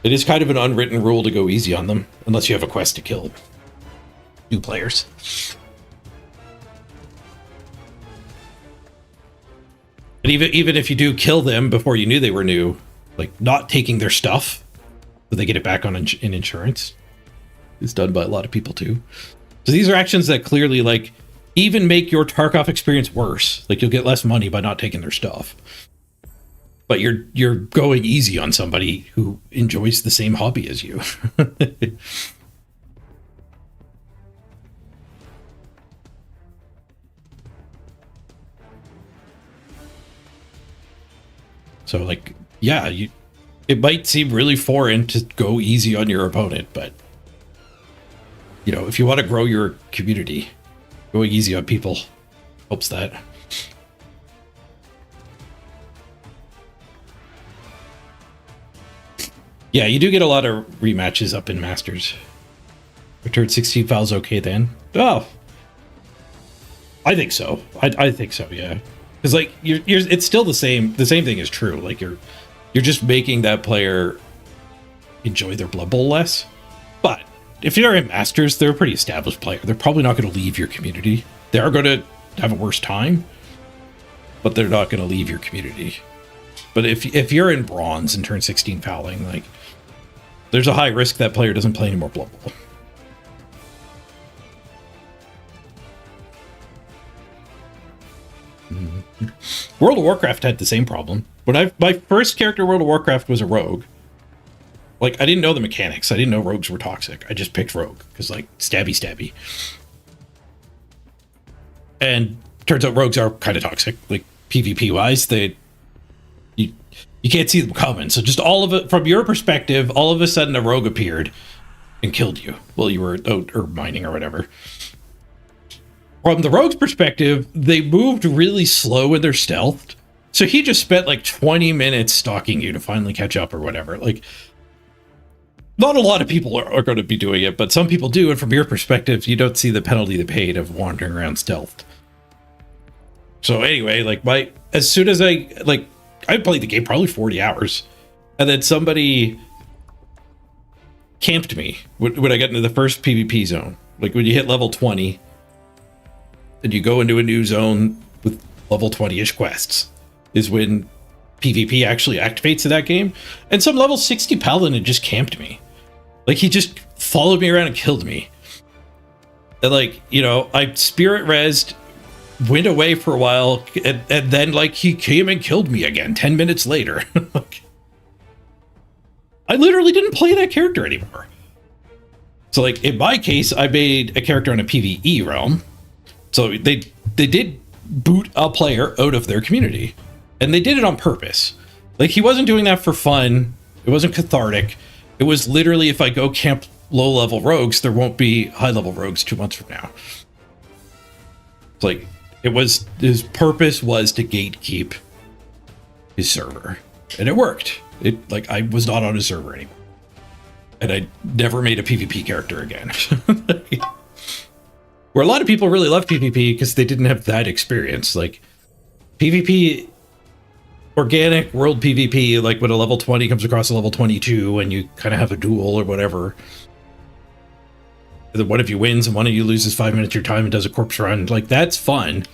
it is kind of an unwritten rule to go easy on them unless you have a quest to kill new players. But even if you do kill them before you knew they were new, like not taking their stuff so they get it back on in insurance is done by a lot of people too. So these are actions that clearly like even make your Tarkov experience worse. Like you'll get less money by not taking their stuff. But you're going easy on somebody who enjoys the same hobby as you. So like, yeah, it might seem really foreign to go easy on your opponent, but you know, if you want to grow your community, going easy on people helps that. Yeah, you do get a lot of rematches up in Masters. Return 16 fouls okay then? Oh, I think so. I think so, yeah. Because like it's still the same thing is true. Like you're just making that player enjoy their Blood Bowl less. But if you're in Masters, they're a pretty established player. They're probably not going to leave your community. They are going to have a worse time, but they're not going to leave your community. But if you're in Bronze and turn 16 fouling, like there's a high risk that player doesn't play any more Blood Bowl. World of Warcraft had the same problem. When my first character in World of Warcraft was a rogue. Like I didn't know the mechanics. I didn't know rogues were toxic. I just picked rogue because like stabby. And turns out rogues are kind of toxic. Like PvP wise, you can't see them coming. So just all of it from your perspective, all of a sudden a rogue appeared and killed you while you were out or mining or whatever. From the rogue's perspective, they moved really slow in their stealth. So he just spent like 20 minutes stalking you to finally catch up or whatever. Like, not a lot of people are going to be doing it, but some people do. And from your perspective, you don't see the penalty they paid of wandering around stealth. So anyway, like as soon as I played the game probably 40 hours. And then somebody camped me when I got into the first PvP zone. Like when you hit level 20, and you go into a new zone with level 20-ish quests, is when PvP actually activates in that game. And some level 60 paladin just camped me. Like he just followed me around and killed me. And like, you know, I spirit rezzed, went away for a while, and then like he came and killed me again 10 minutes later. I literally didn't play that character anymore. So like in my case, I made a character on a PvE realm. So they did boot a player out of their community, and they did it on purpose. Like, he wasn't doing that for fun. It wasn't cathartic. It was literally, if I go camp low-level rogues, there won't be high-level rogues 2 months from now. It's like, it was, his purpose was to gatekeep his server. And it worked. It, like, I was not on his server anymore. And I never made a PvP character again. Where a lot of people really love PvP because they didn't have that experience. Like, PvP, organic world PvP, like when a level 20 comes across a level 22 and you kind of have a duel or whatever. One of you wins and one of you loses 5 minutes of your time and does a corpse run. Like, that's fun.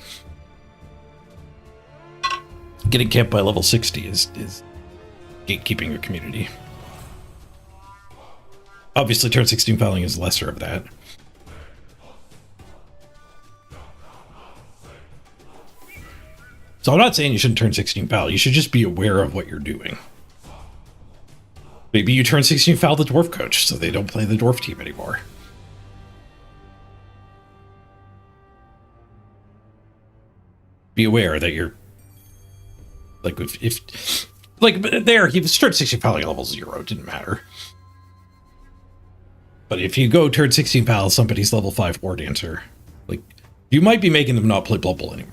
Getting camped by level 60 is gatekeeping your community. Obviously, turn 16 fouling is lesser of that. So I'm not saying you shouldn't turn 16 foul. You should just be aware of what you're doing. Maybe you turn 16 foul the dwarf coach so they don't play the dwarf team anymore. Be aware that you're like if like there he was turned 16 fouling at level 0, it didn't matter. But if you go turn 16 foul somebody's level 5 war dancer, like you might be making them not play Blood Bowl anymore.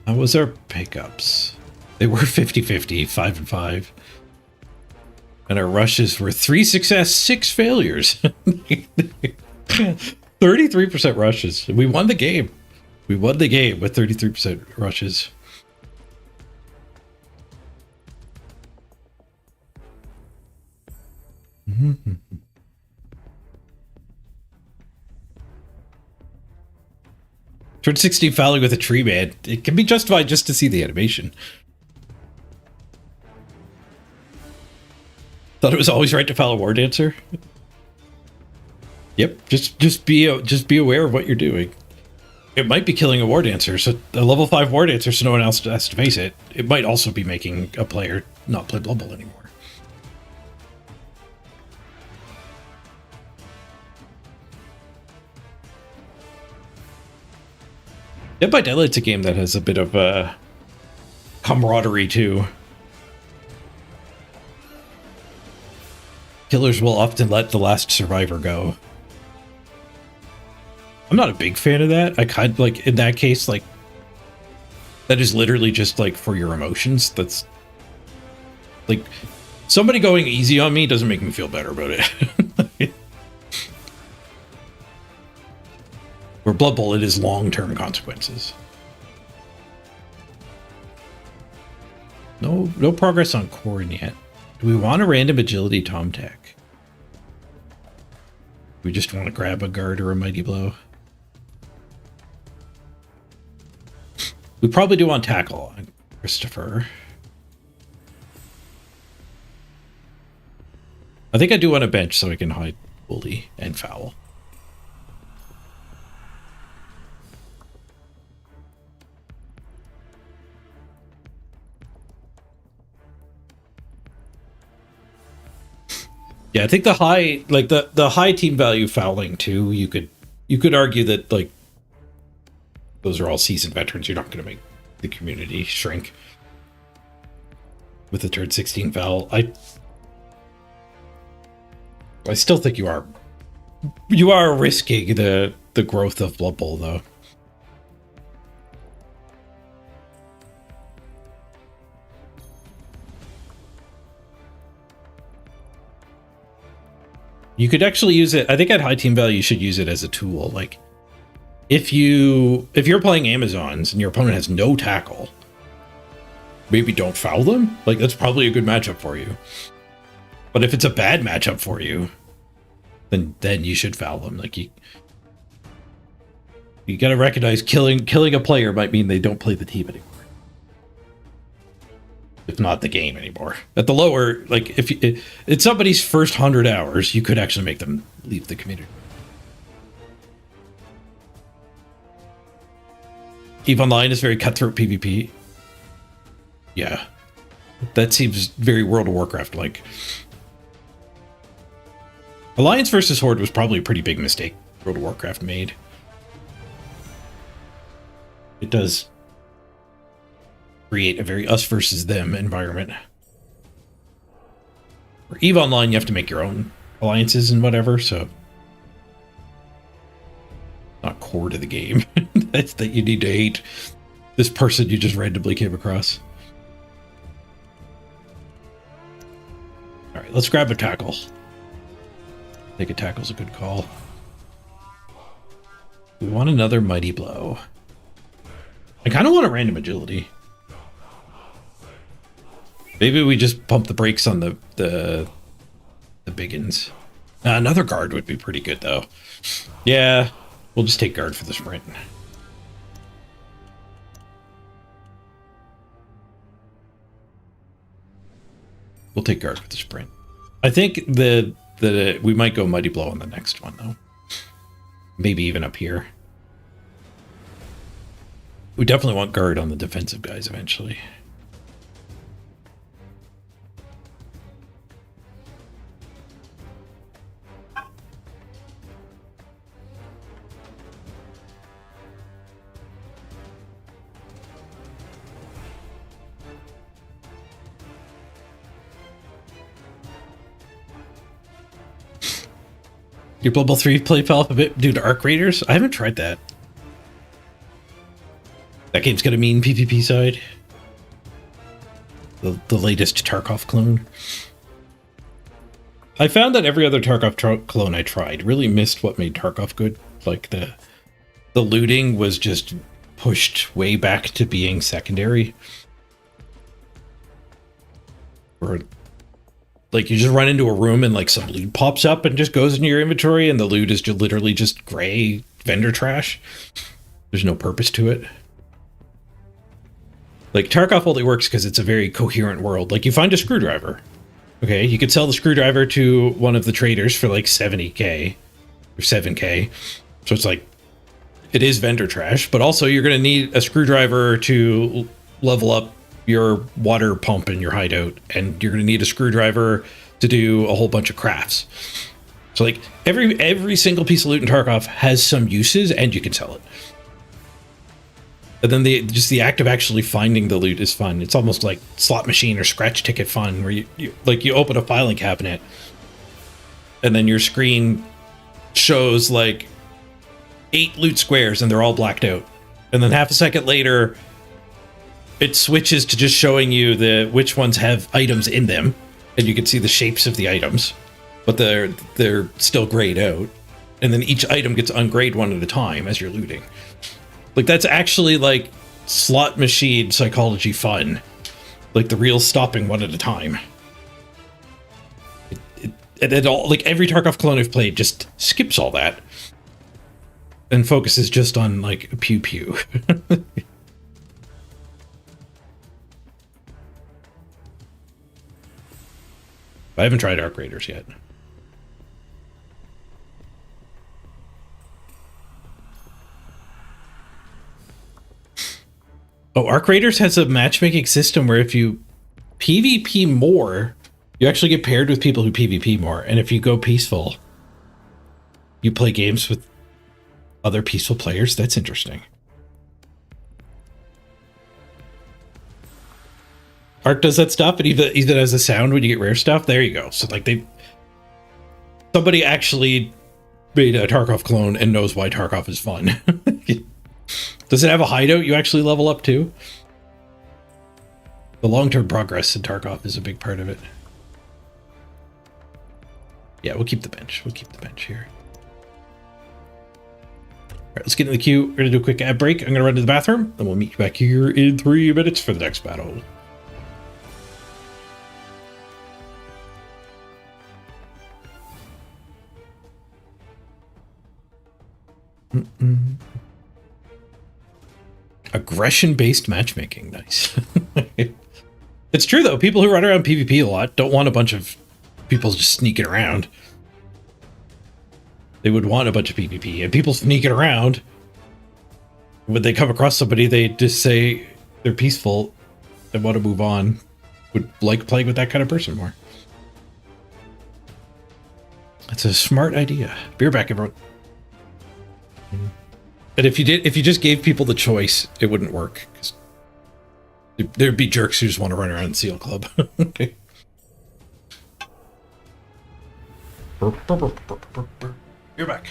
How was our pickups? They were 50-50, 5 and 5. And our rushes were 3 success, 6 failures. 33% rushes. We won the game. We won the game with 33% rushes. Turn 16 fouling with a tree man. It can be justified just to see the animation. Thought it was always right to foul a war dancer. Yep, just be aware of what you're doing. It might be killing a war dancer, so a level 5 war dancer, so no one else has to face it. It might also be making a player not play Blood Bowl anymore. Dead by Daylight's a game that has a bit of camaraderie too. Killers will often let the last survivor go. I'm not a big fan of that. I kind of like, in that case, like, that is literally just like for your emotions. That's like, somebody going easy on me doesn't make me feel better about it. Where Blood Bowl, it is long-term consequences. No progress on Corrin yet. Do we want a random agility Tom Tech? We just want to grab a guard or a mighty blow. We probably do want tackle on Christopher. I think I do want a bench so I can hide bully and foul. Yeah, I think the high, like the high team value fouling too. You could argue that like those are all seasoned veterans. You're not going to make the community shrink with the turn 16 foul. I still think you are risking the growth of Blood Bowl though. You could actually use it. I think at high team value, you should use it as a tool. Like, if you're playing Amazons and your opponent has no tackle, maybe don't foul them. Like, that's probably a good matchup for you. But if it's a bad matchup for you, then you should foul them. Like, you got to recognize killing a player might mean they don't play the team anymore. if not the game anymore. At the lower, like if it's somebody's first 100 hours, you could actually make them leave the community. EVE Online is very cutthroat PvP. Yeah, that seems very World of Warcraft like. Alliance versus Horde was probably a pretty big mistake World of Warcraft made. It does create a very us versus them environment. For EVE Online, you have to make your own alliances and whatever, so not core to the game. That's that you need to hate this person you just randomly came across. All right, let's grab a tackle. I think a tackle's a good call. We want another mighty blow. I kind of want a random agility. Maybe we just pump the brakes on the biggins. Another guard would be pretty good though. Yeah, we'll just take guard for the sprint. We'll take guard for the sprint. I think that we might go mighty blow on the next one though. Maybe even up here. We definitely want guard on the defensive guys eventually. Your Bubble 3 play fell off a bit due to Arc Raiders? I haven't tried that. That game's got a mean PvP side. The latest Tarkov clone. I found that every other Tarkov clone I tried really missed what made Tarkov good. Like the looting was just pushed way back to being secondary. Or like you just run into a room and like some loot pops up and just goes into your inventory and the loot is just literally just gray vendor trash. There's no purpose to it. Like Tarkov only works because it's a very coherent world. Like you find a screwdriver. Okay, you could sell the screwdriver to one of the traders for like 70k or 7k. So it's like, it is vendor trash, but also you're going to need a screwdriver to level up your water pump in your hideout, and you're going to need a screwdriver to do a whole bunch of crafts. So like every single piece of loot in Tarkov has some uses, and you can sell it. And then the act of actually finding the loot is fun. It's almost like slot machine or scratch ticket fun, where you open a filing cabinet, and then your screen shows like 8 loot squares, and they're all blacked out. And then half a second later, it switches to just showing you which ones have items in them, and you can see the shapes of the items, but they're still grayed out. And then each item gets ungrayed one at a time as you're looting. Like that's actually like slot machine psychology fun, like the real stopping one at a time. It all, like every Tarkov clone I've played just skips all that and focuses just on like pew pew. I haven't tried Arc Raiders yet. Oh, Arc Raiders has a matchmaking system where if you PvP more, you actually get paired with people who PvP more. And if you go peaceful, you play games with other peaceful players. That's interesting. Arc does that stuff, and even as a sound when you get rare stuff. There you go. So like somebody actually made a Tarkov clone and knows why Tarkov is fun. Does it have a hideout you actually level up to? The long-term progress in Tarkov is a big part of it. Yeah, we'll keep the bench. We'll keep the bench here. All right, let's get in the queue. We're gonna do a quick ad break. I'm gonna run to the bathroom, and we'll meet you back here in 3 minutes for the next battle. Aggression-based matchmaking, nice. It's true though. People who run around PvP a lot don't want a bunch of people just sneaking around. They would want a bunch of PvP, and people sneaking around. When they come across somebody, they just say they're peaceful and want to move on. Would like playing with that kind of person more. That's a smart idea. Beer back, everyone. And if you just gave people the choice, it wouldn't work. 'Cause there'd be jerks who just want to run around Seal Club. Okay. You're back.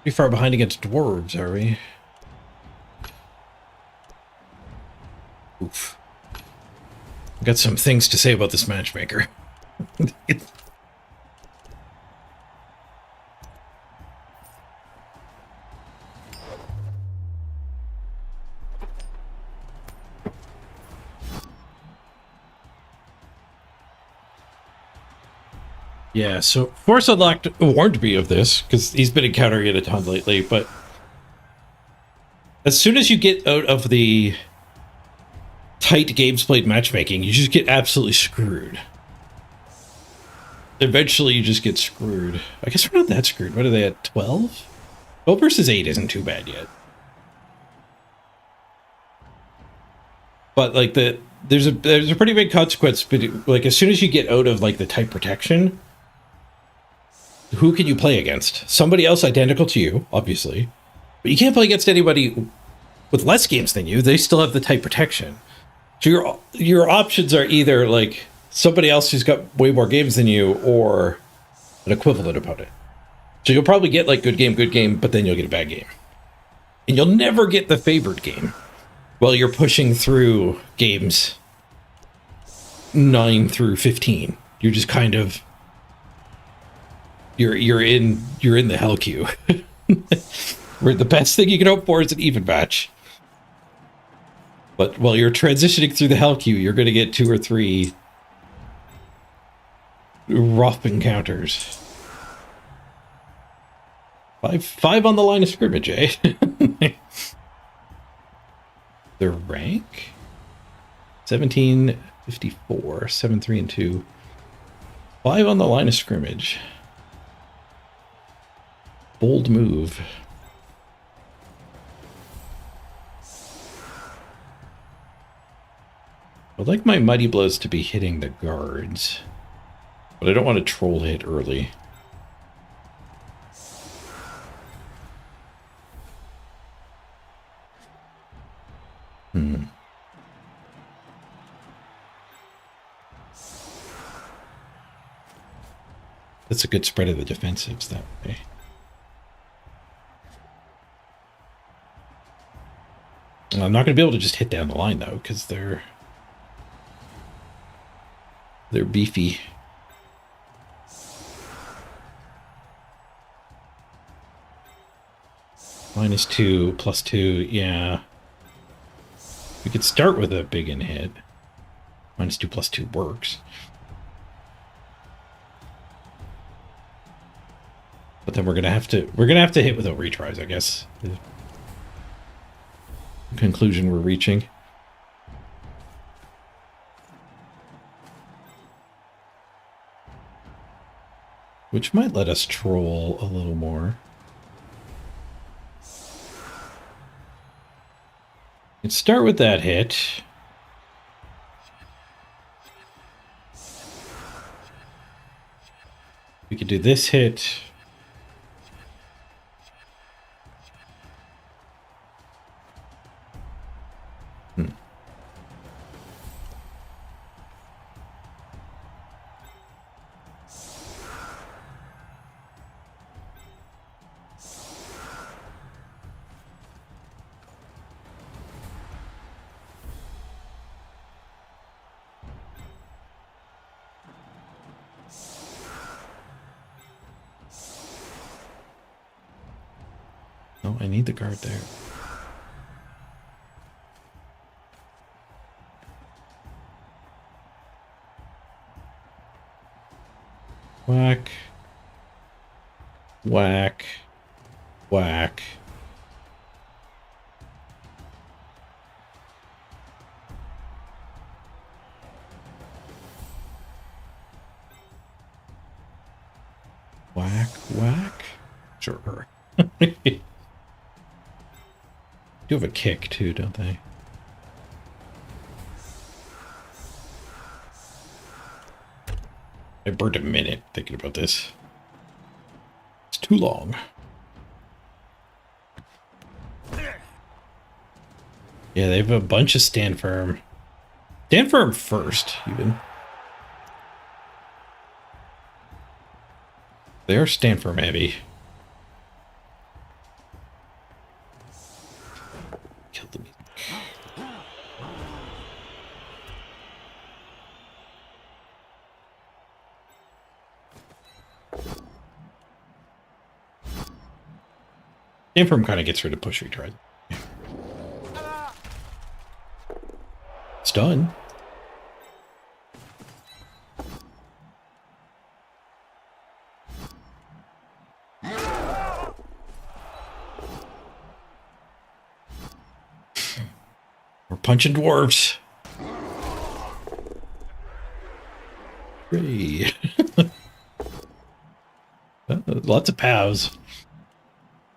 Pretty far behind against dwarves, are we? Oof. Got some things to say about this matchmaker. Yeah, so Force Unlocked warned me of this, because he's been encountering it a ton lately, but as soon as you get out of the tight games played matchmaking, you just get absolutely screwed. Eventually, you just get screwed. I guess we're not that screwed. What are they at, 12? 12 versus 8 isn't too bad yet. But, like, there's a pretty big consequence, but, like, as soon as you get out of, like, the type protection, who can you play against? Somebody else identical to you, obviously. But you can't play against anybody with less games than you. They still have the type protection. So your options are either, like, somebody else who's got way more games than you, or an equivalent opponent. So you'll probably get, like, good game, but then you'll get a bad game. And you'll never get the favored game while you're pushing through games 9 through 15. You're just kind of... You're in the hell queue. Where the best thing you can hope for is an even match. But while you're transitioning through the hell queue, you're going to get 2 or 3 rough encounters. Five on the line of scrimmage, eh? Their rank? 1754, 7, 3, and 2. 5 on the line of scrimmage. Bold move. I'd like my Mighty Blows to be hitting the guards, but I don't want to troll hit early. That's a good spread of the defensives that way. I'm not going to be able to just hit down the line, though, because they're beefy. -2, +2, yeah. We could start with a big in hit. -2, +2 works. But then we're gonna have to hit without retries, I guess. The conclusion we're reaching. Which might let us troll a little more. Let's start with that hit. We could do this hit. Oh, I need the guard there. Whack. Whack. Whack. Whack, whack. Sure. Do have a kick too, don't they? I burned a minute thinking about this. It's too long. Yeah, they have a bunch of stand firm. Stand firm first, even. They are stand firm heavy. Infirm kind of gets rid of push retries. It's done. We're punching dwarves. Hooray. Lots of POWs.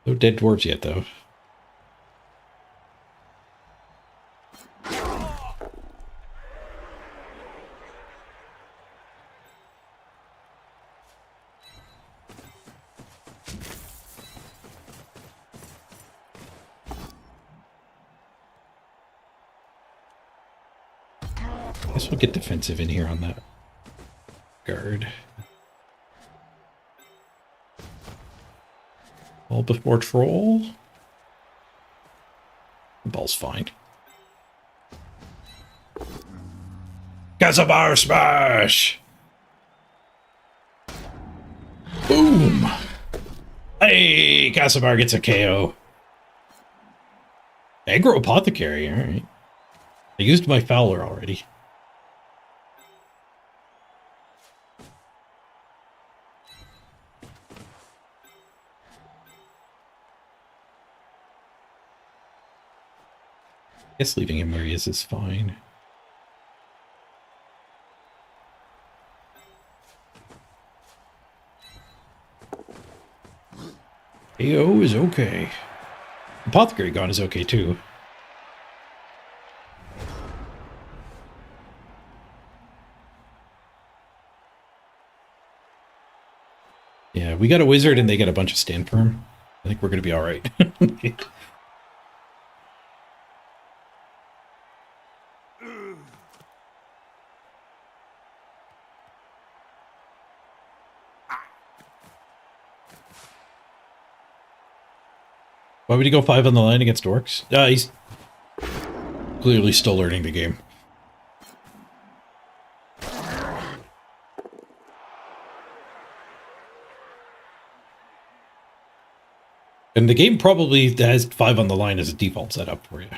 No dead dwarves yet, though. Guess we'll get defensive in here on that guard. Ball before troll. The ball's fine. Casabar smash! Boom! Hey, Casabar gets a KO. Aggro Apothecary, alright. I used my Fowler already. I guess leaving him where he is fine. AO is okay. Apothecary gone is okay too. Yeah, we got a wizard and they got a bunch of stand firm. I think we're gonna be alright. Why would he go 5 on the line against orcs? He's clearly still learning the game. And the game probably has 5 on the line as a default setup for you.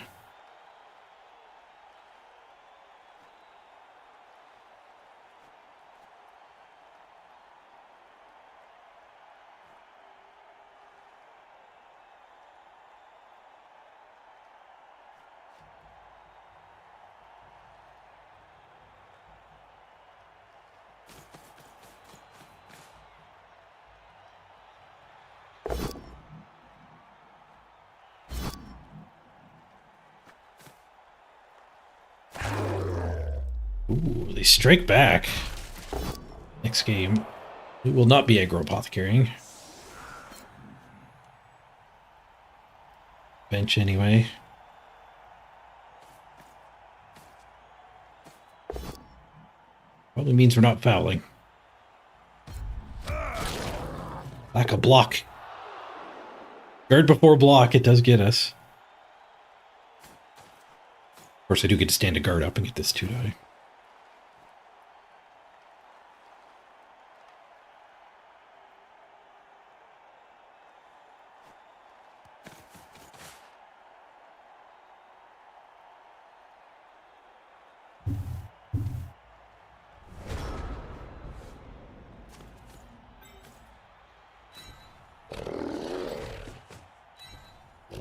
Ooh, they strike back. Next game, it will not be aggro apothecarying. Bench anyway. Probably means we're not fouling. Lack of block. Guard before block, it does get us. Of course, I do get to stand a guard up and get this 2-die.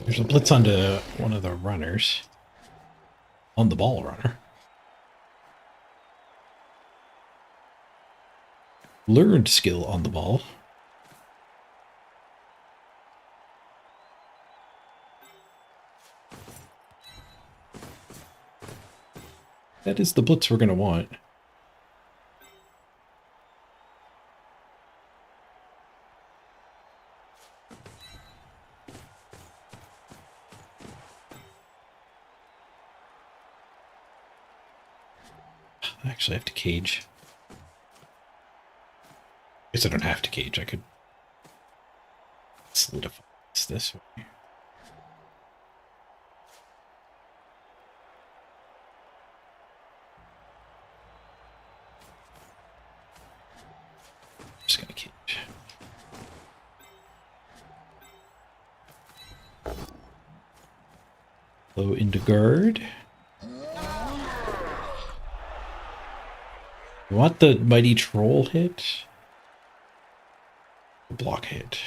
There's a blitz onto one of the runners. On the ball runner. Learned skill on the ball. That is the blitz we're going to want. I actually have to cage. I guess I don't have to cage. I could solidify this way. I'm just gonna cage. Blow into guard. You want the mighty troll hit? The block hit.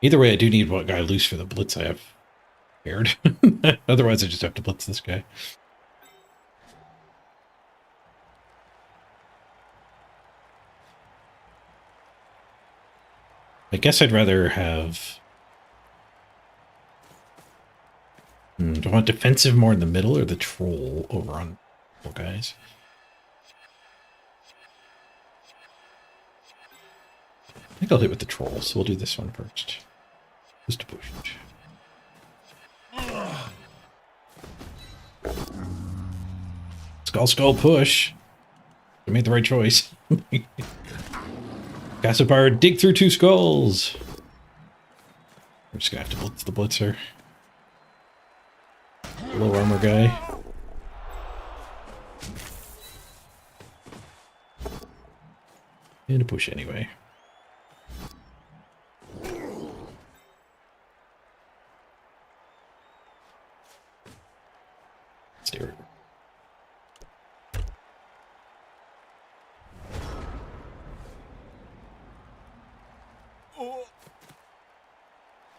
Either way, I do need one guy loose for the blitz I have prepared. Otherwise, I just have to blitz this guy. I guess I'd rather have... do I want defensive more in the middle or the troll over on guys? I think I'll hit with the troll, so we'll do this one first. Just to push it. Skull push. I made the right choice. Gassapar, dig through 2 skulls. I'm just gonna have to blitz the blitzer. Low armor guy. And a push anyway. Stay right.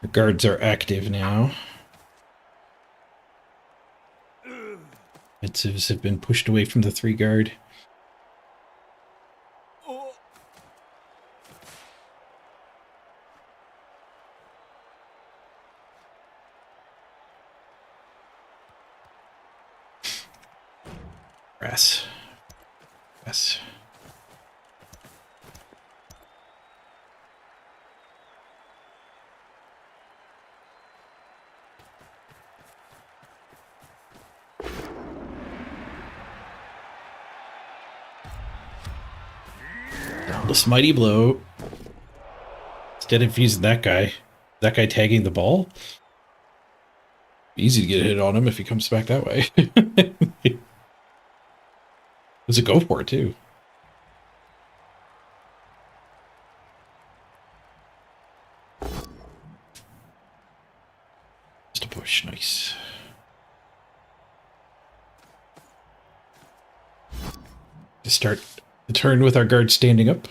The guards are active now. Offensives have been pushed away from the 3 guard. Press. Yes. This mighty blow. Instead of using that guy tagging the ball. Easy to get a hit on him if he comes back that way. Does it go for it too? Just a push, nice. To start the turn with our guard standing up.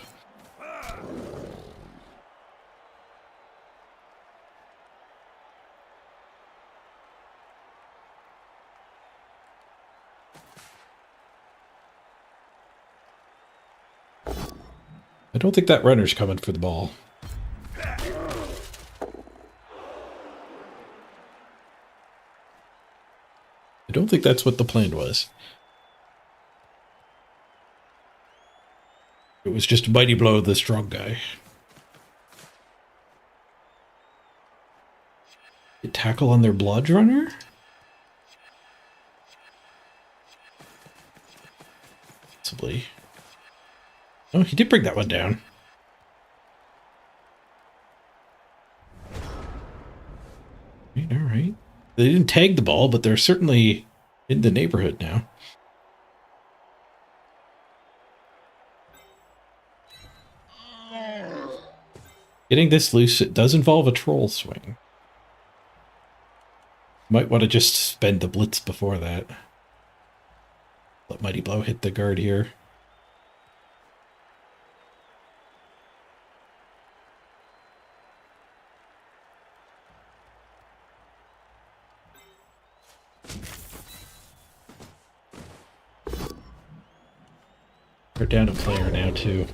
I don't think that runner's coming for the ball. I don't think that's what the plan was. It was just a mighty blow the strong guy. Did tackle on their blood runner? Possibly. Oh, he did bring that one down. All right. They didn't tag the ball, but they're certainly in the neighborhood now. Getting this loose, it does involve a troll swing. Might want to just spend the blitz before that. Let Mighty Blow hit the guard here. We're down a player now, too.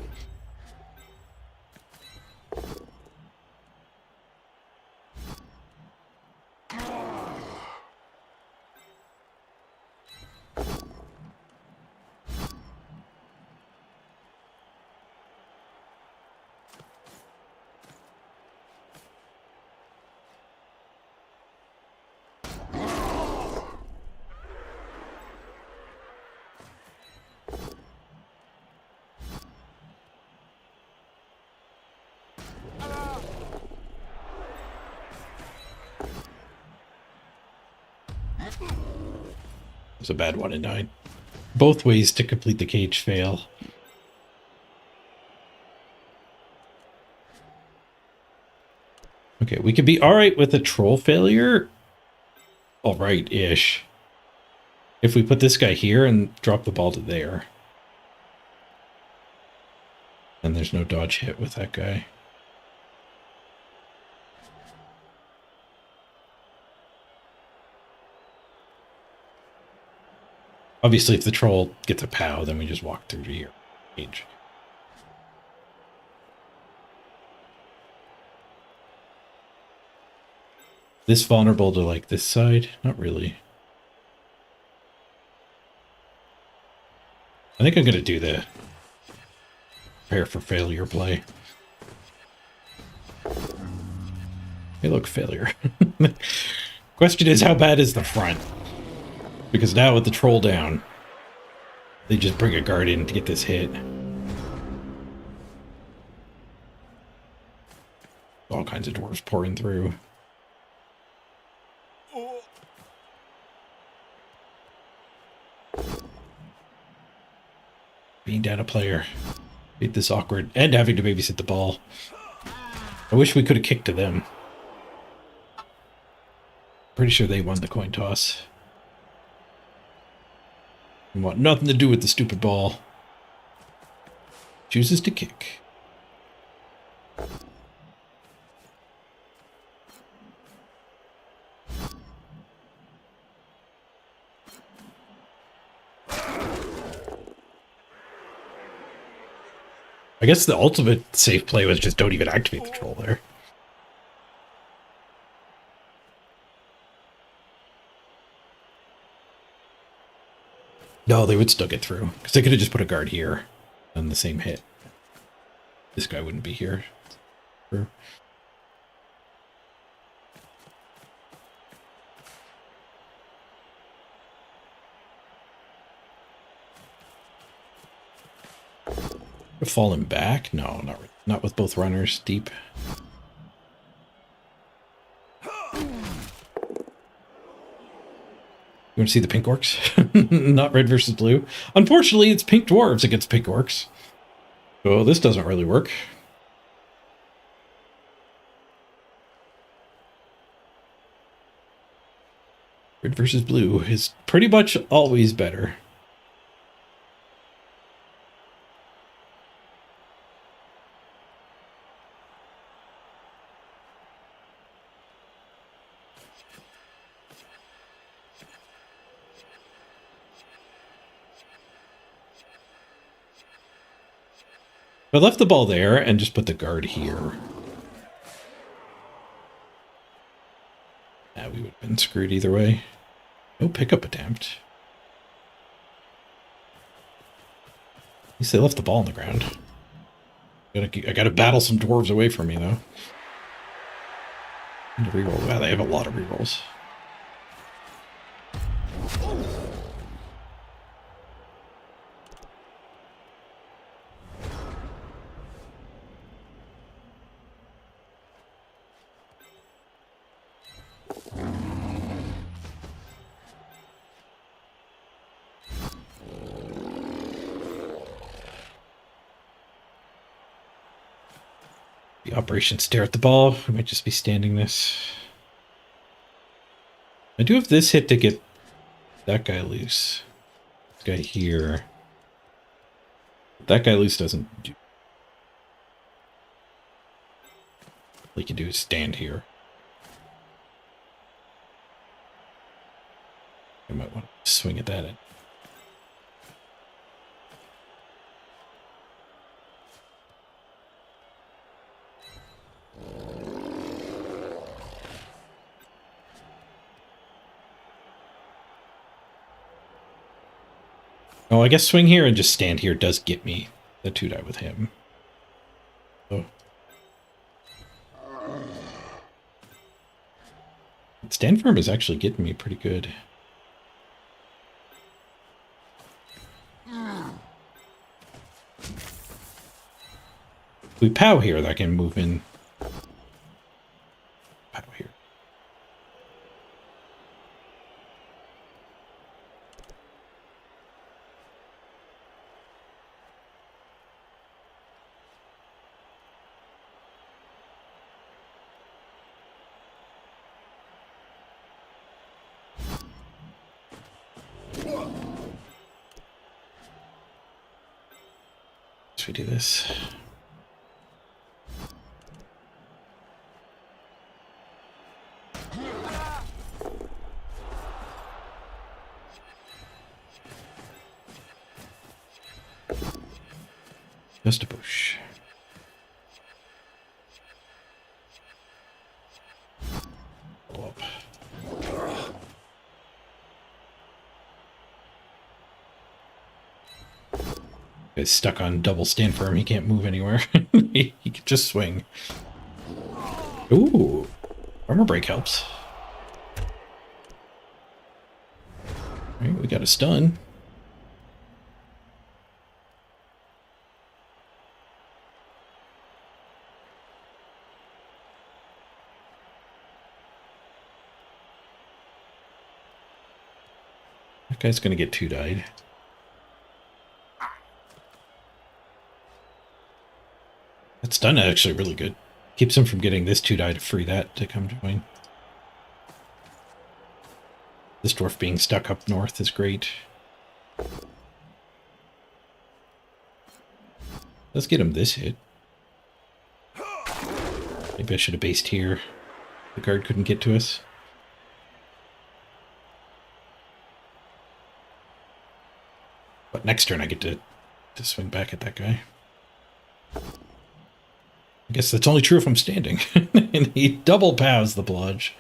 It was a bad 1 in 9. Both ways to complete the cage fail. Okay, we could be all right with a troll failure. All right-ish. If we put this guy here and drop the ball to there. And there's no dodge hit with that guy. Obviously, if the troll gets a POW, then we just walk through to here. Age. This vulnerable to like this side? Not really. I think I'm going to do the prepare for failure play. Hey, look, failure. Question is, how bad is the front? Because now with the troll down, they just bring a guard in to get this hit. All kinds of dwarves pouring through. Being down a player. Made this awkward. And having to babysit the ball. I wish we could have kicked to them. Pretty sure they won the coin toss. And want nothing to do with the stupid ball. Chooses to kick. I guess the ultimate safe play was just don't even activate the troll there. No, they would still get through. Because they could have just put a guard here on the same hit. This guy wouldn't be here. True. Falling back? No, not with both runners deep. You want to see the pink orcs? Not red versus blue. Unfortunately, it's pink dwarves against pink orcs. So this doesn't really work. Red versus blue is pretty much always better. If I left the ball there and just put the guard here, yeah, we would have been screwed either way. No pickup attempt. At least they left the ball on the ground. I gotta battle some dwarves away from me, though. And reroll. Wow, they have a lot of rerolls. The operation stare at the ball. We might just be standing this. I do have this hit to get that guy loose. This guy here. That guy loose doesn't do. All he can do is stand here. I might want to swing at that end. Oh, I guess swing here and just stand here does get me the 2-die with him. Oh. Stand firm is actually getting me pretty good. If we POW here, that can move in. POW here. guess we do this. Just a bush. Blow up. Guy's stuck on double stand firm. He can't move anywhere. He can just swing. Ooh, armor break helps. All right, we got a stun. That guy's gonna get 2-died. That stun actually really good. Keeps him from getting this 2-die to free that to come join. This dwarf being stuck up north is great. Let's get him this hit. Maybe I should have based here. The guard couldn't get to us. But next turn I get to swing back at that guy. I guess that's only true if I'm standing. And he double pows the bludge.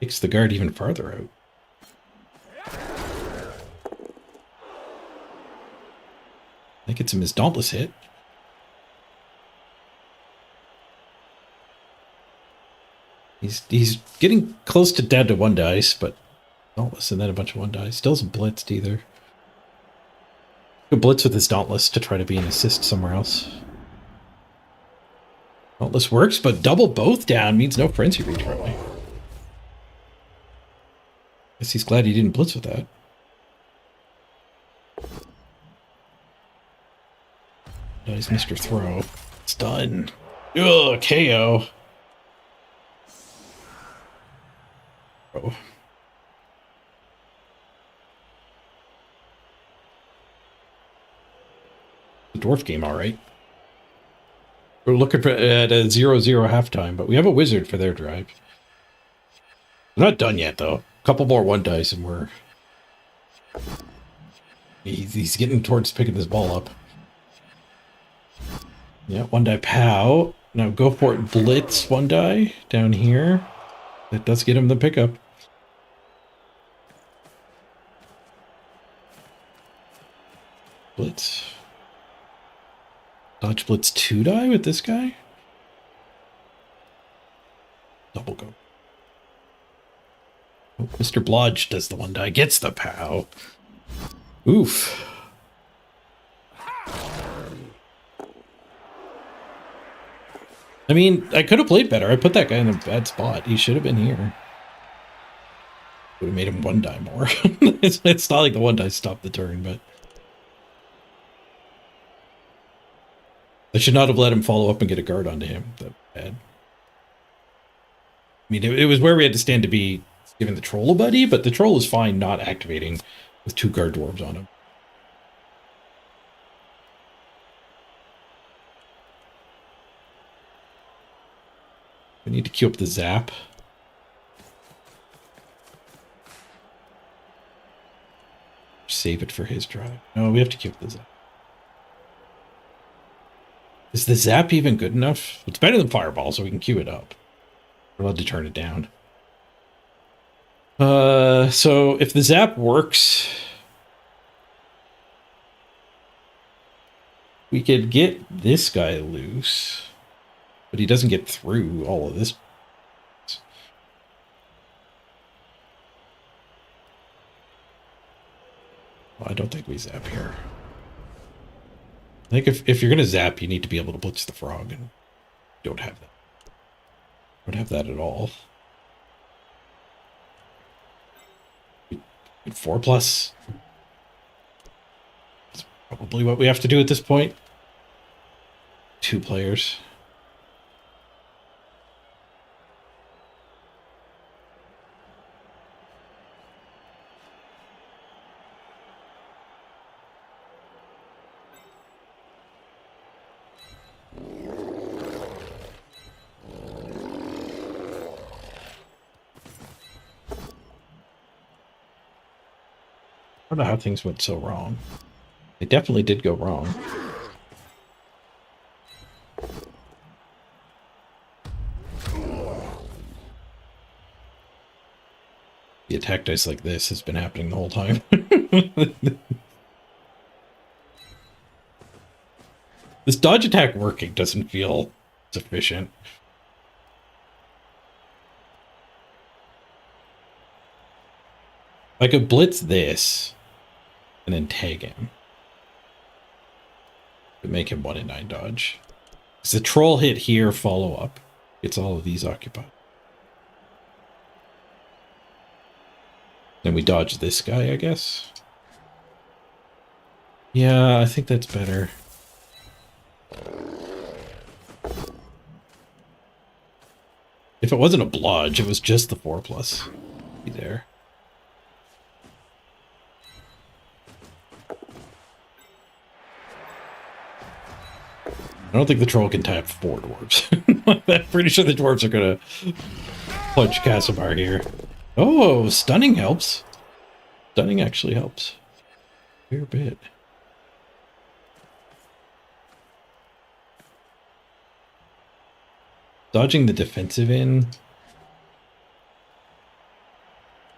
Takes the guard even farther out. That gets him his dauntless hit. He's getting close to down to 1 dice, but dauntless and then a bunch of 1 dice. Still isn't blitzed either. Could blitz with his dauntless to try to be an assist somewhere else. Dauntless works, but double both down means no frenzy reach probably. Guess he's glad he didn't blitz with that. Dies Mr. Throw. It's done. Ugh, KO. Oh. The dwarf game, all right. We're looking for at a 0-0 halftime, but we have a wizard for their drive. We're not done yet, though. A couple more 1 dice, and we're... He's getting towards picking this ball up. Yeah, 1 die pow. Now go for it. Blitz 1 die down here. That does get him the pickup. Blitz. Dodge blitz 2 die with this guy? Double go. Oh, Mr. Blodge does the 1 die. Gets the pow. Oof. I mean, I could have played better. I put that guy in a bad spot. He should have been here. Would have made him 1 die more. It's not like the 1 die stopped the turn, but... I should not have let him follow up and get a guard onto him. That bad. I mean, it was where we had to stand to be giving the troll a buddy, but the troll is fine not activating with 2 guard dwarves on him. We need to queue up the zap. Save it for his drive. No, we have to queue up the zap. Is the zap even good enough? It's better than fireball, so we can queue it up. We're allowed to turn it down. So if the zap works, we could get this guy loose, but he doesn't get through all of this. Well, I don't think we zap here. I think if you're going to zap, you need to be able to blitz the frog, and don't have that. Don't have that at all. 4+. That's probably what we have to do at this point. 2 players. I don't know how things went so wrong. They definitely did go wrong. The attack dice like this has been happening the whole time. This dodge attack working doesn't feel sufficient. I could blitz this and then tag him to make him 1 in 9 dodge. Because the troll hit here, follow up. Gets all of these occupied. Then we dodge this guy, I guess. Yeah, I think that's better. If it wasn't a blodge, it was just the 4+. Be there. I don't think the troll can tap 4 dwarves. I'm pretty sure the dwarves are gonna punch Casimir here. Oh, stunning helps. Stunning actually helps. A fair bit. Dodging the defensive in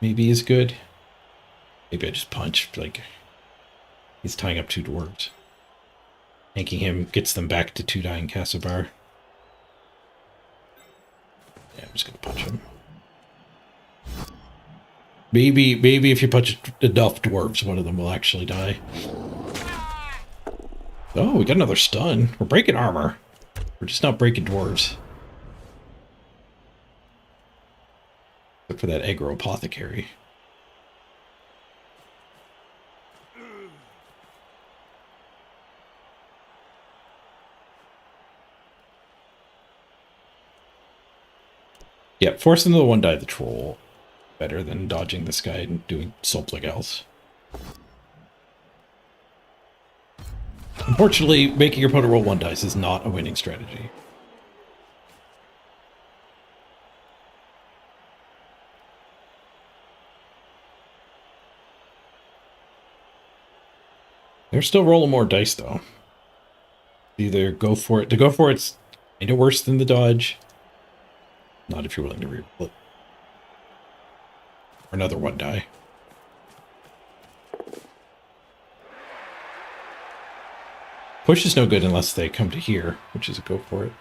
maybe is good. Maybe I just punch, like, he's tying up 2 dwarves. Making him gets them back to 2 dying Casimir. Yeah, I'm just gonna punch him. Maybe if you punch enough dwarves, one of them will actually die. Oh, we got another stun. We're breaking armor. We're just not breaking dwarves. Except for that aggro apothecary. Yeah, forcing the 1 die the troll. Better than dodging this guy and doing something else. Unfortunately, making your opponent roll 1 dice is not a winning strategy. They're still rolling more dice, though. Either go for it. To go for it's kind of worse than the dodge. Not if you're willing to reroll it. Or another 1 die. Push is no good unless they come to here, which is a go for it.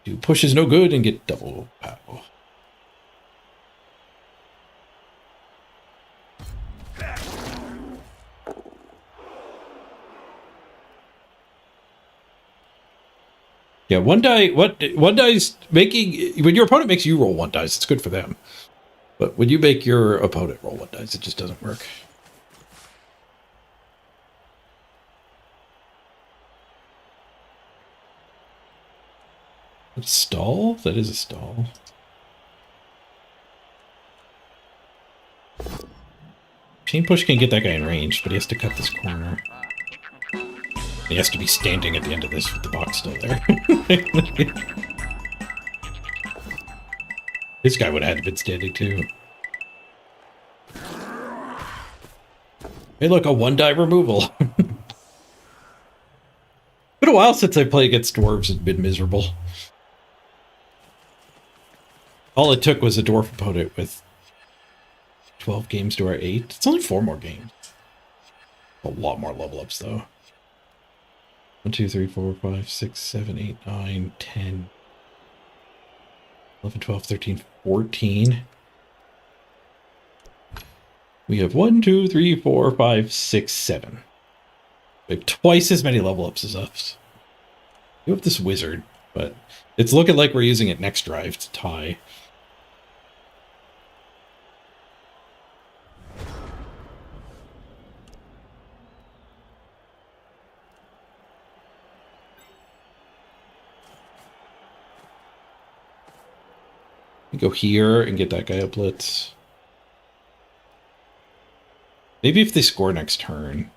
Do push is no good and get double pow. Yeah, 1 die. 1 die's making when your opponent makes you roll 1 dice, it's good for them. But when you make your opponent roll 1 dice, it just doesn't work. That's stall? That is a stall. Chain push can get that guy in range, but he has to cut this corner. He has to be standing at the end of this with the box still there. This guy would have had to been standing too. Hey look, a 1 die removal. Been a while since I played against dwarves and been miserable. All it took was a dwarf opponent with 12 games to our 8. It's only 4 more games. A lot more level ups though. 1, 2, 3, 4, 5, 6, 7, 8, 9, 10, 11, 12, 13, 14. We have 1, 2, 3, 4, 5, 6, 7. We have twice as many level ups as us. We have this wizard, but it's looking like we're using it next drive to tie. Go here and get that guy a blitz. Maybe if they score next turn,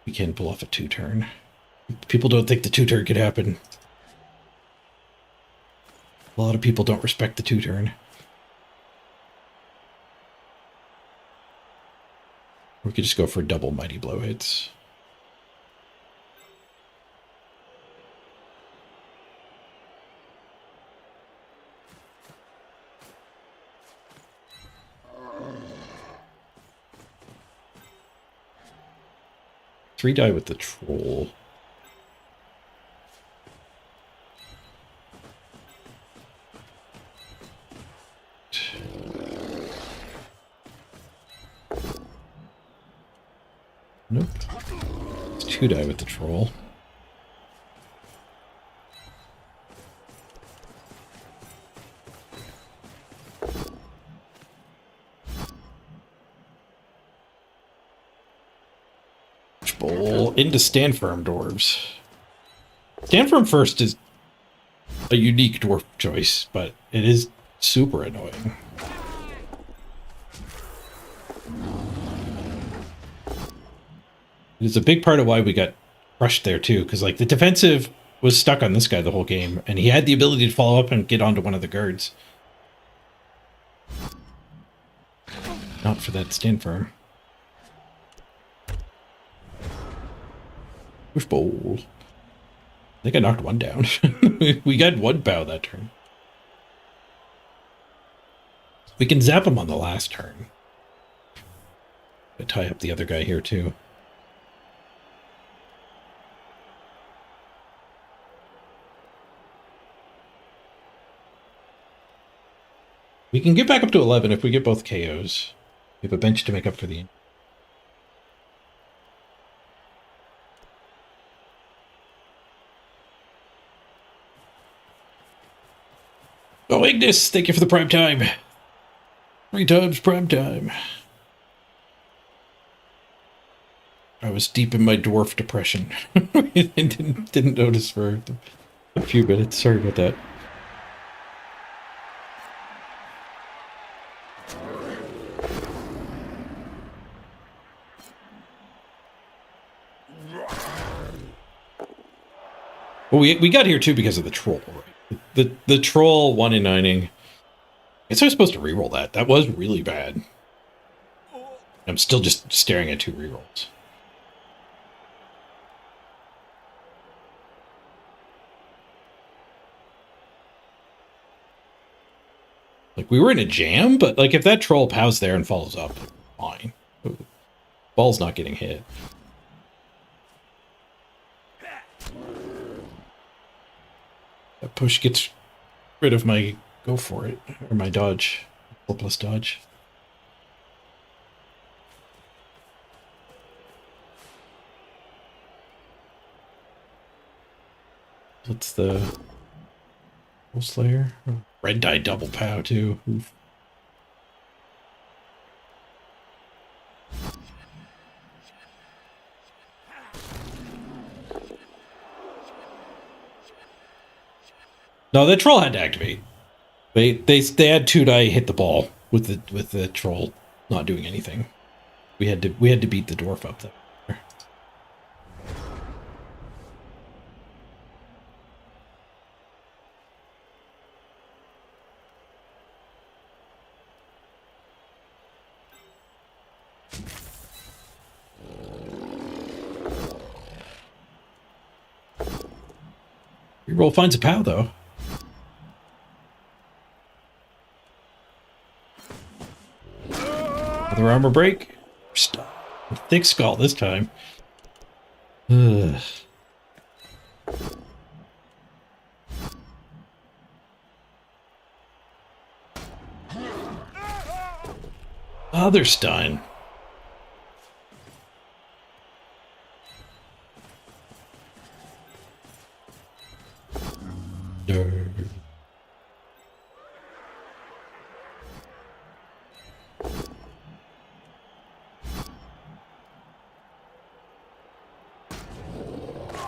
we can pull off a 2-turn. People don't think the 2-turn could happen. A lot of people don't respect the 2-turn. We could just go for double mighty blow hits. Three die with the troll. Nope. It's 2 die with the troll. Bowl into stand firm dwarves. Stand firm first is a unique dwarf choice, but it is super annoying. It's a big part of why we got crushed there too, because like the defensive was stuck on this guy the whole game, and he had the ability to follow up and get onto one of the guards. Not for that stand firm. Push bowl. I think I knocked one down. We got one bow that turn. We can zap him on the last turn. I tie up the other guy here too. We can get back up to 11 if we get both KOs. We have a bench to make up for the... Oh, Ignis, thank you for the prime time. 3 times prime time. I was deep in my dwarf depression. I didn't notice for a few minutes. Sorry about that. Well, we got here too because of the troll, right? The troll 1 in 9ing. I guess I was supposed to reroll that. That was really bad. I'm still just staring at 2 rerolls. Like, we were in a jam, but like if that troll pows there and follows up, fine. Ball's not getting hit. That push gets rid of my go for it, or my dodge. Plus dodge. What's the Soul Slayer? Red die double pow too. Oof. No, the troll had to activate. They had 2 die hit the ball with the troll not doing anything. We had to beat the dwarf up there. Reroll finds a POW though. Another armor break. Thick skull this time. Ugh. Oh, they're stunned. No.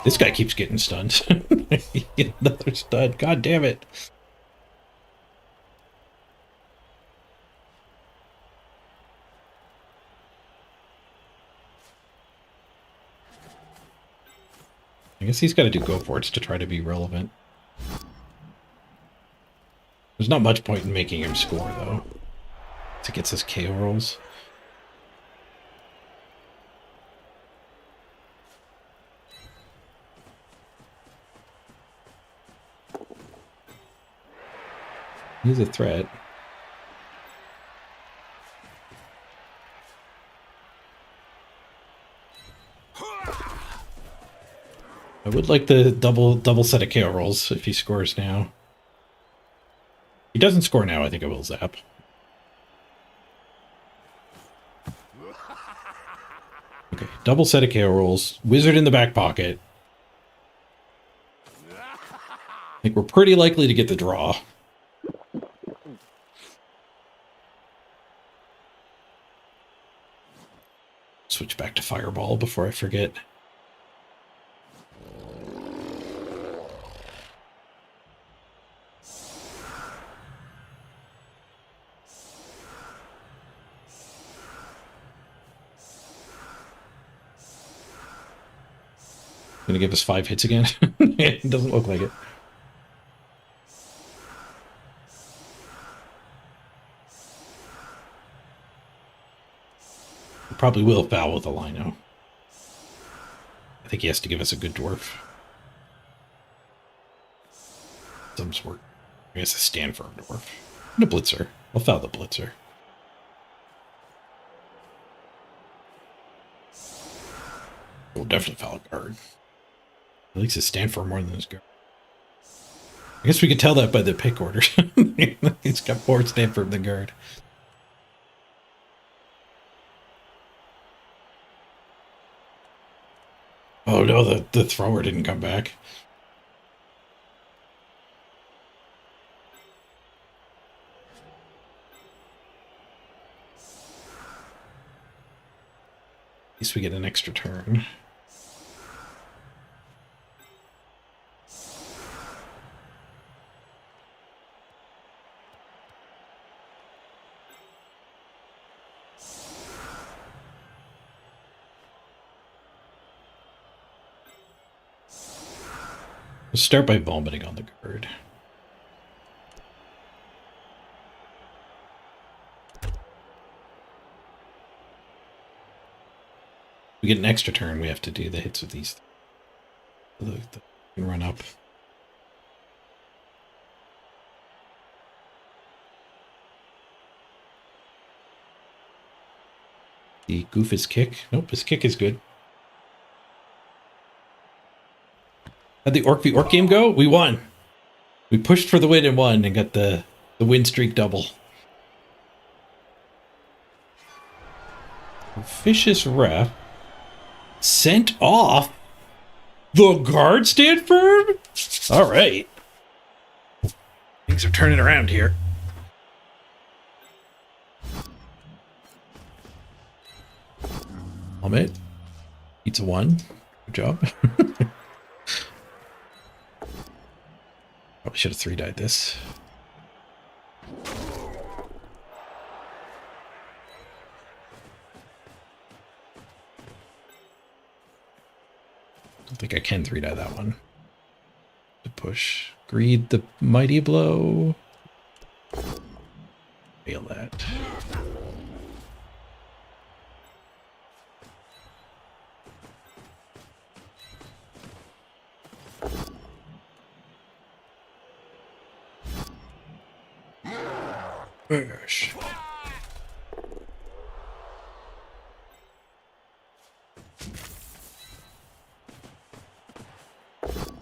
This guy keeps getting stunned. Another stun. God damn it. I guess he's got to do go for it to try to be relevant. There's not much point in making him score, though. To get his KO rolls. He's a threat. I would like the double set of KO rolls if he scores now. If he doesn't score now, I think I will zap. Okay, double set of KO rolls. Wizard in the back pocket. I think we're pretty likely to get the draw. Switch back to Fireball before I forget. Gonna give us 5 hits again. It doesn't look like it. We probably will foul with a Lino. I think he has to give us a good dwarf. Some sort. I guess a stand firm dwarf. And a blitzer. I'll foul the blitzer. We'll definitely foul a guard. At least a stand for more than his guard. I guess we could tell that by the pick order. He's got more stand firm than guard. Oh no, the thrower didn't come back. At least we get an extra turn. Let's start by vomiting on the guard. We get an extra turn, we have to do the hits with these. The run up. The goof his kick. Nope, his kick is good. How'd the Orc v Orc game go? We won. We pushed for the win and won and got the win streak double. Vicious ref sent off the guard stand firm? All right. Things are turning around here. Helmet. Eats a 1. Good job. Probably should have 3-died this. Don't think I can 3-die that one. To push. Greed the mighty blow. Fail that. Push.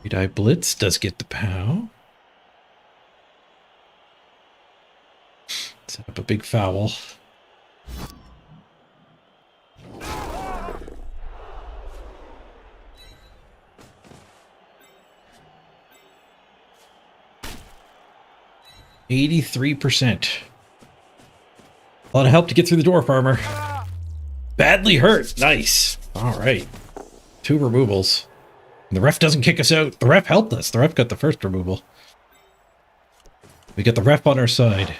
Die blitz does get the POW. Set up a big foul. %. A lot of help to get through the dwarf armor. Badly hurt. Nice. All right. 2 removals. And the ref doesn't kick us out. The ref helped us. The ref got the first removal. We got the ref on our side.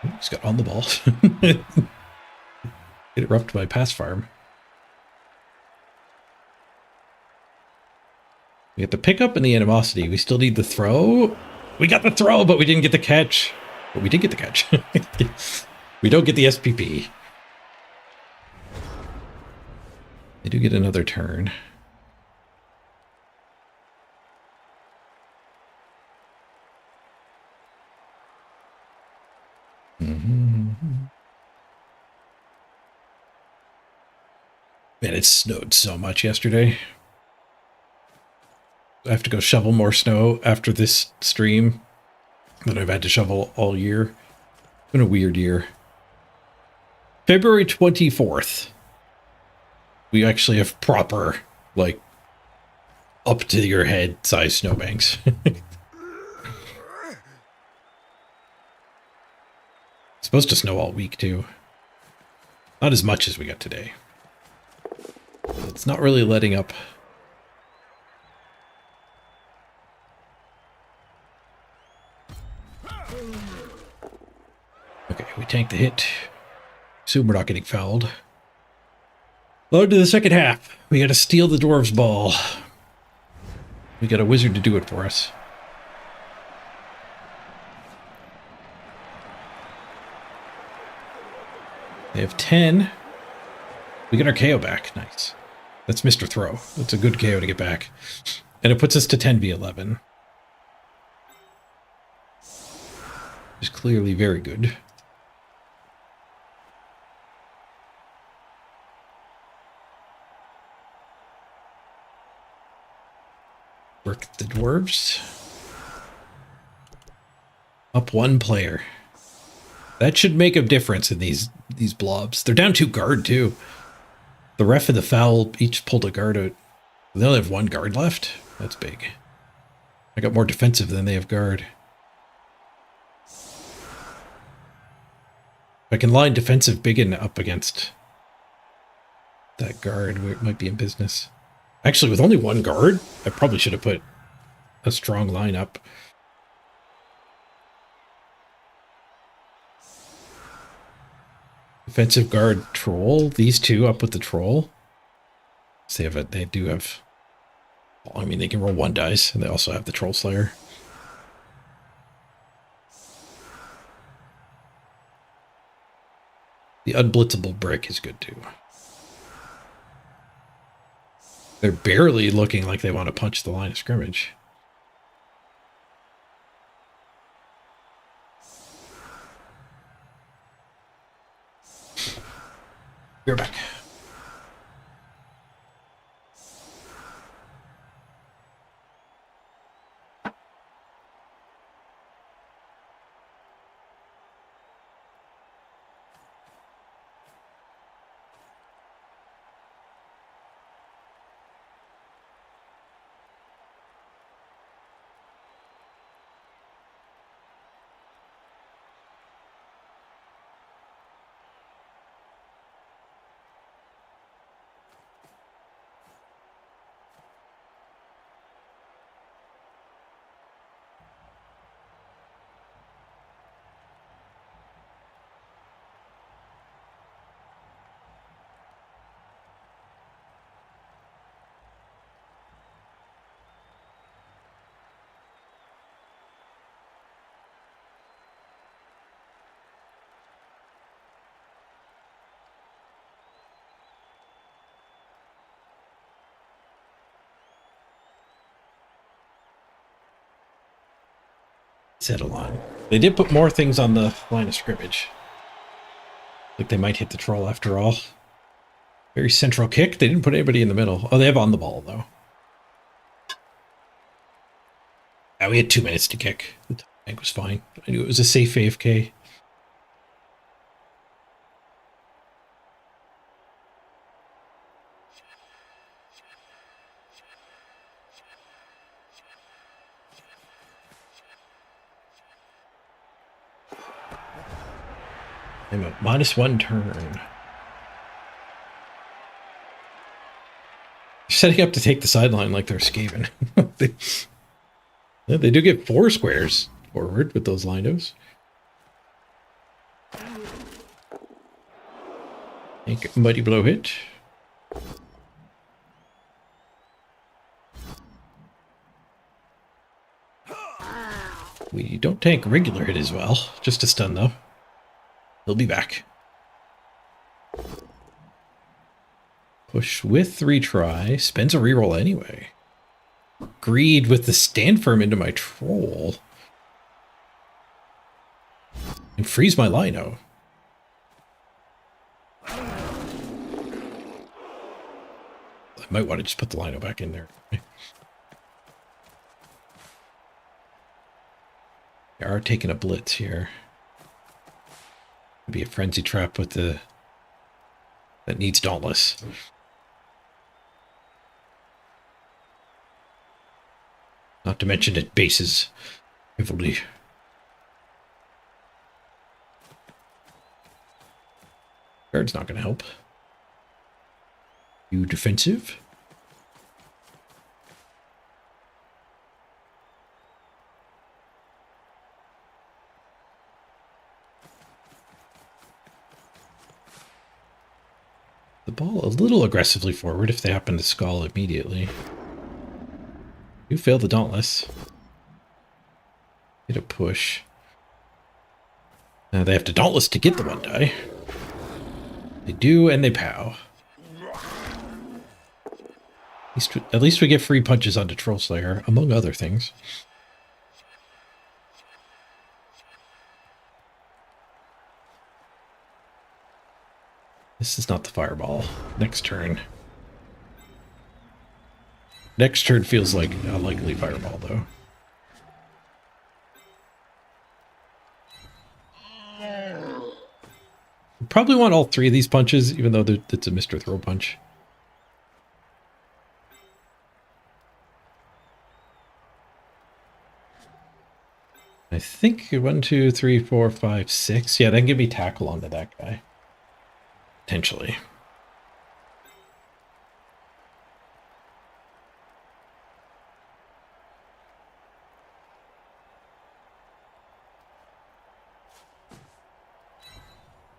He's got on the ball. Interrupted by pass farm. We got the pickup and the animosity. We still need the throw. We got the throw, but we didn't get the catch. But we did get the catch. We don't get the SPP. They do get another turn. Man, it snowed so much yesterday. I have to go shovel more snow after this stream than I've had to shovel all year. It's been a weird year. February 24th. We actually have proper, like, up to your head size snowbanks. It's supposed to snow all week, too. Not as much as we got today. It's not really letting up. Okay, we tank the hit. Assume we're not getting fouled. On to the second half. We gotta steal the dwarves' ball. We got a wizard to do it for us. They have 10. We get our KO back. Nice. That's Mr. Throw. That's a good KO to get back. And it puts us to 10v11. Which is clearly very good. Work the dwarves. Up one player. That should make a difference in these blobs. They're down 2 guard too. The ref and the foul each pulled a guard out. They only have 1 guard left. That's big. I got more defensive than they have guard. If I can line defensive Biggin up against that guard, we might be in business. Actually, with only 1 guard, I probably should have put a strong line up. Defensive guard troll. These two up with the troll. So they do have. Well, I mean, they can roll 1 dice, and they also have the troll slayer. The unblitzable brick is good too. They're barely looking like they want to punch the line of scrimmage. You're back. Settle on. They did put more things on the line of scrimmage. Like they might hit the troll after all. Very central kick. They didn't put anybody in the middle. Oh, they have on the ball though. Yeah, we had 2 minutes to kick. The tank was fine. I knew it was a safe AFK. I'm at -1 turn. Setting up to take the sideline like they're Skaven. They do get 4 squares forward with those lindos. Make a mighty blow hit. We don't tank regular hit as well. Just a stun though. He'll be back. Push with retry. Spends a reroll anyway. Greed with the stand firm into my troll. And freeze my lino. I might want to just put the lino back in there. We are taking a blitz here. Be a frenzy trap with the that needs Dauntless. Not to mention it bases heavily. Guard's not going to help. You defensive? The ball a little aggressively forward if they happen to skull immediately. You fail the Dauntless. Get a push. Now they have to Dauntless to get the 1 die. They do, and they pow. At least we get free punches onto Troll Slayer, among other things. This is not the fireball. Next turn. Next turn feels like a likely fireball, though. Probably want all 3 of these punches, even though it's a Mr. Throw punch. I think 1, 2, 3, 4, 5, 6. Yeah, then give me tackle onto that guy. Potentially.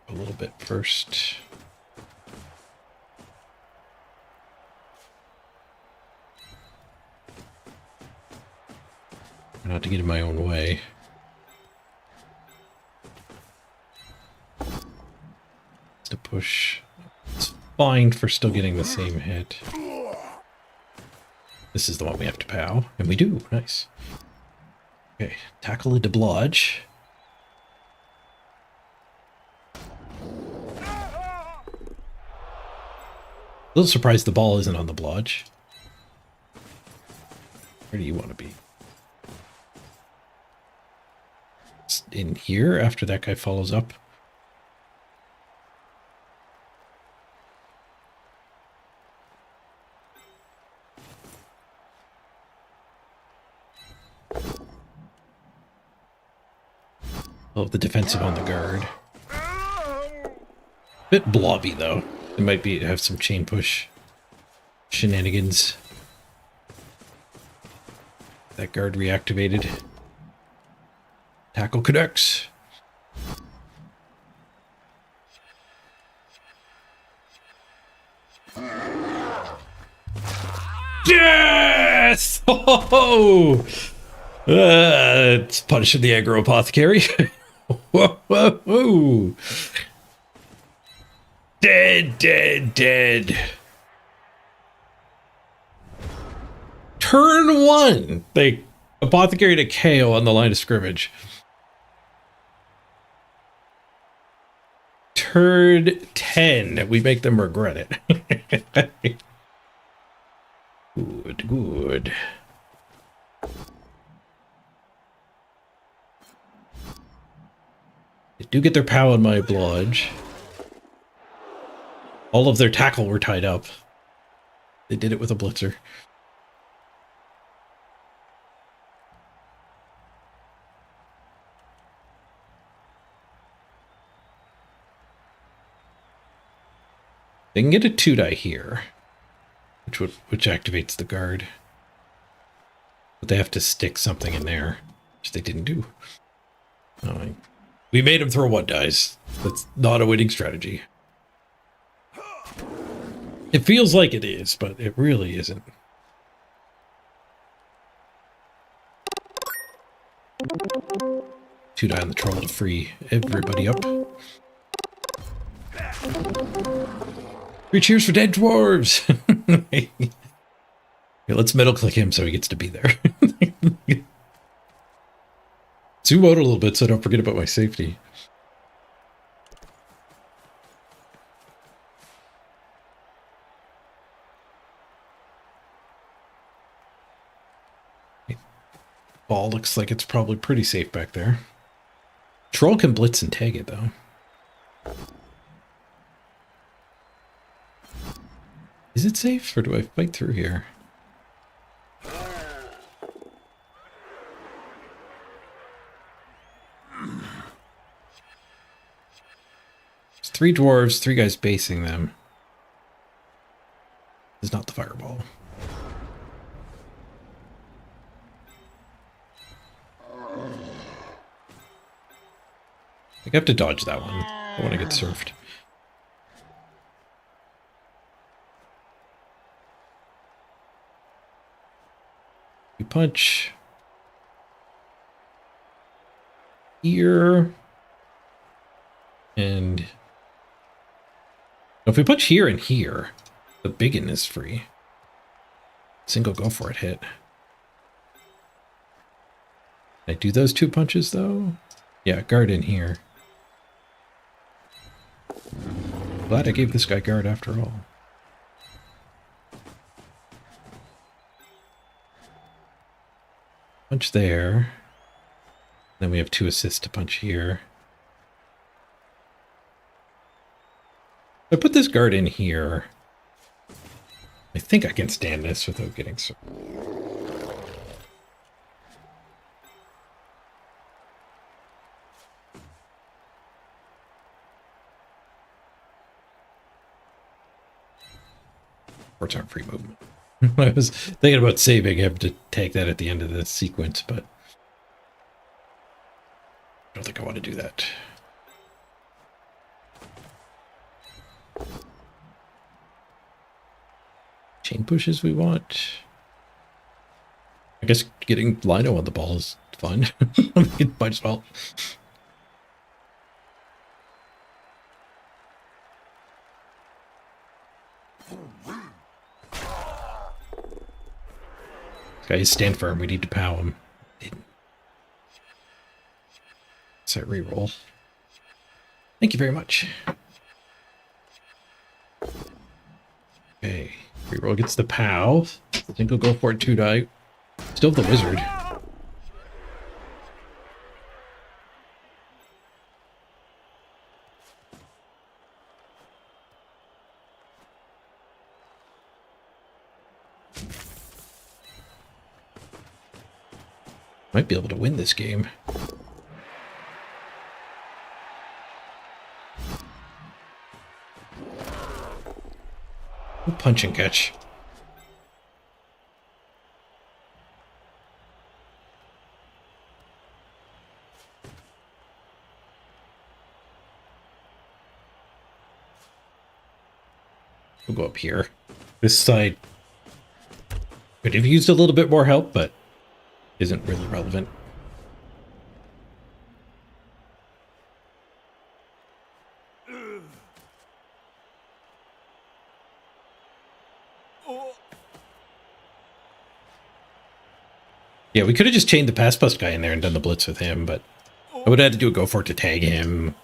A little bit first. Not to get in my own way. To push. It's fine for still getting the same hit. This is the one we have to pow, and we do. Nice. Okay, tackle into blodge. A little surprised the ball isn't on the blodge. Where do you want to be? It's in here after that guy follows up. Oh, the defensive on the guard. Bit blobby though. It might be have some chain push shenanigans. That guard reactivated. Tackle connects. Yes! Oh! It's punishing the aggro apothecary. Whoa, whoa, whoa. Dead, dead, dead. Turn 1. They apothecary to KO on the line of scrimmage. Turn 10. We make them regret it. Good, good. They do get their POW on my blodge. All of their tackle were tied up. They did it with a blitzer. They can get a 2-die here, which activates the guard. But they have to stick something in there, which they didn't do. We made them throw 1-dies. That's not a winning strategy. It feels like it is, but it really isn't. Two die on the troll to free everybody up. 3 cheers for dead dwarves! Okay, let's middle click him so he gets to be there. Zoom out a little bit so I don't forget about my safety. Ball looks like it's probably pretty safe back there. Troll can blitz and tag it though. Is it safe or do I fight through here? There's 3 dwarves, 3 guys basing them. This is not the fireball. I have to dodge that one. I want to get surfed. We punch here, and if we punch here and here, the biggin is free. Single go for it hit. Can I do those 2 punches though? Yeah, guard in here. Glad I gave this guy guard after all. Punch there. Then we have 2 assists to punch here. I put this guard in here. I think I can stand this without getting so. Words aren't free movement. I was thinking about saving him to take that at the end of the sequence, but I don't think I want to do that. Chain pushes we want. I guess getting Lino on the ball is fun. Might as well. Guys, stand firm. We need to pow him. Set reroll. Thank you very much. Okay. Reroll gets the pow. I think we'll go for it 2 die. Still have the wizard. Might be able to win this game. We'll punch and catch. We'll go up here. This side could have used a little bit more help, but isn't really relevant. Yeah, we could have just chained the pass bust guy in there and done the blitz with him, but I would have had to do a go for it to tag him.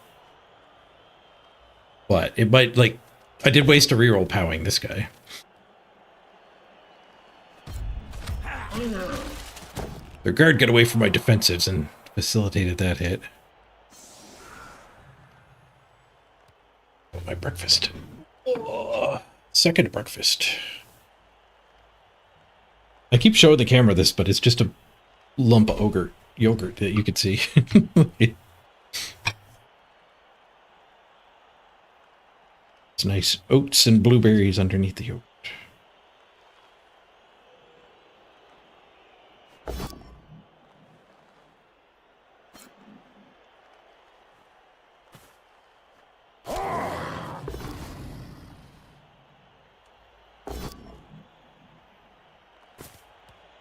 But it might, like, I did waste a reroll powing this guy. Their guard got away from my defensives and facilitated that hit. Oh, my breakfast. Oh, second breakfast. I keep showing the camera this, but it's just a lump of yogurt that you could see. It's nice oats and blueberries underneath the yogurt.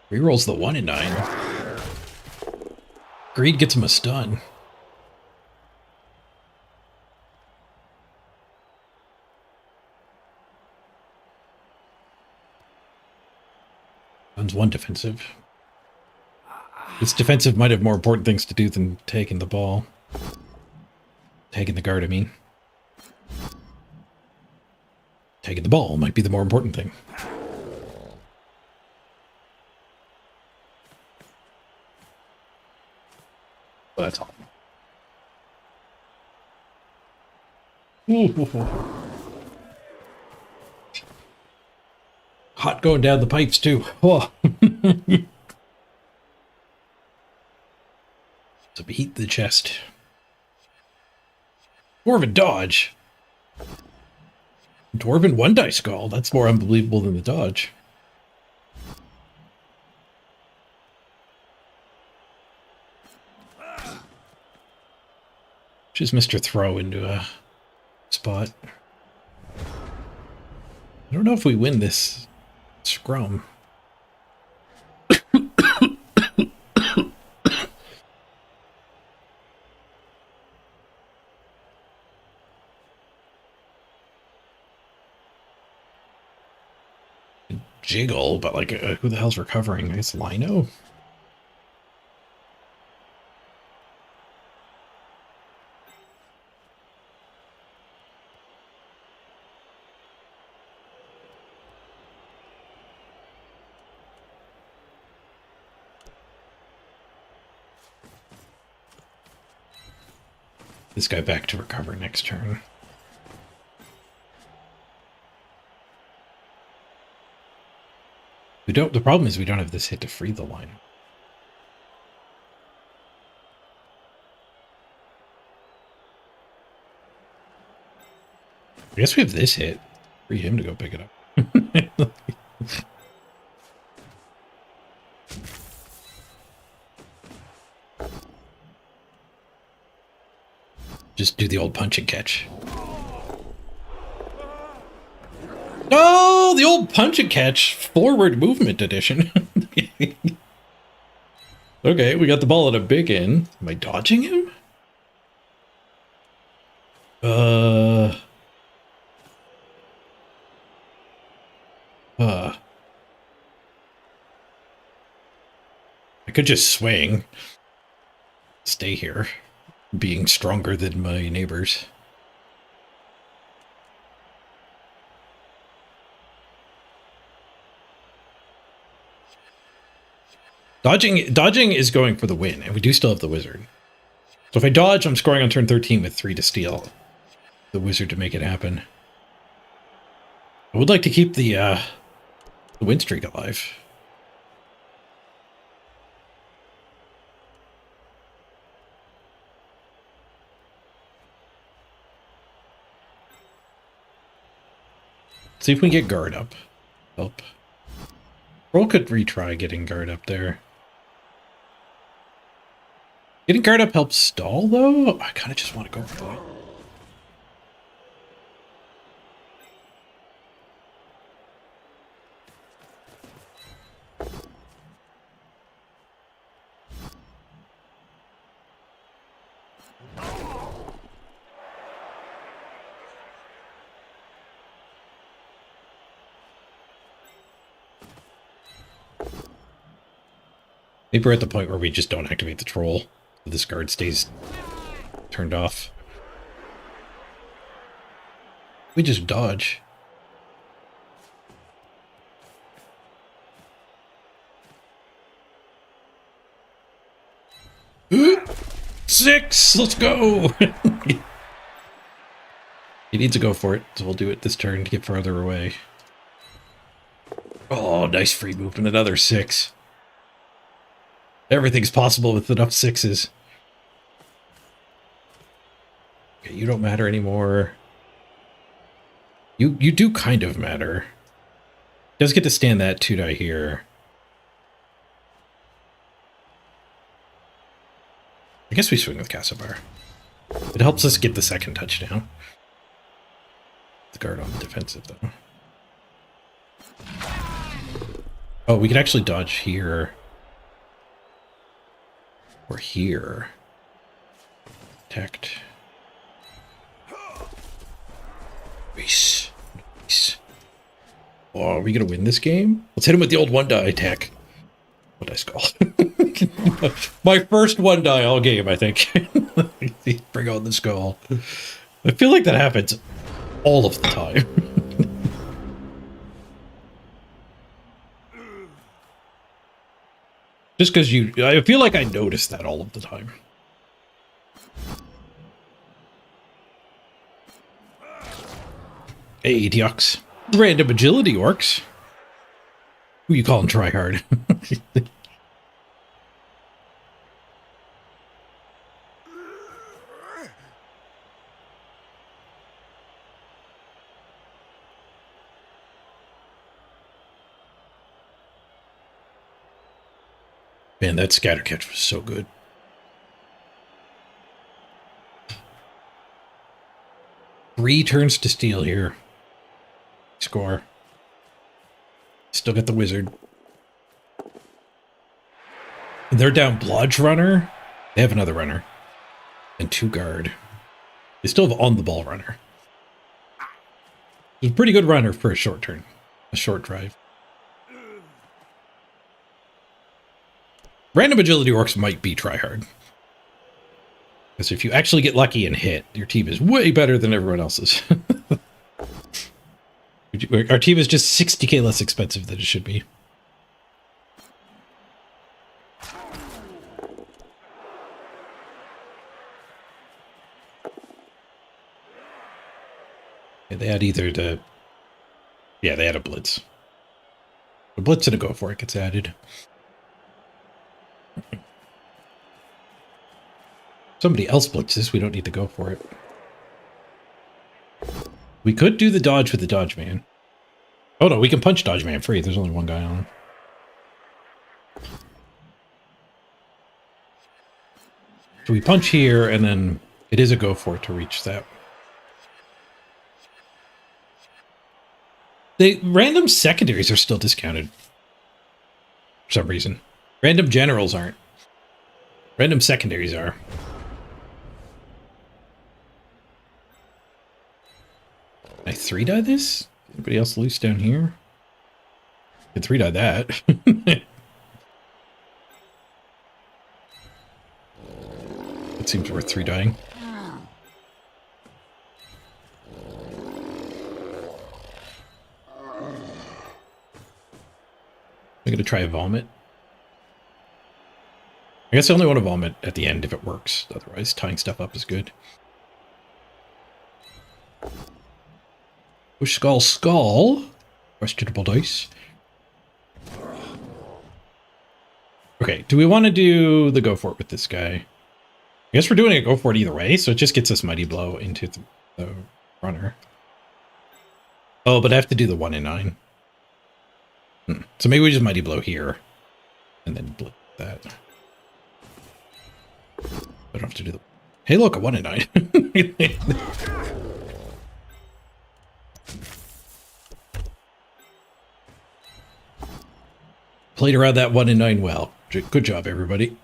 Rerolls the 1 and 9. Greed gets him a stun. Stun's 1 defensive. This defensive might have more important things to do than taking the ball. Taking the guard, I mean. Taking the ball might be the more important thing. Well, that's all. Hot going down the pipes, too. Oh. So heat the chest. Dwarven dodge. Dwarven 1-die skull. That's more unbelievable than the dodge. Just Mr. Throw into a spot. I don't know if we win this scrum. Jiggle, but like, who the hell's recovering? It's Lino? This guy back to recover next turn. We don't. The problem is we don't have this hit to free the line. I guess we have this hit. Free him to go pick it up. Just do the old punch and catch. Oh, the old punch and catch forward movement edition. Okay, we got the ball at a big end. Am I dodging him? I could just swing. Stay here. Being stronger than my neighbors. Dodging is going for the win, and we do still have the wizard. So if I dodge, I'm scoring on turn 13 with 3 to steal the wizard to make it happen. I would like to keep the win streak alive. See if we can get guard up. Help. Roll could retry getting guard up there. Getting guard up helps stall, though? I kind of just want to go for it. Maybe we're at the point where we just don't activate the troll. This guard stays turned off. We just dodge. Ooh, 6! Let's go! He needs to go for it, so we'll do it this turn to get farther away. Oh, nice free movement. Another 6. Everything's possible with enough 6s. Okay, you don't matter anymore. You do kind of matter. Does get to stand that 2-die here. I guess we swing with Castlebar. It helps us get the second touchdown. The guard on the defensive, though. Oh, we can actually dodge here. Or here. Protect. Nice. Nice. Oh, are we going to win this game? Let's hit him with the old one die attack. What dice call? My first one die all game, I think. Bring on the skull. I feel like that happens all of the time. Just because I feel like I notice that all of the time. Hey, Ducks. Random agility orcs. Who you calling tryhard? Man, that scatter catch was so good. Three turns to steal here. Score. Still got the wizard. They're down Blodge Runner. They have another runner. And 2 guard. They still have on the ball runner. It's a pretty good runner for a short turn. A short drive. Random agility orcs might be tryhard. Because if you actually get lucky and hit, your team is way better than everyone else's. Our team is just 60k less expensive than it should be. Yeah, they had either the... Yeah, they had a blitz. A blitz and a go for it gets added. Somebody else blitzes, we don't need to go for it. We could do the dodge with the dodge man. Oh no, we can punch dodge man free. There's only one guy on him. So we punch here, and then it is a go for it to reach that. The random secondaries are still discounted. For some reason. Random generals aren't. Random secondaries are. Can I 3-die this? Anybody else loose down here? I can 3-die that. It seems worth 3-dying. I'm gonna try a vomit. I guess I only want to vomit at the end if it works. Otherwise, tying stuff up is good. Push skull skull. Questionable dice. Okay, do we want to do the go for it with this guy? I guess we're doing a go for it either way, so it just gets us Mighty Blow into the runner. Oh, but I have to do the 1 in 9. So maybe we just Mighty Blow here. And then blip that. I don't have to do the... Hey, look, a 1 in 9. Played around that 1 in 9 well. Good job, everybody.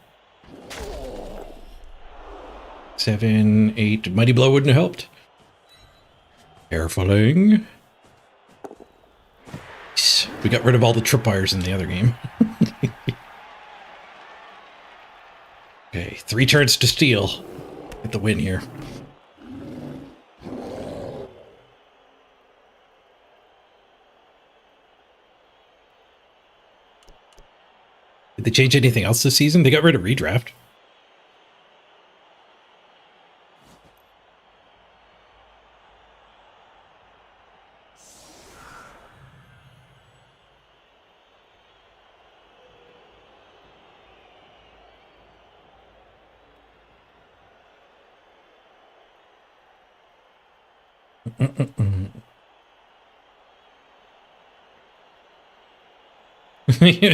7, 8. Mighty Blow wouldn't have helped. Carefuling. We got rid of all the tripwires in the other game. Okay, 3 turns to steal. Get the win here. Did they change anything else this season? They got rid of redraft.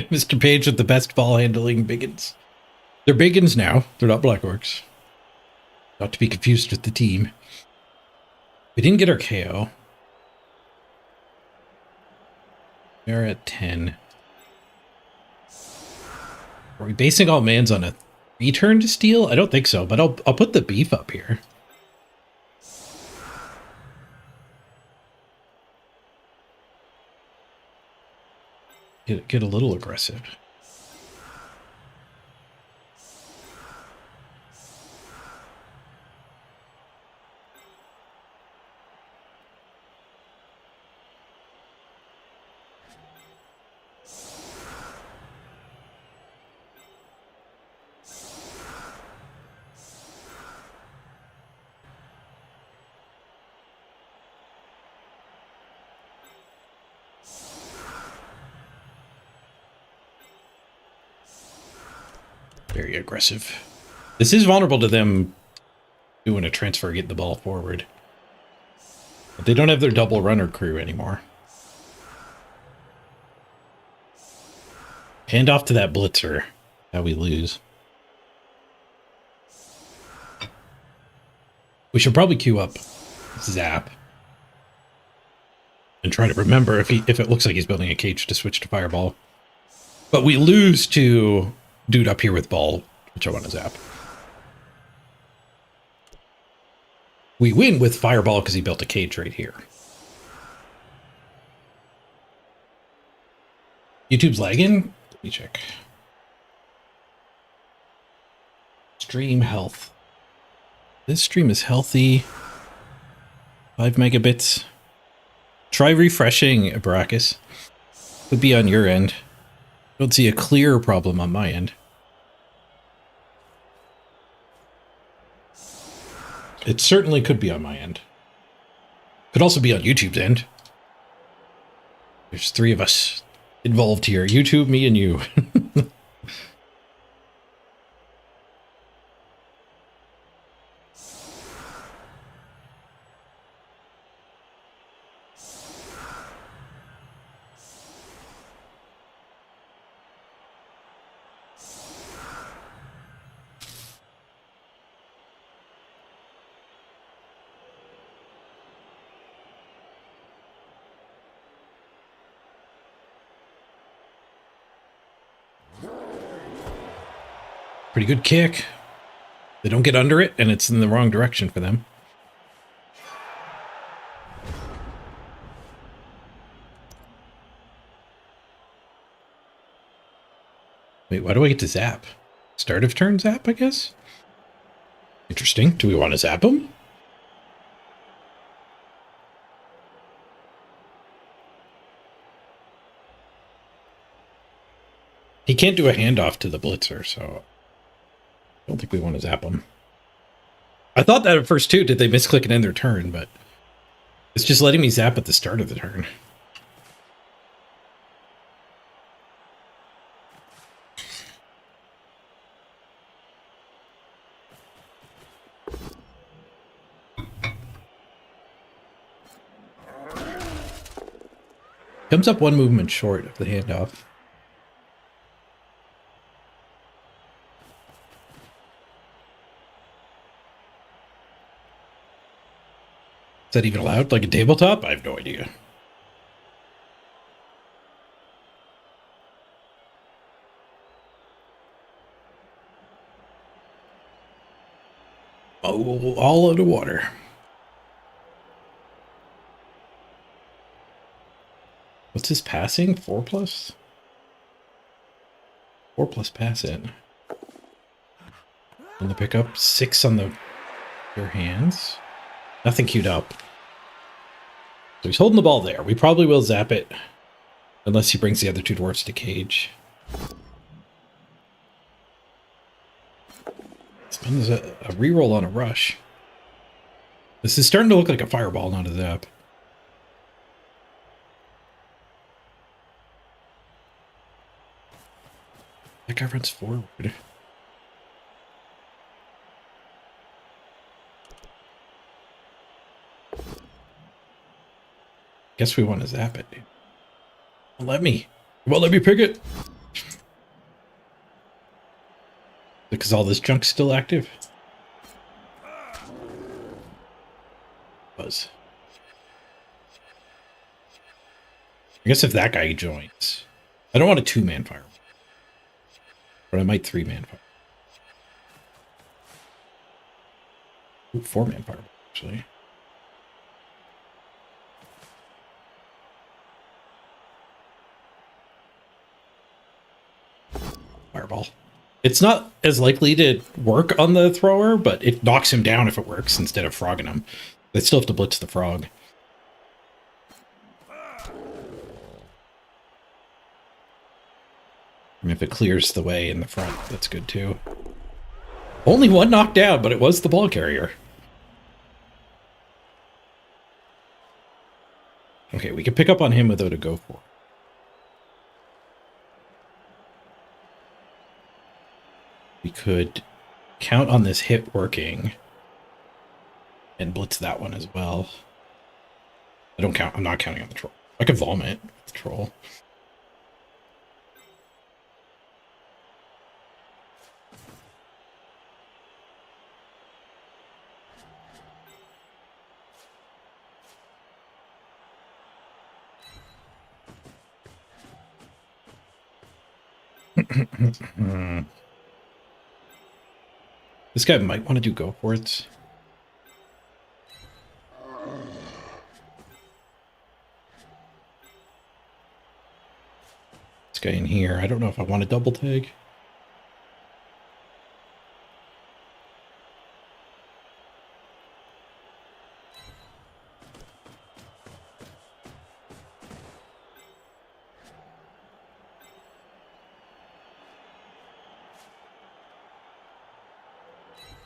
Mr. Page with the best ball handling biggins. They're biggins now. They're not Black Orcs. Not to be confused with the team. We didn't get our KO. We're at 10. Are we basing all mans on a 3-turn to steal? I don't think so, but I'll put the beef up here. Get a little aggressive. Very aggressive. This is vulnerable to them doing a transfer, getting the ball forward. But they don't have their double runner crew anymore. Hand off to that blitzer. How we lose. We should probably queue up Zap. And try to remember if it looks like he's building a cage to switch to Fireball. But we lose to dude up here with ball, which I want to zap. We win with Fireball because he built a cage right here. YouTube's lagging? Let me check. Stream health. This stream is healthy. 5 megabits. Try refreshing, Baracus. Could be on your end. Don't see a clear problem on my end. It certainly could be on my end. Could also be on YouTube's end. There's 3 of us involved here. YouTube, me, and you. Pretty good kick. They don't get under it, and it's in the wrong direction for them. Wait, why do I get to zap? Start of turn zap, I guess? Interesting. Do we want to zap him? He can't do a handoff to the blitzer, so I don't think we want to zap him. I thought that at first too. Did they misclick and end their turn? But it's just letting me zap at the start of the turn. Comes up 1 movement short of the handoff. Is that even allowed? Like a tabletop? I have no idea. Oh, all out of water. What's his passing? 4+? 4+ pass in. On the pickup, 6 on their hands. Nothing queued up. So he's holding the ball there. We probably will zap it. Unless he brings the other 2 dwarfs to cage. There's a reroll on a rush. This is starting to look like a fireball, not a zap. That guy runs forward. Guess we want to zap it, dude. Let me. Well, let me pick it. Because all this junk's still active. Buzz. I guess if that guy joins. I don't want a 2-man fire. But I might 3-man fire. Ooh, 4-man fire, actually. Fireball. It's not as likely to work on the thrower, but it knocks him down if it works instead of frogging him. They still have to blitz the frog. And if it clears the way in the front, that's good too. Only one knocked down, but it was the ball carrier. Okay, we can pick up on him without a go for. We could count on this hit working and blitz that one as well. I'm not counting on the troll. I could vomit with the troll. This guy might want to do go for it. This guy in here. I don't know if I want to double tag.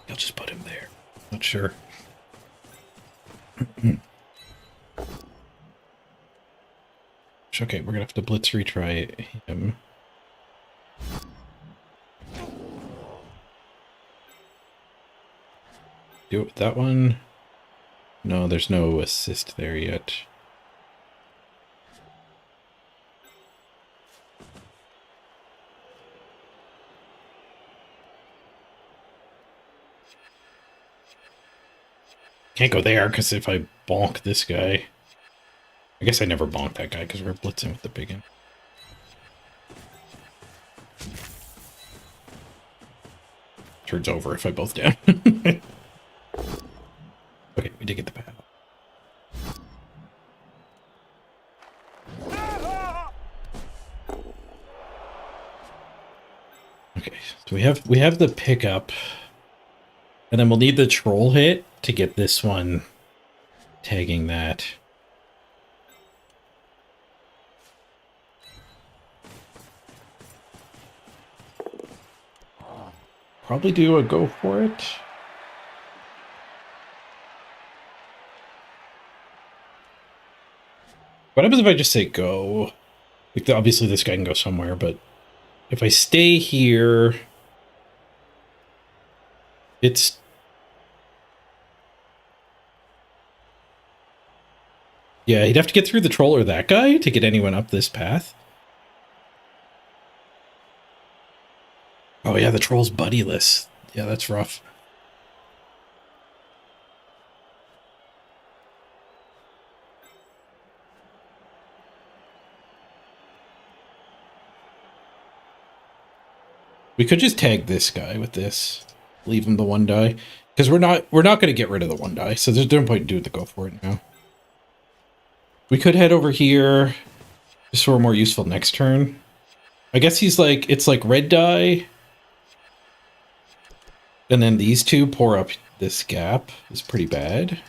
I'll just put him there. Not sure. Okay, we're gonna have to blitz retry him. Do it with that one. No, there's no assist there yet. Can't go there, because if I bonk this guy... I guess I never bonk that guy, because we're blitzing with the big one. Turns over if I both down. Okay, we did get the pad. Okay, so we have the pickup. And then we'll need the troll hit to get this one tagging that. Probably do a go for it. What happens if I just say go? Like, obviously this guy can go somewhere, but if I stay here, it's... Yeah, he'd have to get through the troll or that guy to get anyone up this path. Oh yeah, the troll's buddyless. Yeah, that's rough. We could just tag this guy with this. Leave him the one die. Because we're not going to get rid of the one die, so there's no point in doing the go for it now. We could head over here, just so we're more useful next turn. I guess he's like, it's like red die. And then these two pour up this gap is pretty bad.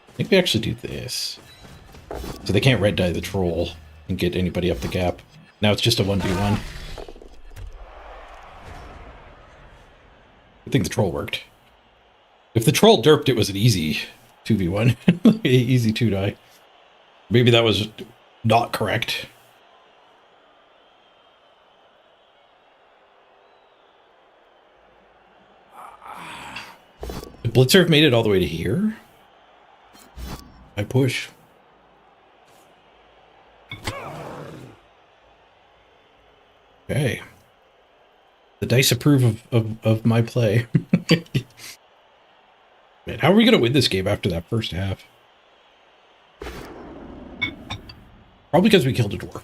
I think we actually do this. So they can't red die the troll and get anybody up the gap. Now it's just a 1v1. I think the troll worked. If the troll derped, it was an easy 2v1. Easy 2-die. Maybe that was not correct. The Blitzer have made it all the way to here? I push. Okay. The dice approve of my play. Man, how are we going to win this game after that first half? Probably because we killed a dwarf.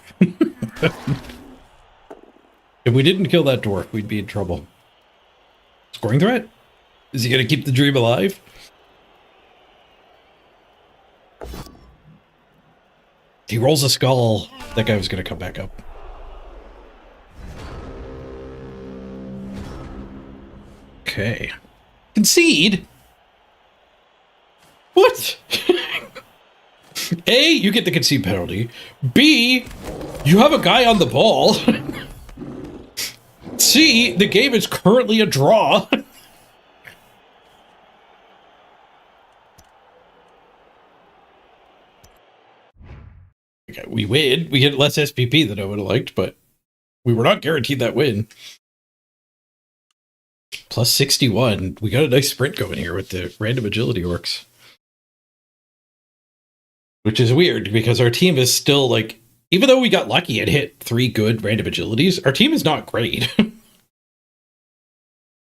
If we didn't kill that dwarf, we'd be in trouble. Scoring threat? Is he going to keep the dream alive? He rolls a skull. That guy was going to come back up. Okay. Concede? What? A, you get the concede penalty. B, you have a guy on the ball. C, the game is currently a draw. Okay, we win. We get less SPP than I would have liked, but we were not guaranteed that win. Plus 61. We got a nice sprint going here with the random agility orcs. Which is weird because our team is still like, even though we got lucky and hit 3 good random agilities, our team is not great.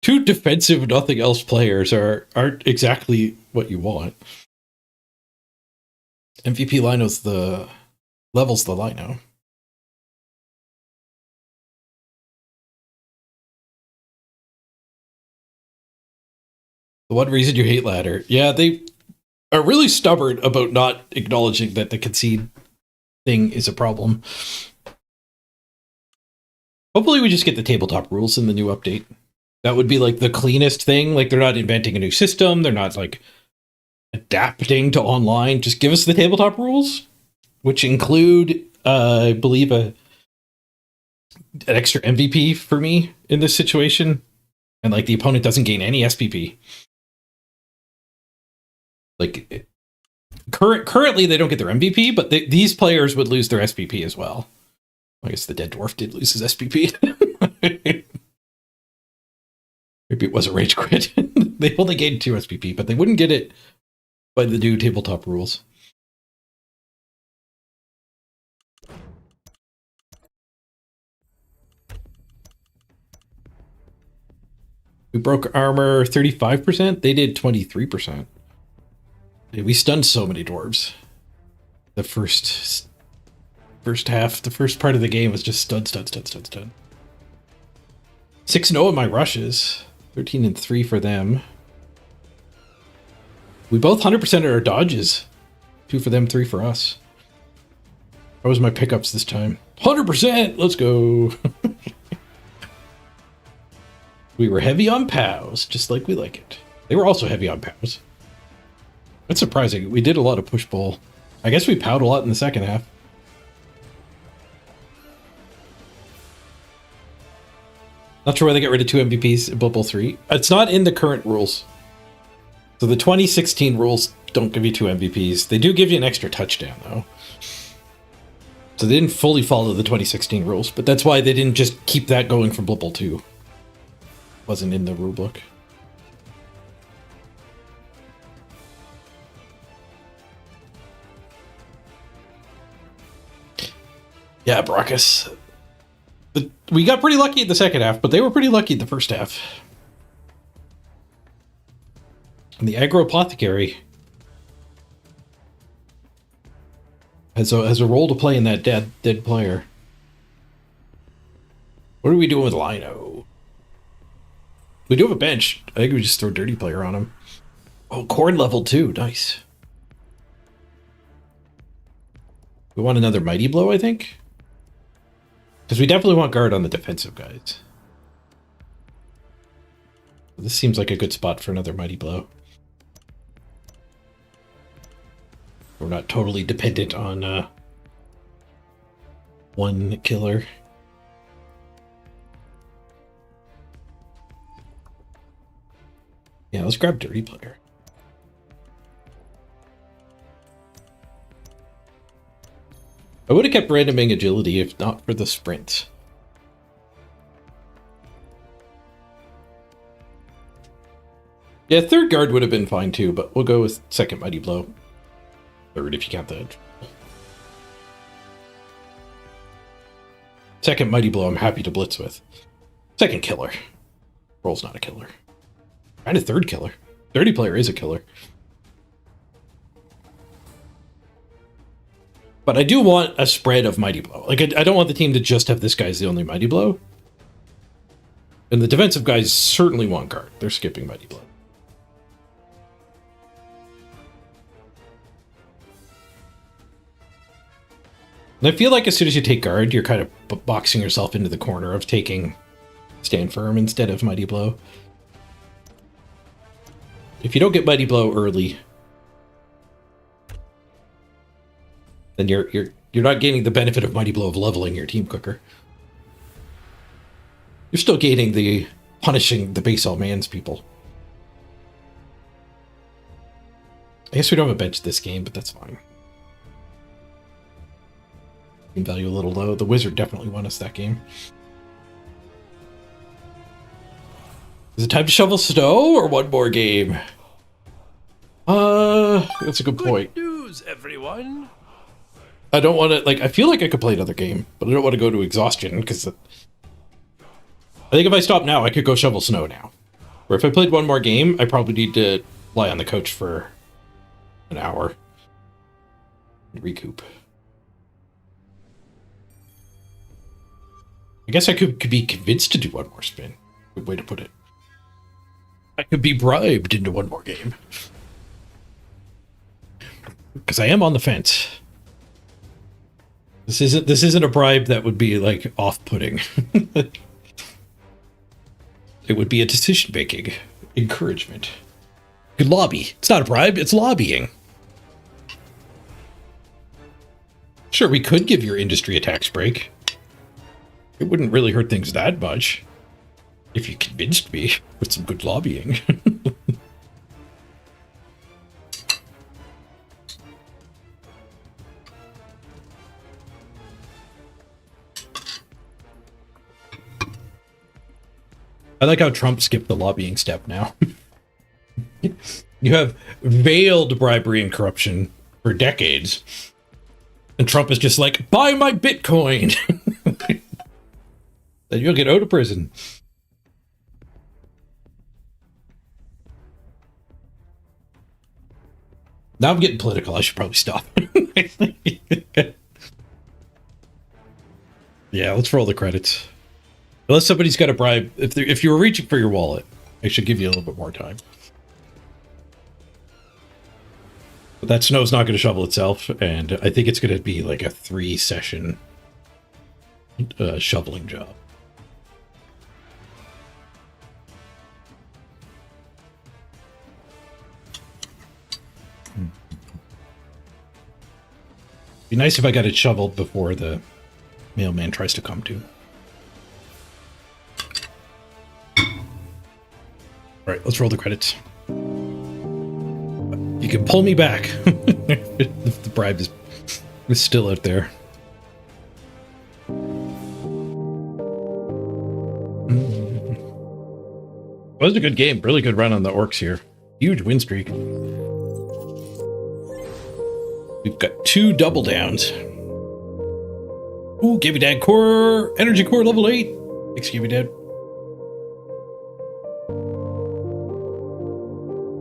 2 defensive nothing else players aren't exactly what you want. MVP Lino's the levels the Lino. The one reason you hate ladder. Yeah, they are really stubborn about not acknowledging that the concede thing is a problem. Hopefully we just get the tabletop rules in the new update. That would be like the cleanest thing. Like they're not inventing a new system. They're not like adapting to online. Just give us the tabletop rules, which include, I believe, an extra MVP for me in this situation. And like the opponent doesn't gain any SPP. Like currently they don't get their MVP, but these players would lose their SPP as well. I guess the dead dwarf did lose his SPP. Maybe it was a rage quit. They only gained 2 SPP, but they wouldn't get it by the new tabletop rules. We broke armor 35%. They did 23%. We stunned so many dwarves. The first half, the first part of the game was just stun. 6-0 in my rushes. 13-3 for them. We both 100%ed our dodges. 2 for them, 3 for us. How was my pickups this time? 100%! Let's go! We were heavy on POWs, just like we like it. They were also heavy on POWs. That's surprising. We did a lot of push-pull. I guess we POW'd a lot in the second half. Not sure why they got rid of 2 MVPs in Blood Bowl 3. It's not in the current rules. So the 2016 rules don't give you 2 MVPs. They do give you an extra touchdown, though. So they didn't fully follow the 2016 rules, but that's why they didn't just keep that going from Blood Bowl 2. Wasn't in the rulebook. Yeah, Brockus. We got pretty lucky in the second half, but they were pretty lucky in the first half. And the aggro apothecary has a role to play in that dead player. What are we doing with Lino? We do have a bench. I think we just throw Dirty Player on him. Oh, Corn level 2. Nice. We want another Mighty Blow, I think. Because we definitely want guard on the defensive guys. This seems like a good spot for another Mighty Blow. We're not totally dependent on one killer. Yeah, let's grab Dirty Player. I would have kept randoming agility if not for the sprint. Yeah, third guard would have been fine too, but we'll go with second Mighty Blow. Third if you count the... Second Mighty Blow I'm happy to blitz with. Second killer. Roll's not a killer. And a third killer. Dirty Player is a killer. But I do want a spread of Mighty Blow. Like, I don't want the team to just have this guy's the only Mighty Blow. And the defensive guys certainly want guard. They're skipping Mighty Blow. And I feel like as soon as you take guard, you're kind of boxing yourself into the corner of taking Stand Firm instead of Mighty Blow. If you don't get Mighty Blow early, then you're not gaining the benefit of Mighty Blow of leveling your team quicker. You're still gaining the punishing the base all mans people. I guess we don't have a bench this game, but that's fine. Team value a little low. The Wizard definitely won us that game. Is it time to shovel snow or one more game? That's a good point. Good news, everyone. I don't want to, like, I feel like I could play another game, but I don't want to go to exhaustion, because I think if I stop now, I could go shovel snow now. Or if I played one more game, I probably need to lie on the couch for an hour and recoup. I guess I could be convinced to do one more spin. Good way to put it. I could be bribed into one more game. Because I am on the fence. This isn't a bribe that would be, like, off-putting. It would be a decision-making encouragement. You could lobby. It's not a bribe, it's lobbying. Sure, we could give your industry a tax break. It wouldn't really hurt things that much. If you convinced me with some good lobbying. I like how Trump skipped the lobbying step now. You have veiled bribery and corruption for decades. And Trump is just like, buy my Bitcoin! Then you'll get out of prison. Now I'm getting political. I should probably stop. Yeah, let's roll the credits. Unless somebody's got a bribe. If you were reaching for your wallet, I should give you a little bit more time. But that snow's not going to shovel itself, and I think it's going to be like a 3-session shoveling job. Be nice if I got it shoveled before the mailman tries to come to. All right, let's roll the credits. You can pull me back. The bribe is still out there. It was a good game. Really good run on the orcs here. Huge win streak. We've got 2 double downs. Ooh, give me dad core, energy core level 8. Thanks, give me dad.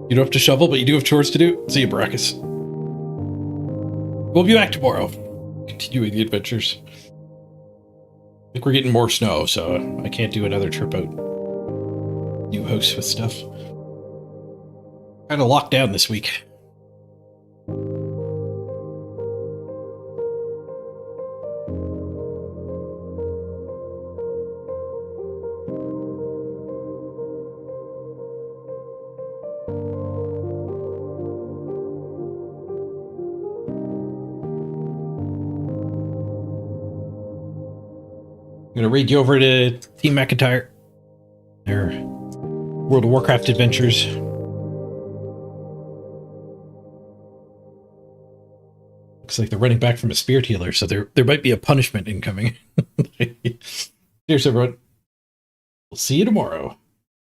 You don't have to shovel, but you do have chores to do. See you, Baracus. We'll be back tomorrow, continuing the adventures. I think we're getting more snow, so I can't do another trip out. New house with stuff. Kind of locked down this week. I'm going to raid you over to Team McIntyre. Their World of Warcraft adventures. Looks like they're running back from a spirit healer, so there might be a punishment incoming. Cheers, everyone. We'll see you tomorrow.